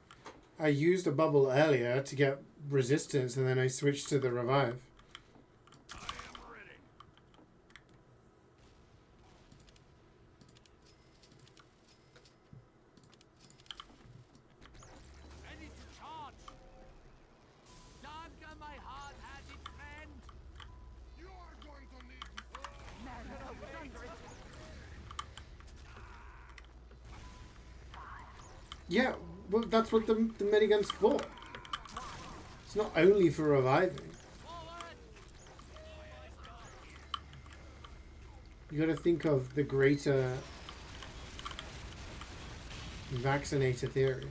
Speaker 1: I used a bubble earlier to get resistance and then I switched to the revive. Yeah, well, that's what the minigun's for. It's not only for reviving. You gotta think of the greater vaccinator theory.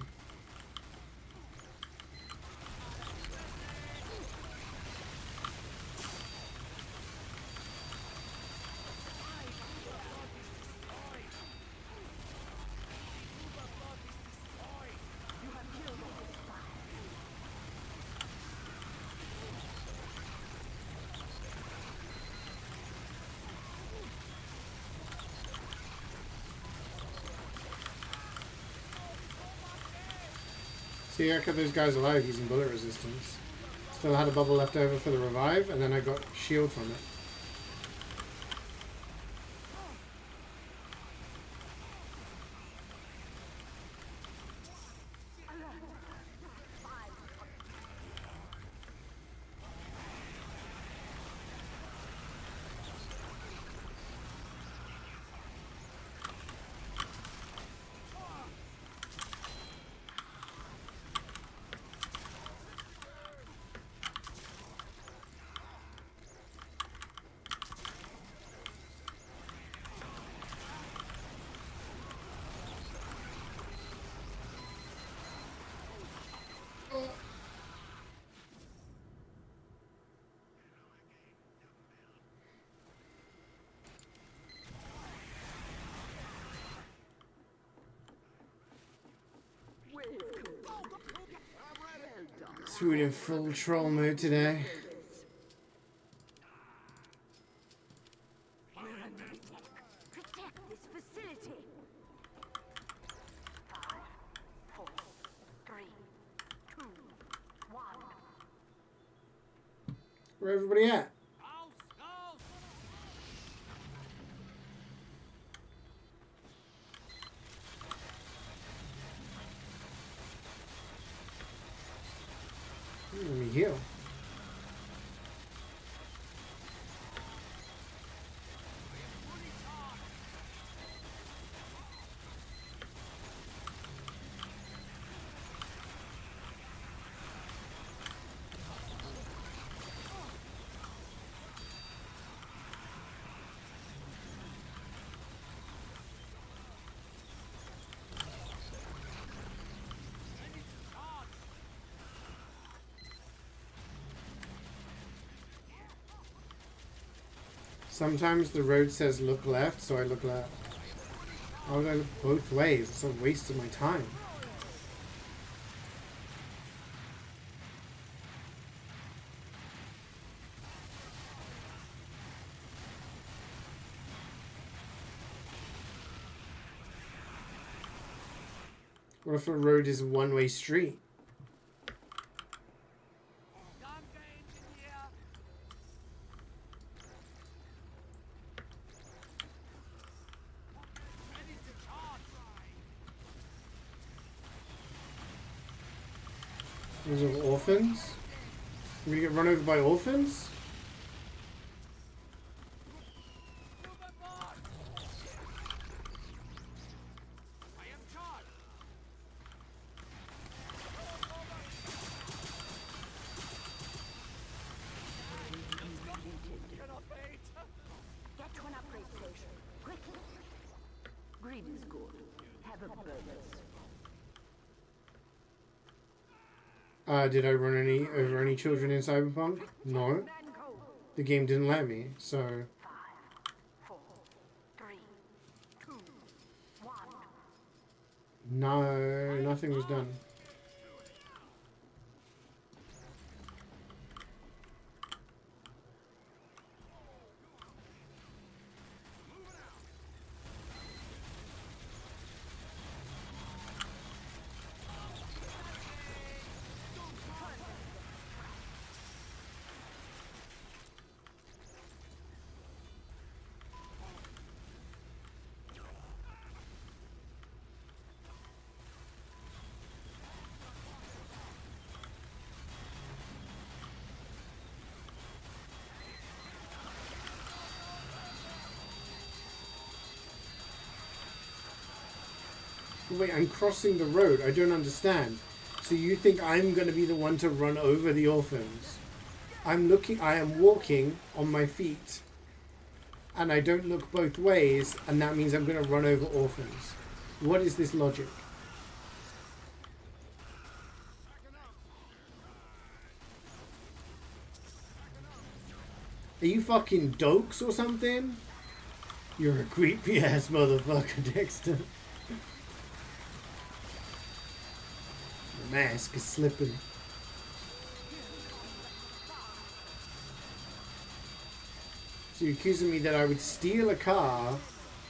Speaker 1: See, I kept those guys alive using bullet resistance. Still had a bubble left over for the revive, and then I got shield from it. Sweet in full troll mode today.
Speaker 3: Protect this facility. 5, 4, 3, 2, 1.
Speaker 1: Where everybody at? Let me heal. Sometimes the road says look left, so I look left. Why would I look both ways? It's a waste of my time. What if a road is a one-way street? Those are orphans? I'm gonna get run over by orphans?
Speaker 3: Get to an upgrade station. Quickly. Green school. Have a bonus.
Speaker 1: Did I run over any children in Cyberpunk? No. The game didn't let me, so...
Speaker 3: 5, 4, 3, 2, 1.
Speaker 1: No, nothing was done. Wait, I'm crossing the road. I don't understand. So you think I'm going to be the one to run over the orphans? I am walking on my feet. And I don't look both ways, and that means I'm going to run over orphans. What is this logic? Are you fucking dokes or something? You're a creepy ass motherfucker, Dexter. The mask is slipping. So you're accusing me that I would steal a car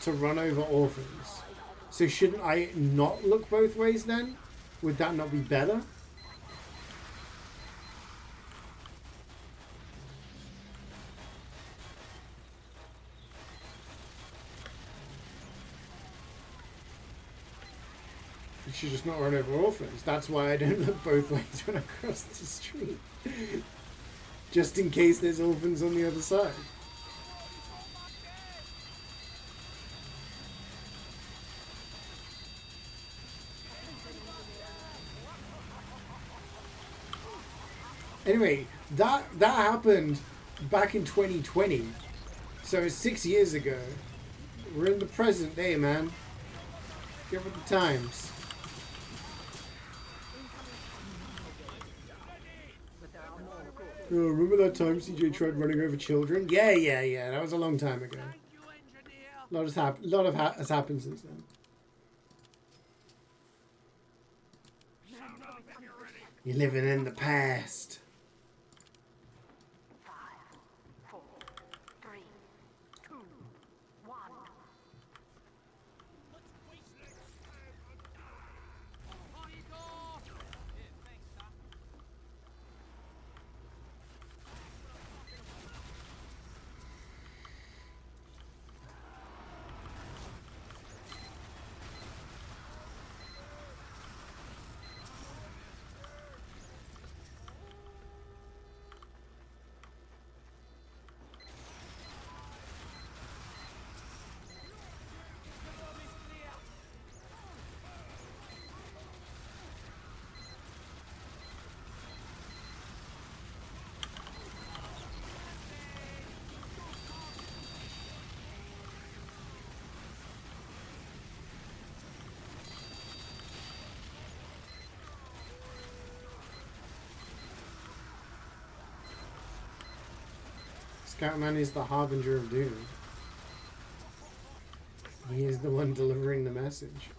Speaker 1: to run over orphans. So shouldn't I not look both ways then? Would that not be better? I should just not run over orphans. That's why I don't look both ways when I cross the street. Just in case there's orphans on the other side. Anyway, that happened back in 2020. So it's 6 years ago. We're in the present day, man. Get with the times. Oh, remember that time CeeJaey tried running over children? Yeah. That was a long time ago. A lot has happened since then. You're living in the past.
Speaker 3: 5, 4, 3, 2, 1.
Speaker 1: Scoutman is the harbinger of doom. He is the one delivering the message.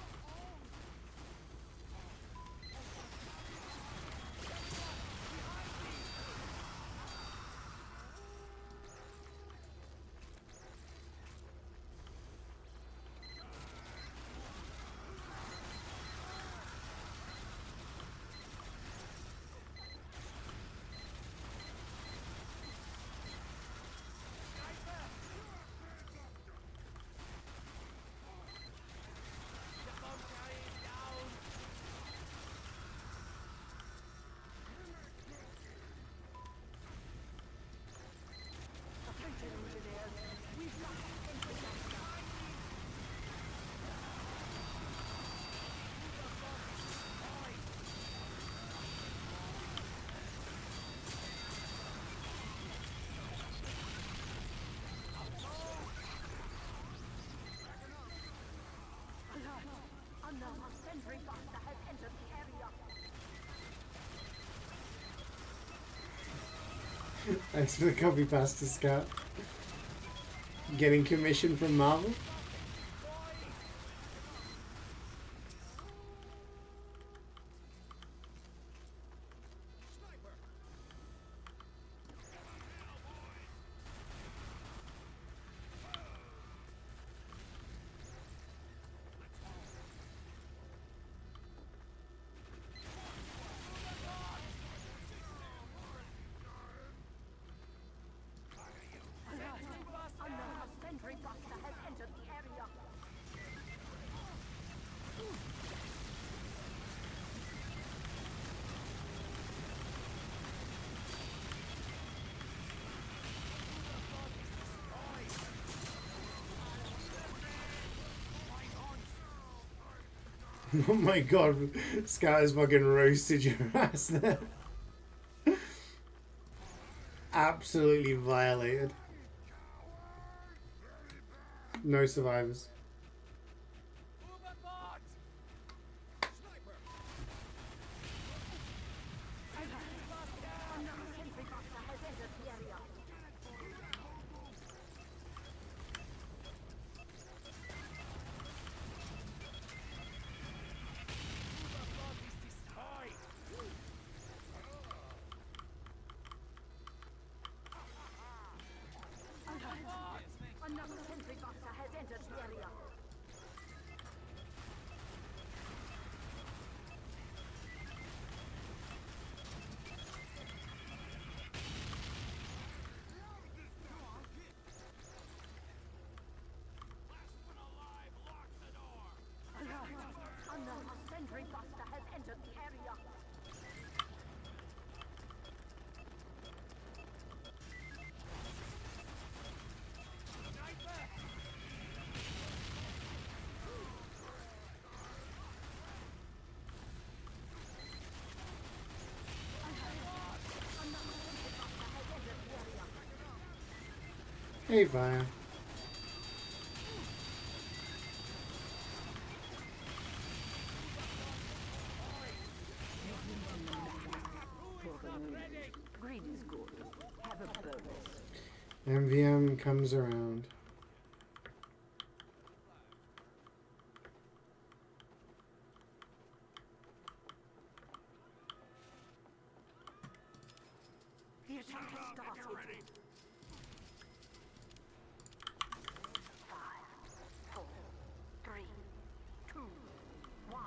Speaker 1: Thanks for the copy pasta, Scout. Getting commission from Marvel.
Speaker 3: Unknown sentry buster has entered the area.
Speaker 1: Oh my god, Scout has fucking roasted your ass there. Absolutely violated. No survivors.
Speaker 4: Overboard! Sniper!
Speaker 3: Another sentry buster has entered the area.
Speaker 4: Overboard is destroyed!
Speaker 3: Another sentry buster has entered the area. Another sentry buster has entered the area.
Speaker 1: Hey, Fire.
Speaker 3: Greed is good. Have a bonus.
Speaker 1: MvM comes around.
Speaker 3: The attack has started. 5, 4, 3, 2, 1.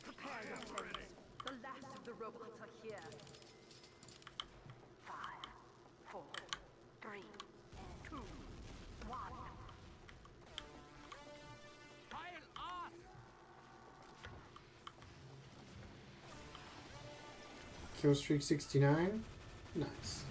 Speaker 3: Prepare yourselves. The last of the robots are here. 5, 4, 3, 2, 1.
Speaker 4: Pile off!
Speaker 1: Kill streak 69. Nice.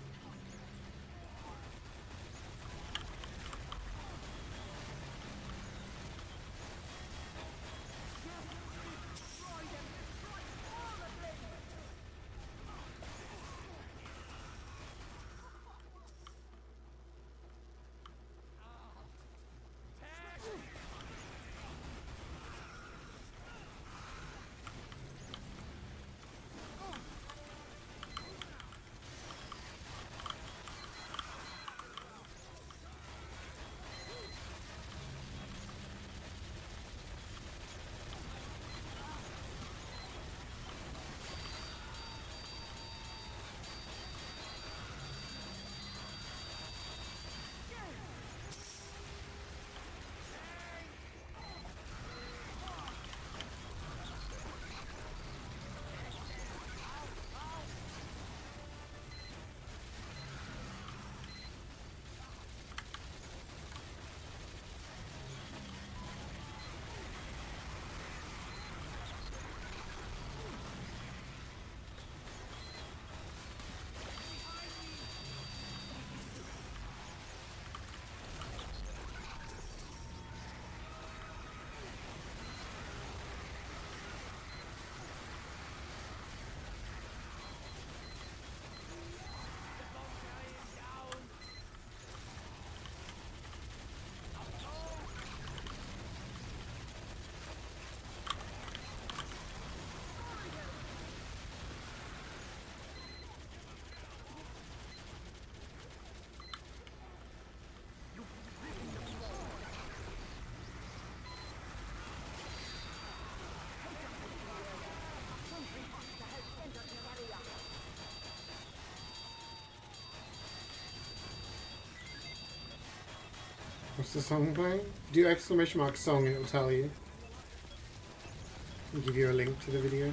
Speaker 1: What's the song playing? Do exclamation mark song and it will tell you. I'll give you a link to the video.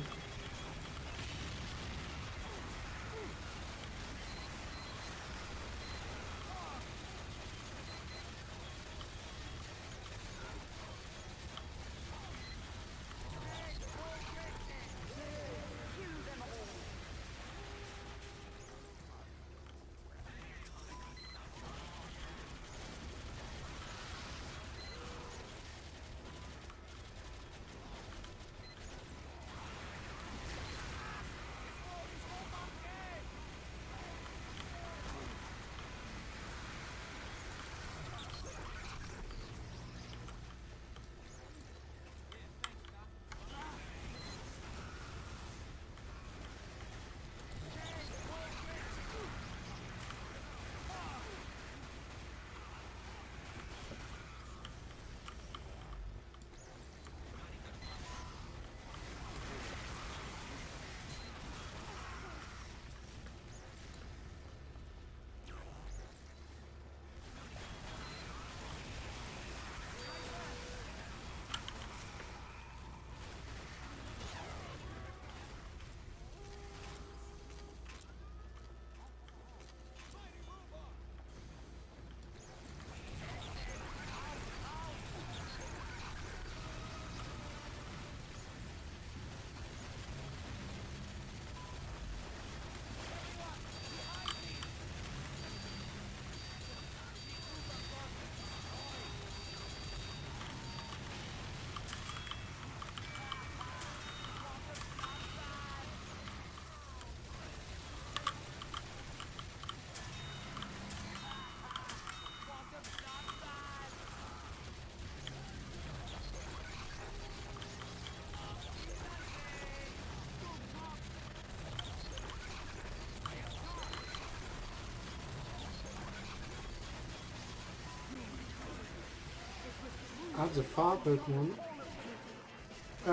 Speaker 1: Adds a far Pokemon. I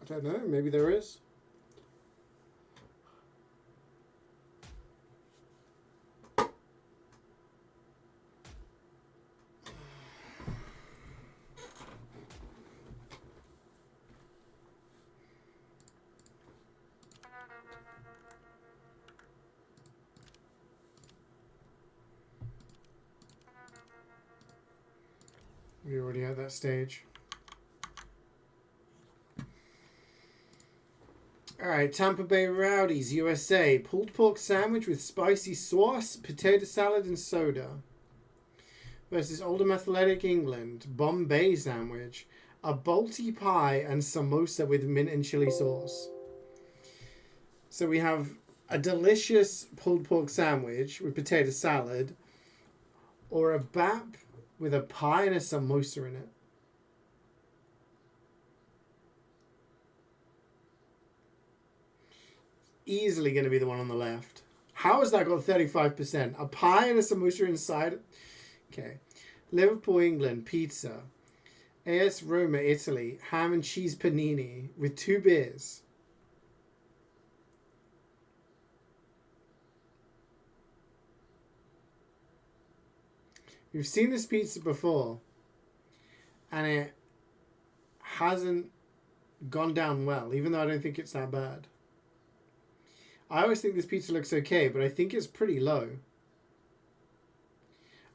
Speaker 1: don't know, maybe there is. We already at that stage. Alright, Tampa Bay Rowdies, USA. Pulled pork sandwich with spicy sauce, potato salad and soda. Versus Oldham Athletic, England. Bombay sandwich. A Balti pie and samosa with mint and chili sauce. So we have a delicious pulled pork sandwich with potato salad. Or a bap with a pie and a samosa in it. Easily going to be the one on the left. How has that got 35%? A pie and a samosa inside? Okay. Liverpool, England, pizza. AS Roma, Italy, ham and cheese panini with 2 beers. We've seen this pizza before, and it hasn't gone down well, even though I don't think it's that bad. I always think this pizza looks okay, but I think it's pretty low.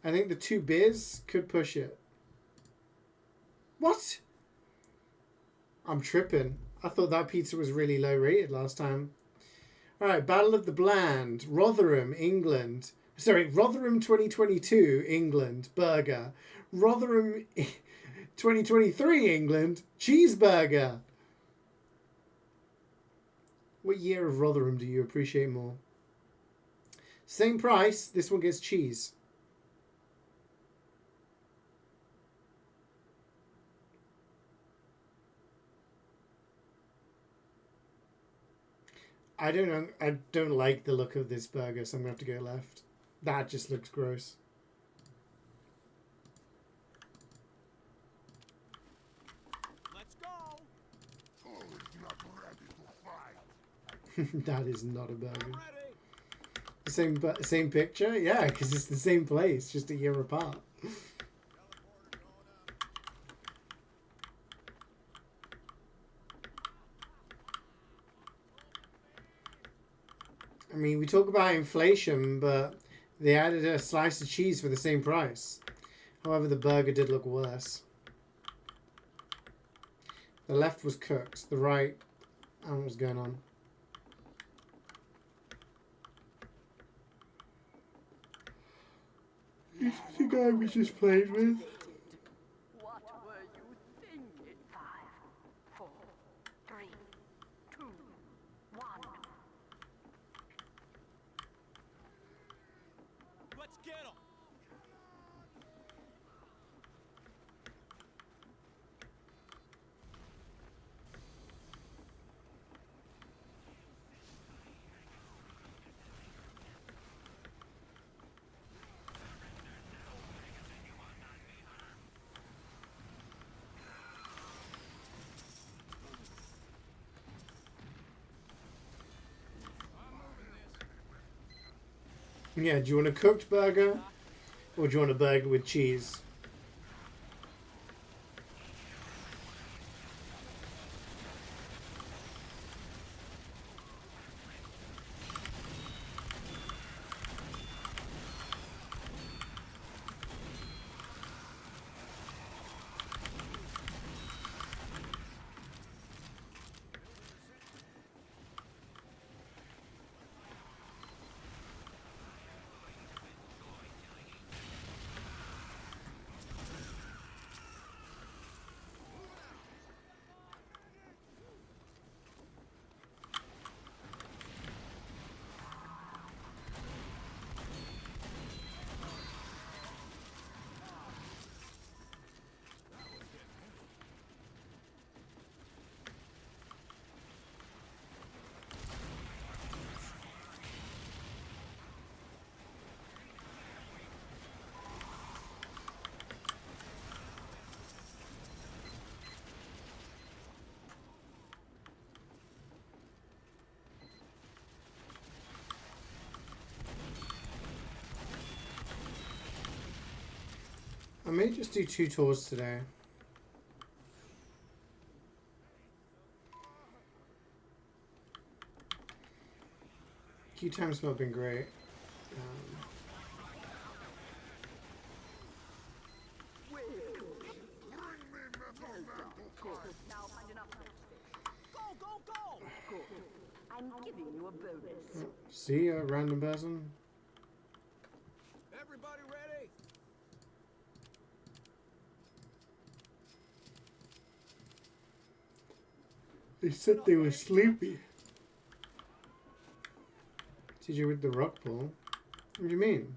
Speaker 1: I think the 2 beers could push it. What? I'm tripping. I thought that pizza was really low rated last time. Alright, Battle of the Bland. Rotherham, England. Sorry, Rotherham 2022, England. Burger. Rotherham 2023, England. Cheeseburger. What year of Rotherham do you appreciate more? Same price. This one gets cheese. I don't know. I don't like the look of this burger, so I'm going to have to go left. That just looks gross.
Speaker 4: Let's go. Oh, not ready to fight.
Speaker 1: That is not a burger.
Speaker 4: I'm ready.
Speaker 1: Same picture? Yeah, because it's the same place, just a year apart. I mean, we talk about inflation, but they added a slice of cheese for the same price. However, the burger did look worse. The left was cooked. The right, I don't know what's going on. This is the guy we just played with.
Speaker 3: What were you thinking? 5, 4, 3, 2, 1.
Speaker 4: Let's get him.
Speaker 1: Yeah, do you want a cooked burger? Or do you want a burger with cheese? I may just do 2 tours today. Queue time's not been great.
Speaker 3: Now find enough of this. Go, go, go! Good. I'm giving you a bonus.
Speaker 1: See a random person?
Speaker 4: Everybody ready?
Speaker 1: They said they were sleepy. CeeJaey with the rock pull? What do you mean?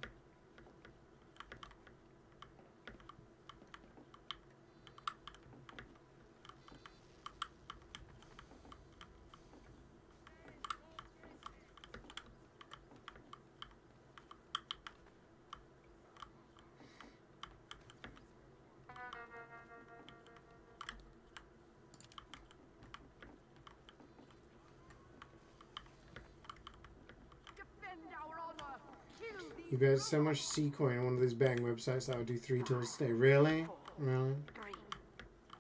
Speaker 3: Defend our honor. Kill these
Speaker 1: You bet so much C coin on one of those betting websites that would do 3 tours today. Really? Really?
Speaker 3: 3,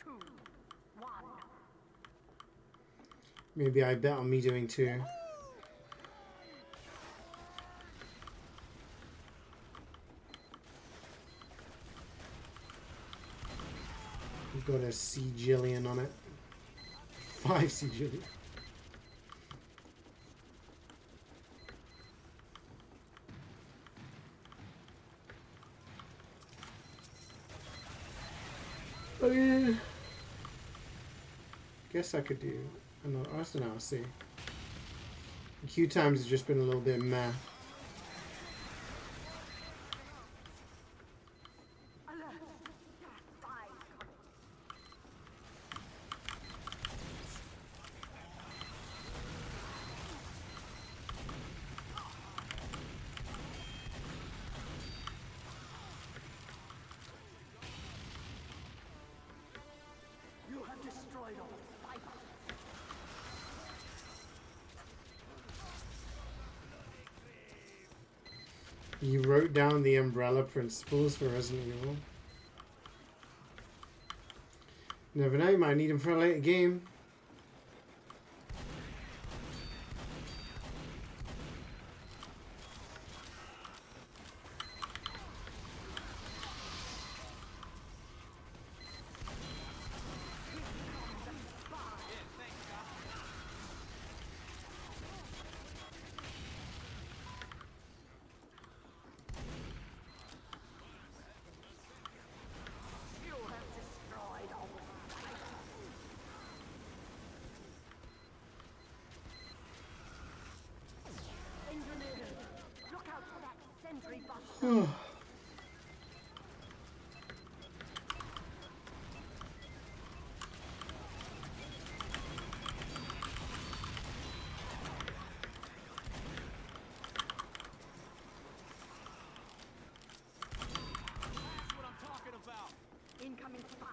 Speaker 3: 2, 1.
Speaker 1: Maybe I bet on me doing 2. We've got a CeeJaey on it. 5 CeeJaey. Guess I could do another. I don't know. I'll see. Queue times has just been a little bit meh.
Speaker 3: You have destroyed all spikes.
Speaker 1: You wrote down the umbrella principles for Resident Evil. Never know, you might need them for a later game.
Speaker 3: You have destroyed all engineers. Look out for that sentry buster.
Speaker 4: That's what I'm talking about.
Speaker 3: Incoming spy.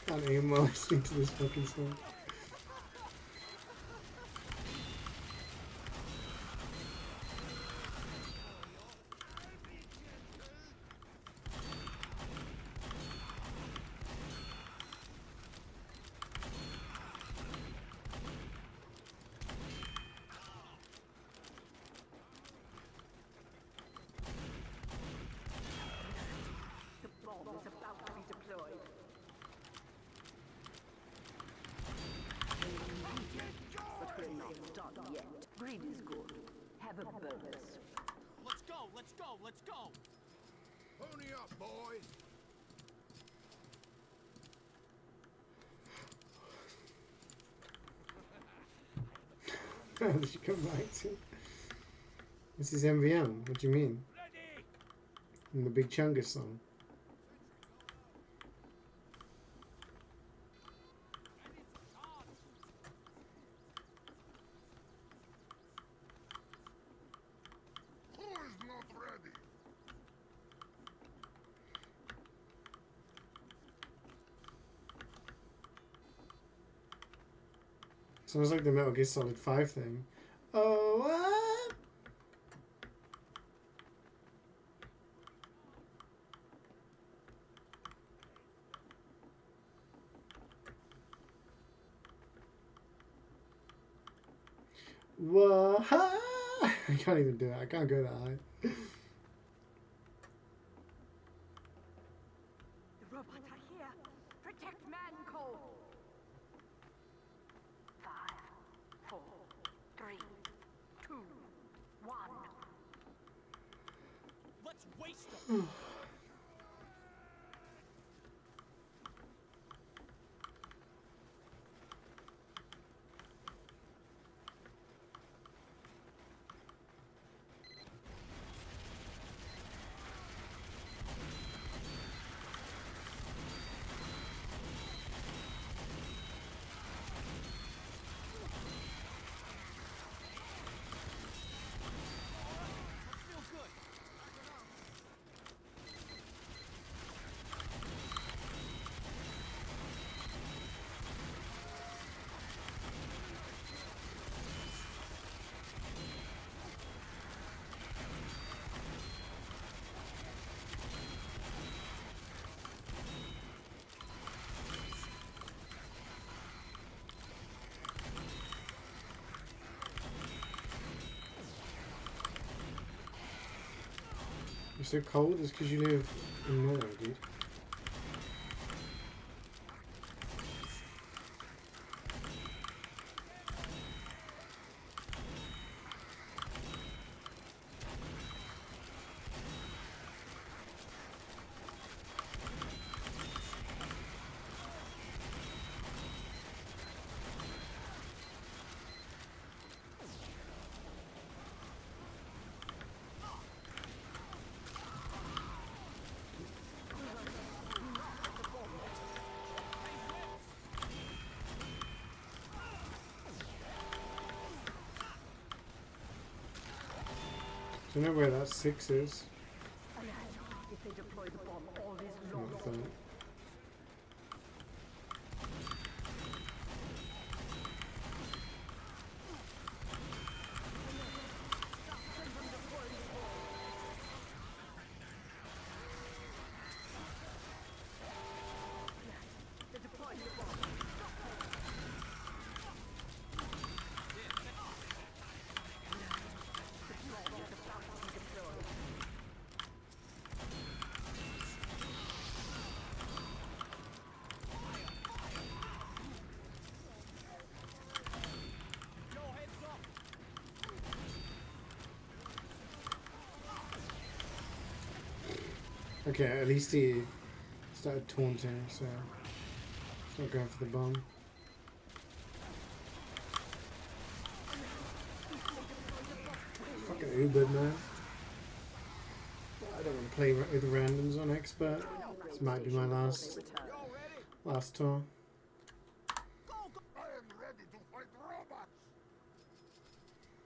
Speaker 1: Can't aim while listening to this fucking song.
Speaker 3: The bomb is about to be deployed. But we're not done yet. Greed is good. Have a bonus.
Speaker 4: Let's go, let's go, let's go. Pony up, boys.
Speaker 1: How did you come back to? This is MvM. What do you mean?
Speaker 4: Ready.
Speaker 1: In the Big Chungus song.
Speaker 4: Who is not ready?
Speaker 1: Sounds like the Metal Gear Solid 5 thing. Oh, what? What? I can't even do it. I can't go that high.
Speaker 3: The robots are here. Protect Manco. 5, 4, 3, 2, 1.
Speaker 4: Let's waste them. Feel good.
Speaker 1: You're so cold? It's because you live in Norway, dude. Do you know where that 6 is?
Speaker 3: If they deploy
Speaker 1: Okay, at least he started taunting, so he's not going for the bomb. Fucking Uber, man. I don't want to play with randoms on expert. This might be my last tour.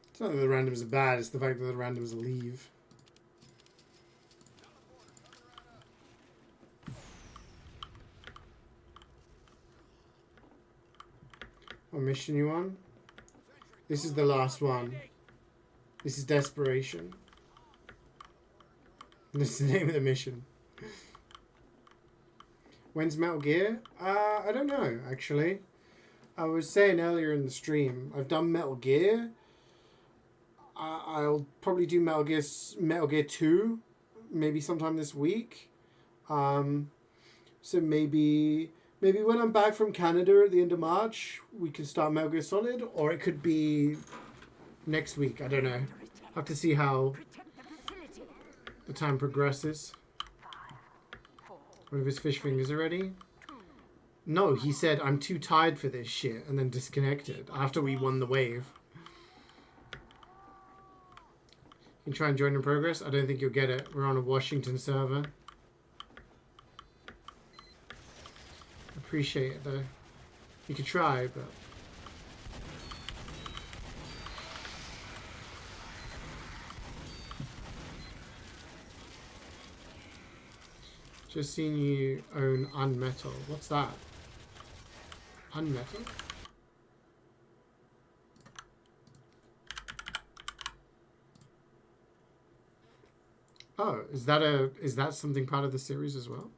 Speaker 1: It's not that the randoms are bad, it's the fact that the randoms leave. What mission you on? This is the last one. This is desperation. This is the name of the mission. When's Metal Gear? I don't know, actually. I was saying earlier in the stream, I've done Metal Gear. I'll probably do Metal Gear 2, maybe sometime this week. So maybe when I'm back from Canada at the end of March, we can start Metal Gear Solid, or it could be next week. I don't know. I'll have to see how the time progresses. One of his fish fingers already? No, he said, I'm too tired for this shit, and then disconnected after we won the wave. You can try and join in progress? I don't think you'll get it. We're on a Washington server. Appreciate it, though. You could try, but... Just seen you own Unmetal. What's that? Unmetal? Oh, is that something part of the series as well?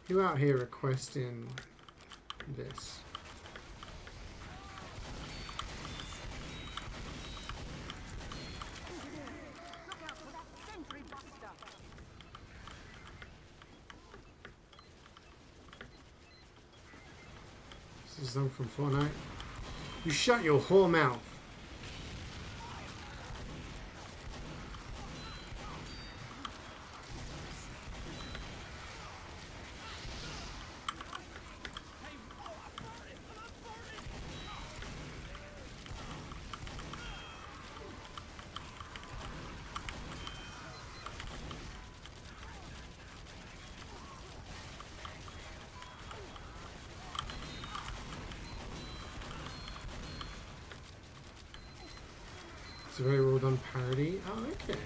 Speaker 1: You out here requesting this? This is them from Fortnite. You shut your whole mouth. It's a very well done parody. Oh, okay.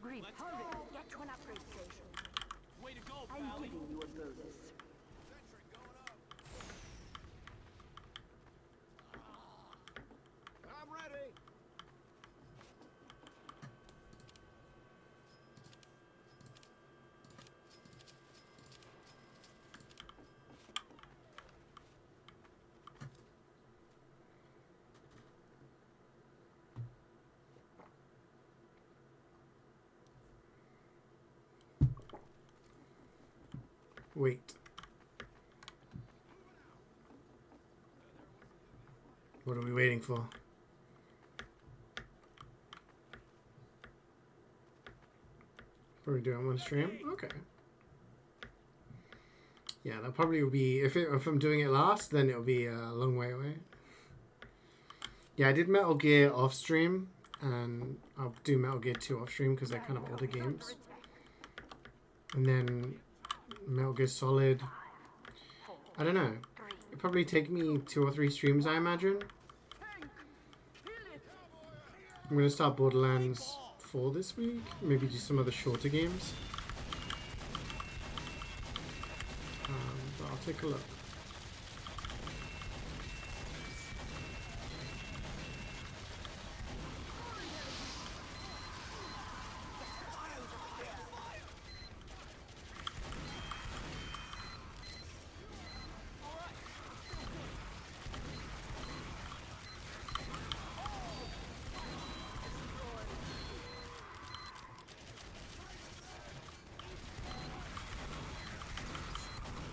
Speaker 3: Green, hurry, get to an upgrade station.
Speaker 4: Way to go,
Speaker 3: I'm
Speaker 4: pally.
Speaker 3: giving you a bonus.
Speaker 4: I'm ready.
Speaker 1: Wait. What are we waiting for? Are we doing one stream? Okay. Yeah, that probably will be... If I'm doing it last, then it'll be a long way away. Yeah, I did Metal Gear off stream, and I'll do Metal Gear 2 off stream because they're kind of older games. And then Metal Gear Solid... I don't know. It'll probably take me 2 or 3 streams, I imagine. I'm going to start Borderlands 4 this week. Maybe do some other shorter games. But I'll take a look.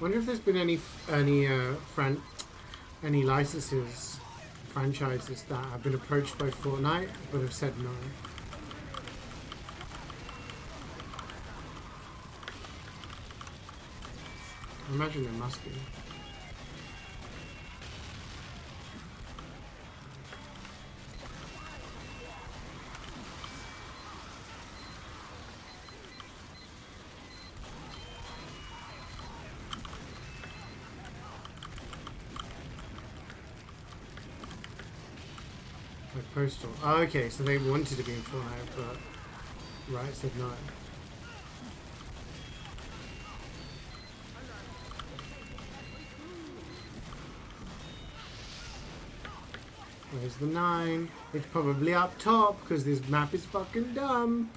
Speaker 1: Wonder if there's been any licenses, franchises that have been approached by Fortnite but have said no. I imagine there must be. Like Postal. Oh, okay, so they wanted to be in Fortnite, but Riot said no. Where's the 9? It's probably up top because this map is fucking dumb.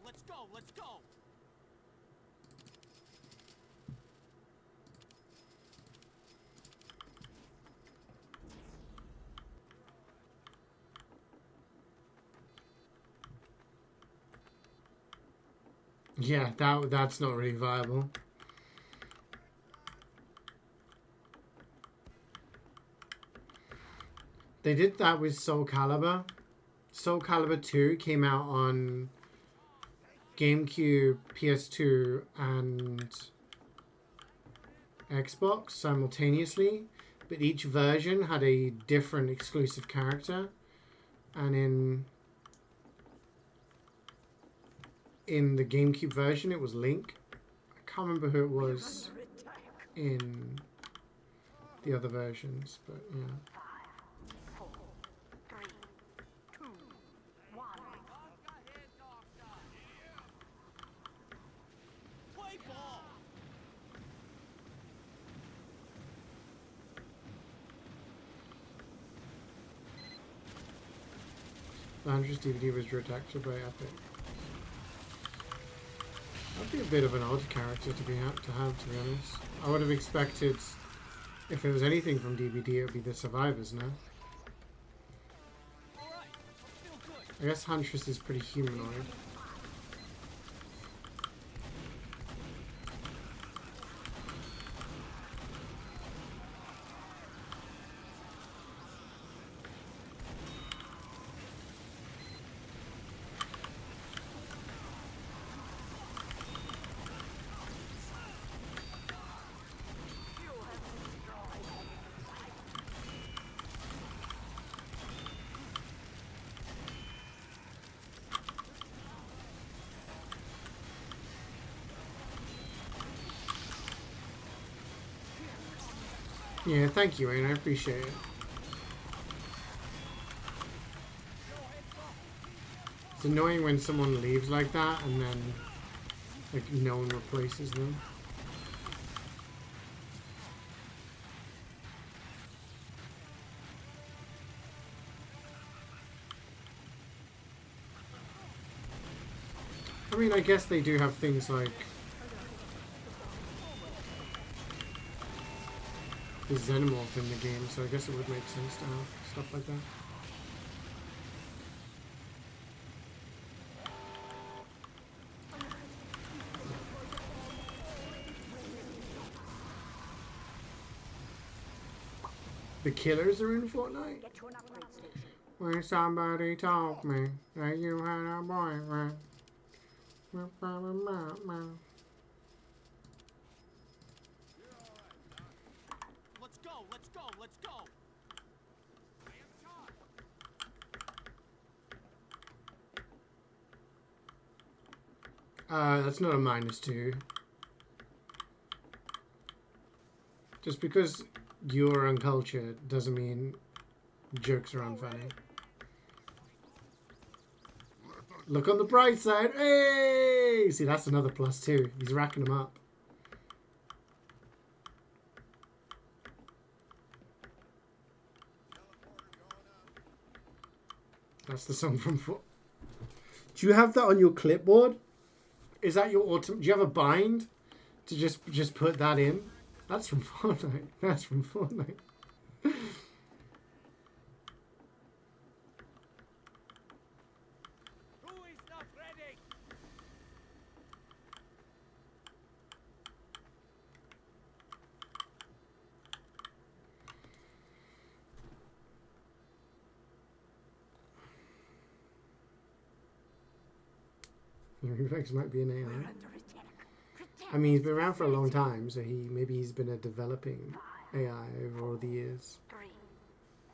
Speaker 4: Let's go, let's go!
Speaker 1: Yeah, that's not really viable. They did that with Soul Calibur. Soul Calibur 2 came out on GameCube, PS2, and Xbox simultaneously, but each version had a different exclusive character, and in the GameCube version it was Link. I can't remember who it was in the other versions, but yeah.
Speaker 3: 5, 4, 3, 2, 1.
Speaker 4: Play ball!
Speaker 1: Andrew's DVD was redacted by Epic. That'd be a bit of an odd character to have, to be honest. I would have expected, if it was anything from DVD, it would be the survivors, no? I guess Huntress is pretty humanoid. Yeah, thank you, Wayne. I appreciate it. It's annoying when someone leaves like that and then, like, no one replaces them. I mean, I guess they do have things like the Xenomorph in the game, so I guess it would make sense to have stuff like that. The Killers are in Fortnite?
Speaker 3: Get to an upgrade station.
Speaker 1: When somebody told me that you had a boyfriend.
Speaker 4: Let's go, let's go, let's go!
Speaker 1: That's not a -2. Just because you're uncultured doesn't mean jokes are unfunny. Look on the bright side. Hey! See, that's another +2. He's racking them up. That's the song from. Do you have that on your clipboard? Is that your auto? Do you have a bind to just put that in? That's from Fortnite. That's from Fortnite.
Speaker 4: Who is not ready?
Speaker 1: Your reflex might be an
Speaker 3: We're
Speaker 1: AI.
Speaker 3: under attack. Protect
Speaker 1: I mean, he's been around for a long time, so maybe he's been a developing AI over all the years.
Speaker 3: 3,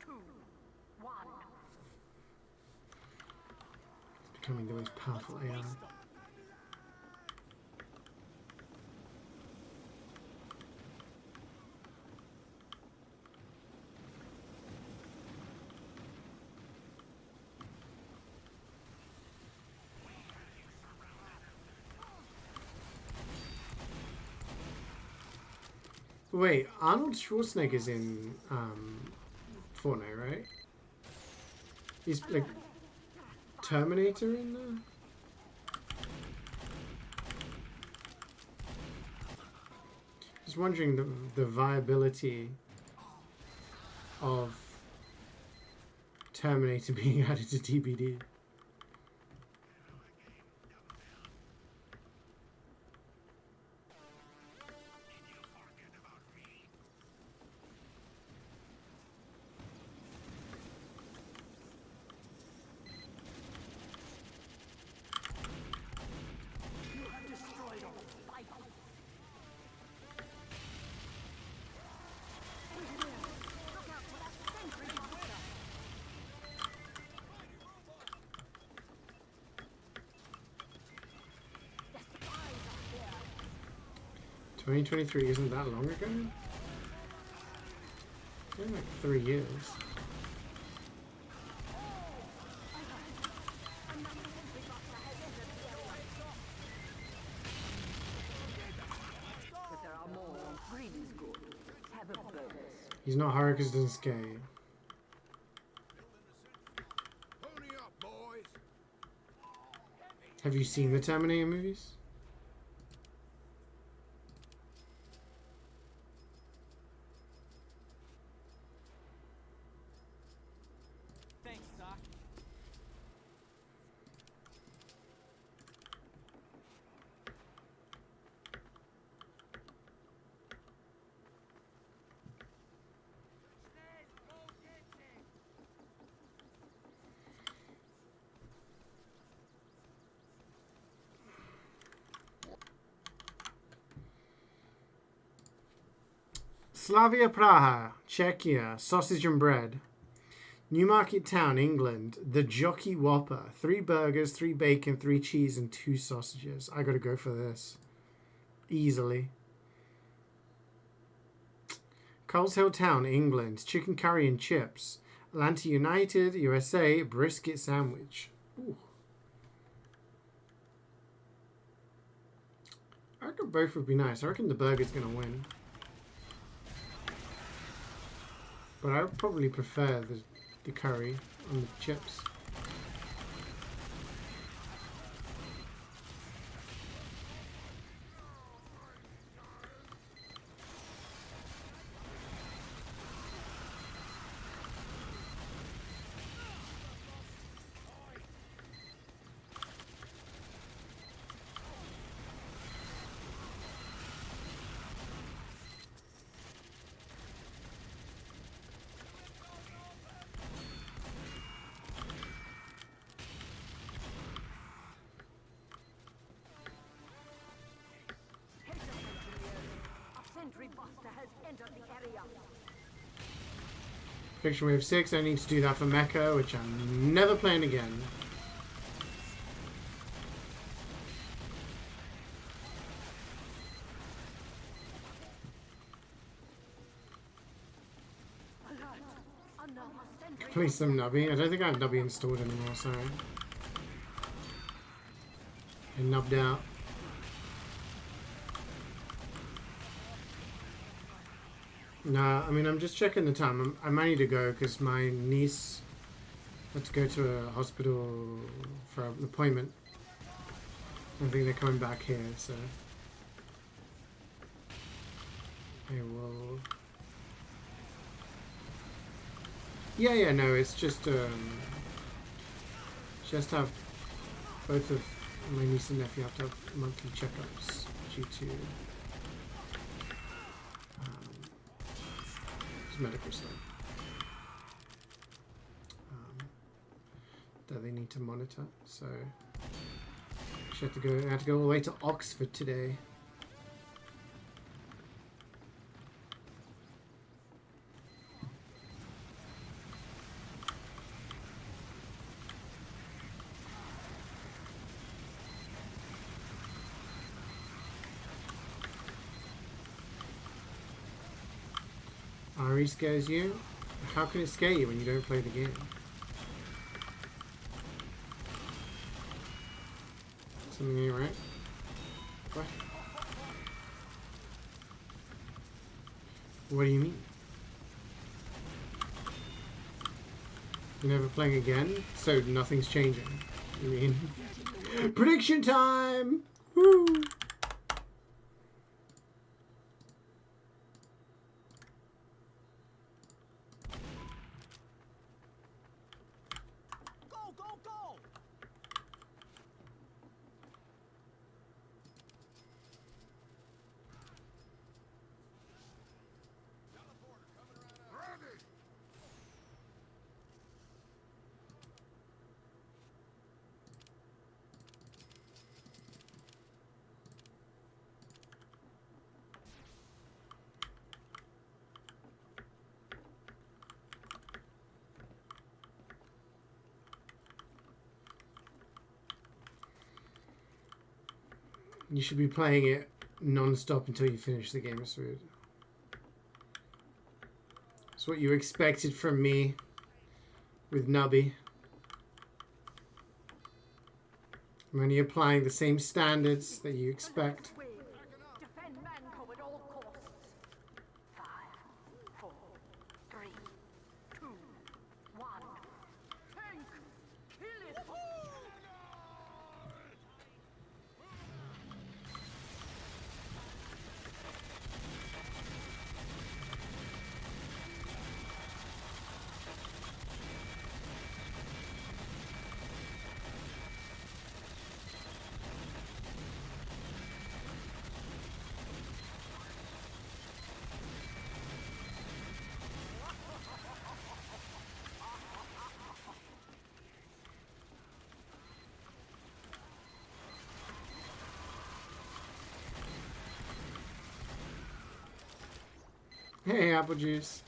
Speaker 3: 2, 1.
Speaker 1: Becoming the most powerful AI. Wait, Arnold Schwarzenegger's in Fortnite, right? He's like Terminator in there? Just wondering the viability of Terminator being added to TBD.
Speaker 3: You have destroyed all the cycles. Look out for that sentry buster. The spies are here.
Speaker 1: 2023 isn't that long ago? Yeah, like 3 years.
Speaker 3: But there are more. Greed is good. Have a bonus.
Speaker 1: He's not hard because he doesn't scale.
Speaker 4: Pony up, boys.
Speaker 1: Have you seen the Terminator movies?
Speaker 4: Thanks, Doc. Go get it.
Speaker 1: Slavia Praha, Czechia, sausage and bread. Newmarket Town, England, the Jockey Whopper. 3 burgers, 3 bacon, 3 cheese, and 2 sausages. I gotta go for this. Easily. Coleshill Town, England, chicken curry and chips. Atlanta United, USA, brisket sandwich. Ooh. I reckon both would be nice. I reckon the burger's gonna win. But I would probably prefer the curry on the chips.
Speaker 3: A sentry buster has entered the area.
Speaker 1: Fiction Wave 6, I need to do that for Mecha, which I'm never playing again.
Speaker 3: Alert! Another sentry.
Speaker 1: Play some Nubby. I don't think I have Nubby installed anymore, sorry. I nubbed out. Nah, I mean, I'm just checking the time. I might need to go because my niece Had to go to a hospital for an appointment. I think they're coming back here, so I will. Yeah, no, it's just have both of my niece and nephew have to have monthly checkups due to medical stuff that they need to monitor. So she had to go. I had to go all the way to Oxford today. Ari scares you? How can it scare you when you don't play the game? Something ain't right? What? What do you mean? You're never playing again? So nothing's changing. You mean? Prediction time! Woo!
Speaker 4: Go, go, go! Ready!
Speaker 1: You should be playing it non-stop until you finish the game, Swood. It's what you expected from me with Nubby. I'm only applying the same standards that you expect.
Speaker 3: Wave. Defend Manco at all costs. 5, 4, 3, 2, 1. Tank! Kill it!
Speaker 1: Hey, apple juice.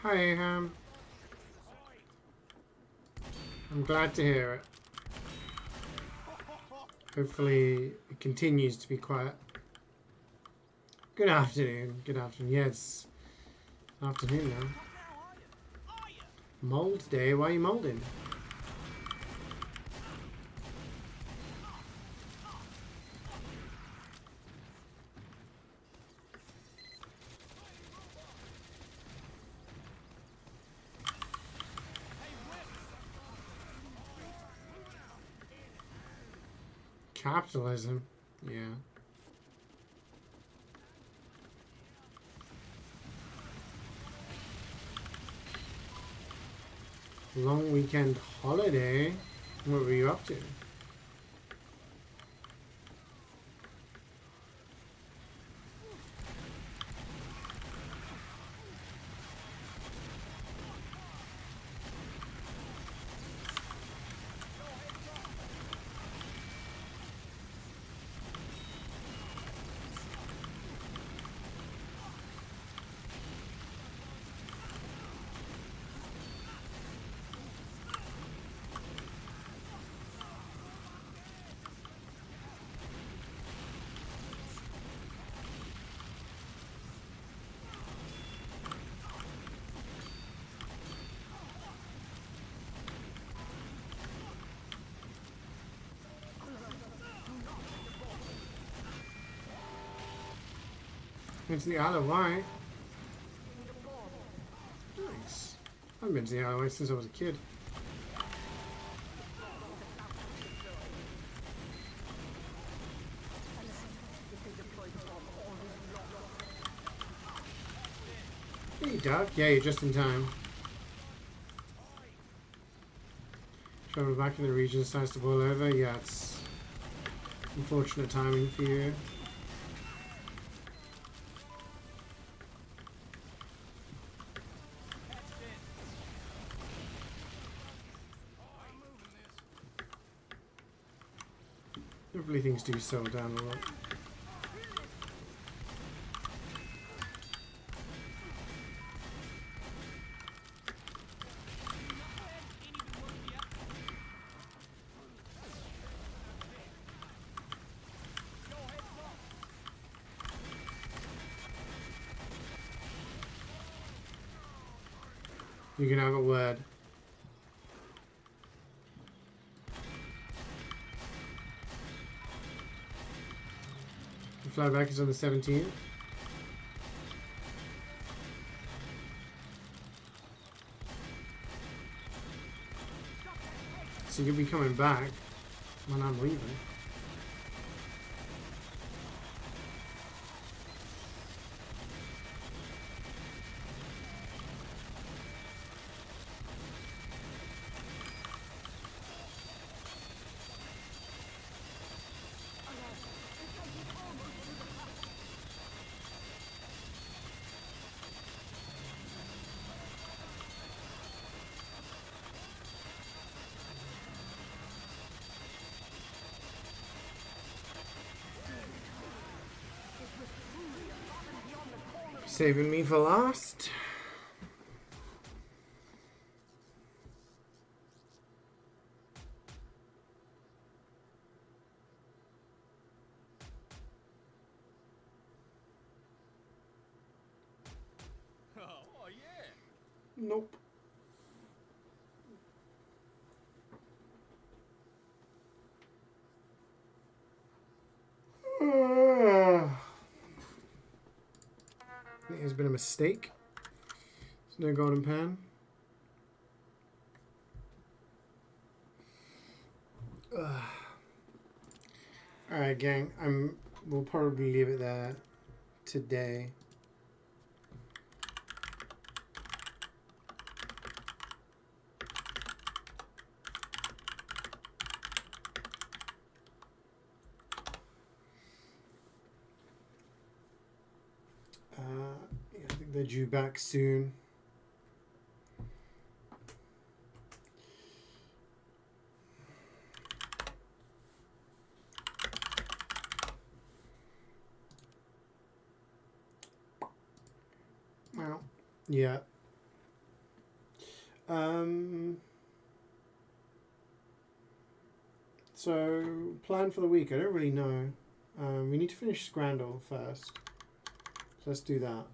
Speaker 1: Hi, Aham. I'm glad to hear it. Hopefully it continues to be quiet. Good afternoon. Good afternoon. Yes. Afternoon now. Mold day? Why are you molding? Capitalism. Yeah. Long weekend holiday. What were you up to? It's the Isle of Wight. Nice. I haven't been to the Isle of Wight since I was a kid. Hey, Doc. Yeah, you're just in time. Travel back in the region, starts to boil over. Yeah, it's unfortunate timing for you. Hopefully things do settle down a lot. You can have a word. The flyback is on the 17th. So you'll be coming back when I'm leaving. Saving me for last.
Speaker 4: Oh, yeah.
Speaker 1: Nope. I think there's been a mistake. There's no golden pan. Alright, gang. We'll probably leave it there today. Yeah, I think they're due back soon. Well, yeah. So, plan for the week. I don't really know. We need to finish Scrandal first. So let's do that.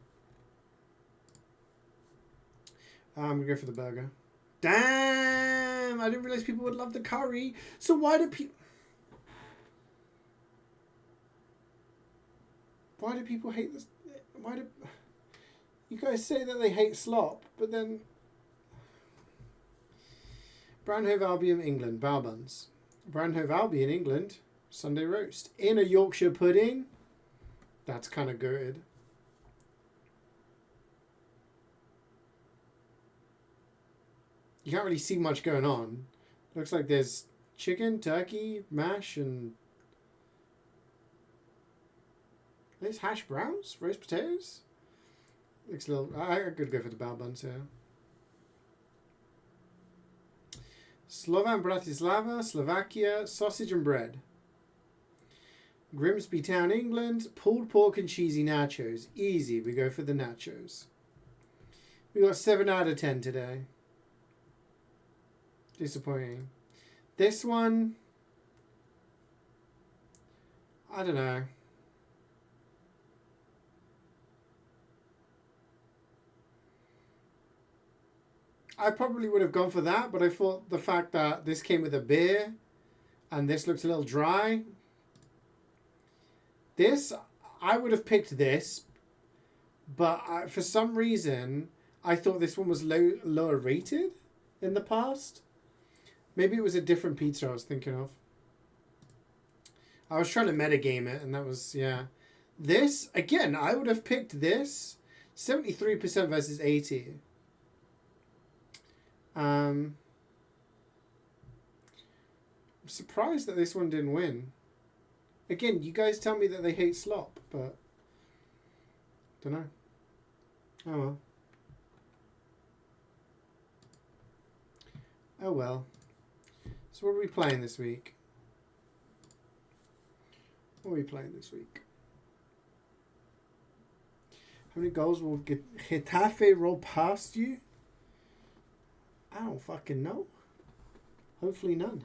Speaker 1: I'm gonna go for the burger. Damn! I didn't realize people would love the curry. So why do people... Why do people hate this? Why do... You guys say that they hate slop, but then... Brownhove Albion, England. Bao buns. Brownhove Albion, England. Sunday roast. In a Yorkshire pudding. That's kind of good. You can't really see much going on. Looks like there's chicken, turkey, mash, and... Are these hash browns? Roast potatoes? Looks a little... I could go for the bao buns here. Slovan Bratislava, Slovakia, sausage and bread. Grimsby Town, England, pulled pork and cheesy nachos. Easy, we go for the nachos. We got 7 out of 10 today. Disappointing. This one... I don't know. I probably would have gone for that, but I thought the fact that this came with a beer and this looks a little dry. This, I would have picked this but for some reason, I thought this one was lower rated in the past. Maybe it was a different pizza I was thinking of. I was trying to metagame it, and that was, yeah. This, again, I would have picked this. 73% versus 80. I'm surprised that this one didn't win. Again, you guys tell me that they hate slop, but don't know. Oh well. Oh well. So what are we playing this week? What are we playing this week? How many goals will Getafe roll past you? I don't fucking know. Hopefully none.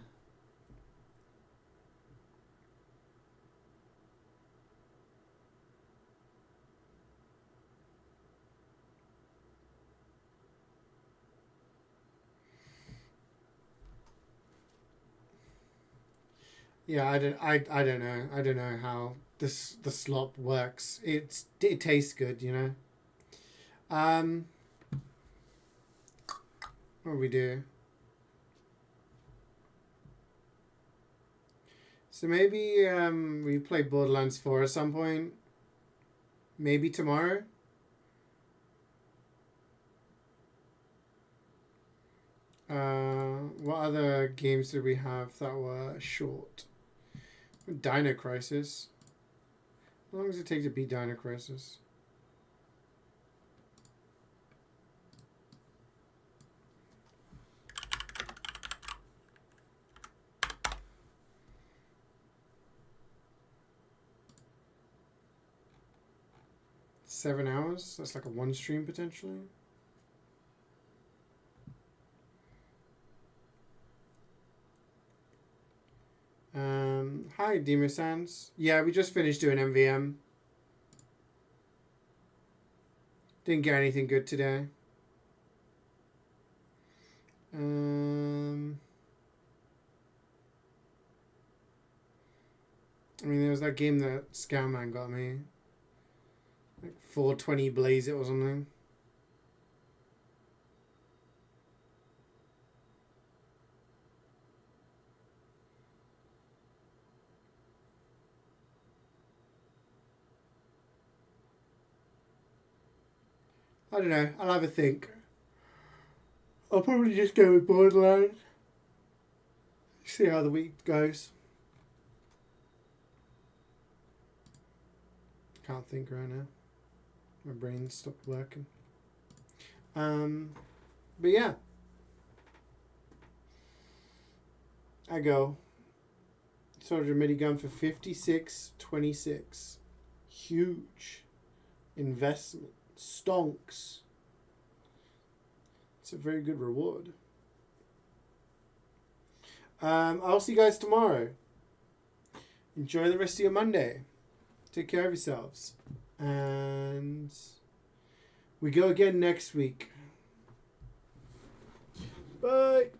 Speaker 1: Yeah, I don't know. I don't know how the slop works. It tastes good, you know. What do we do? So maybe we play Borderlands 4 at some point. Maybe tomorrow. What other games did we have that were short? Dino Crisis. How long does it take to beat Dino Crisis? $7. That's like a one stream potentially. Hi, Demo Sans. Yeah, we just finished doing MvM. Didn't get anything good today. I mean, there was that game that Scowman got me. Like 420 Blaze it or something. I don't know. I'll have a think. I'll probably just go with Borderlands. See how the week goes. Can't think right now. My brain stopped working. But yeah. I go. Soldier midi gun for 56.26. Huge investment. Stonks. It's a very good reward. I'll see you guys tomorrow. Enjoy the rest of your Monday. Take care of yourselves. And we go again next week. Bye.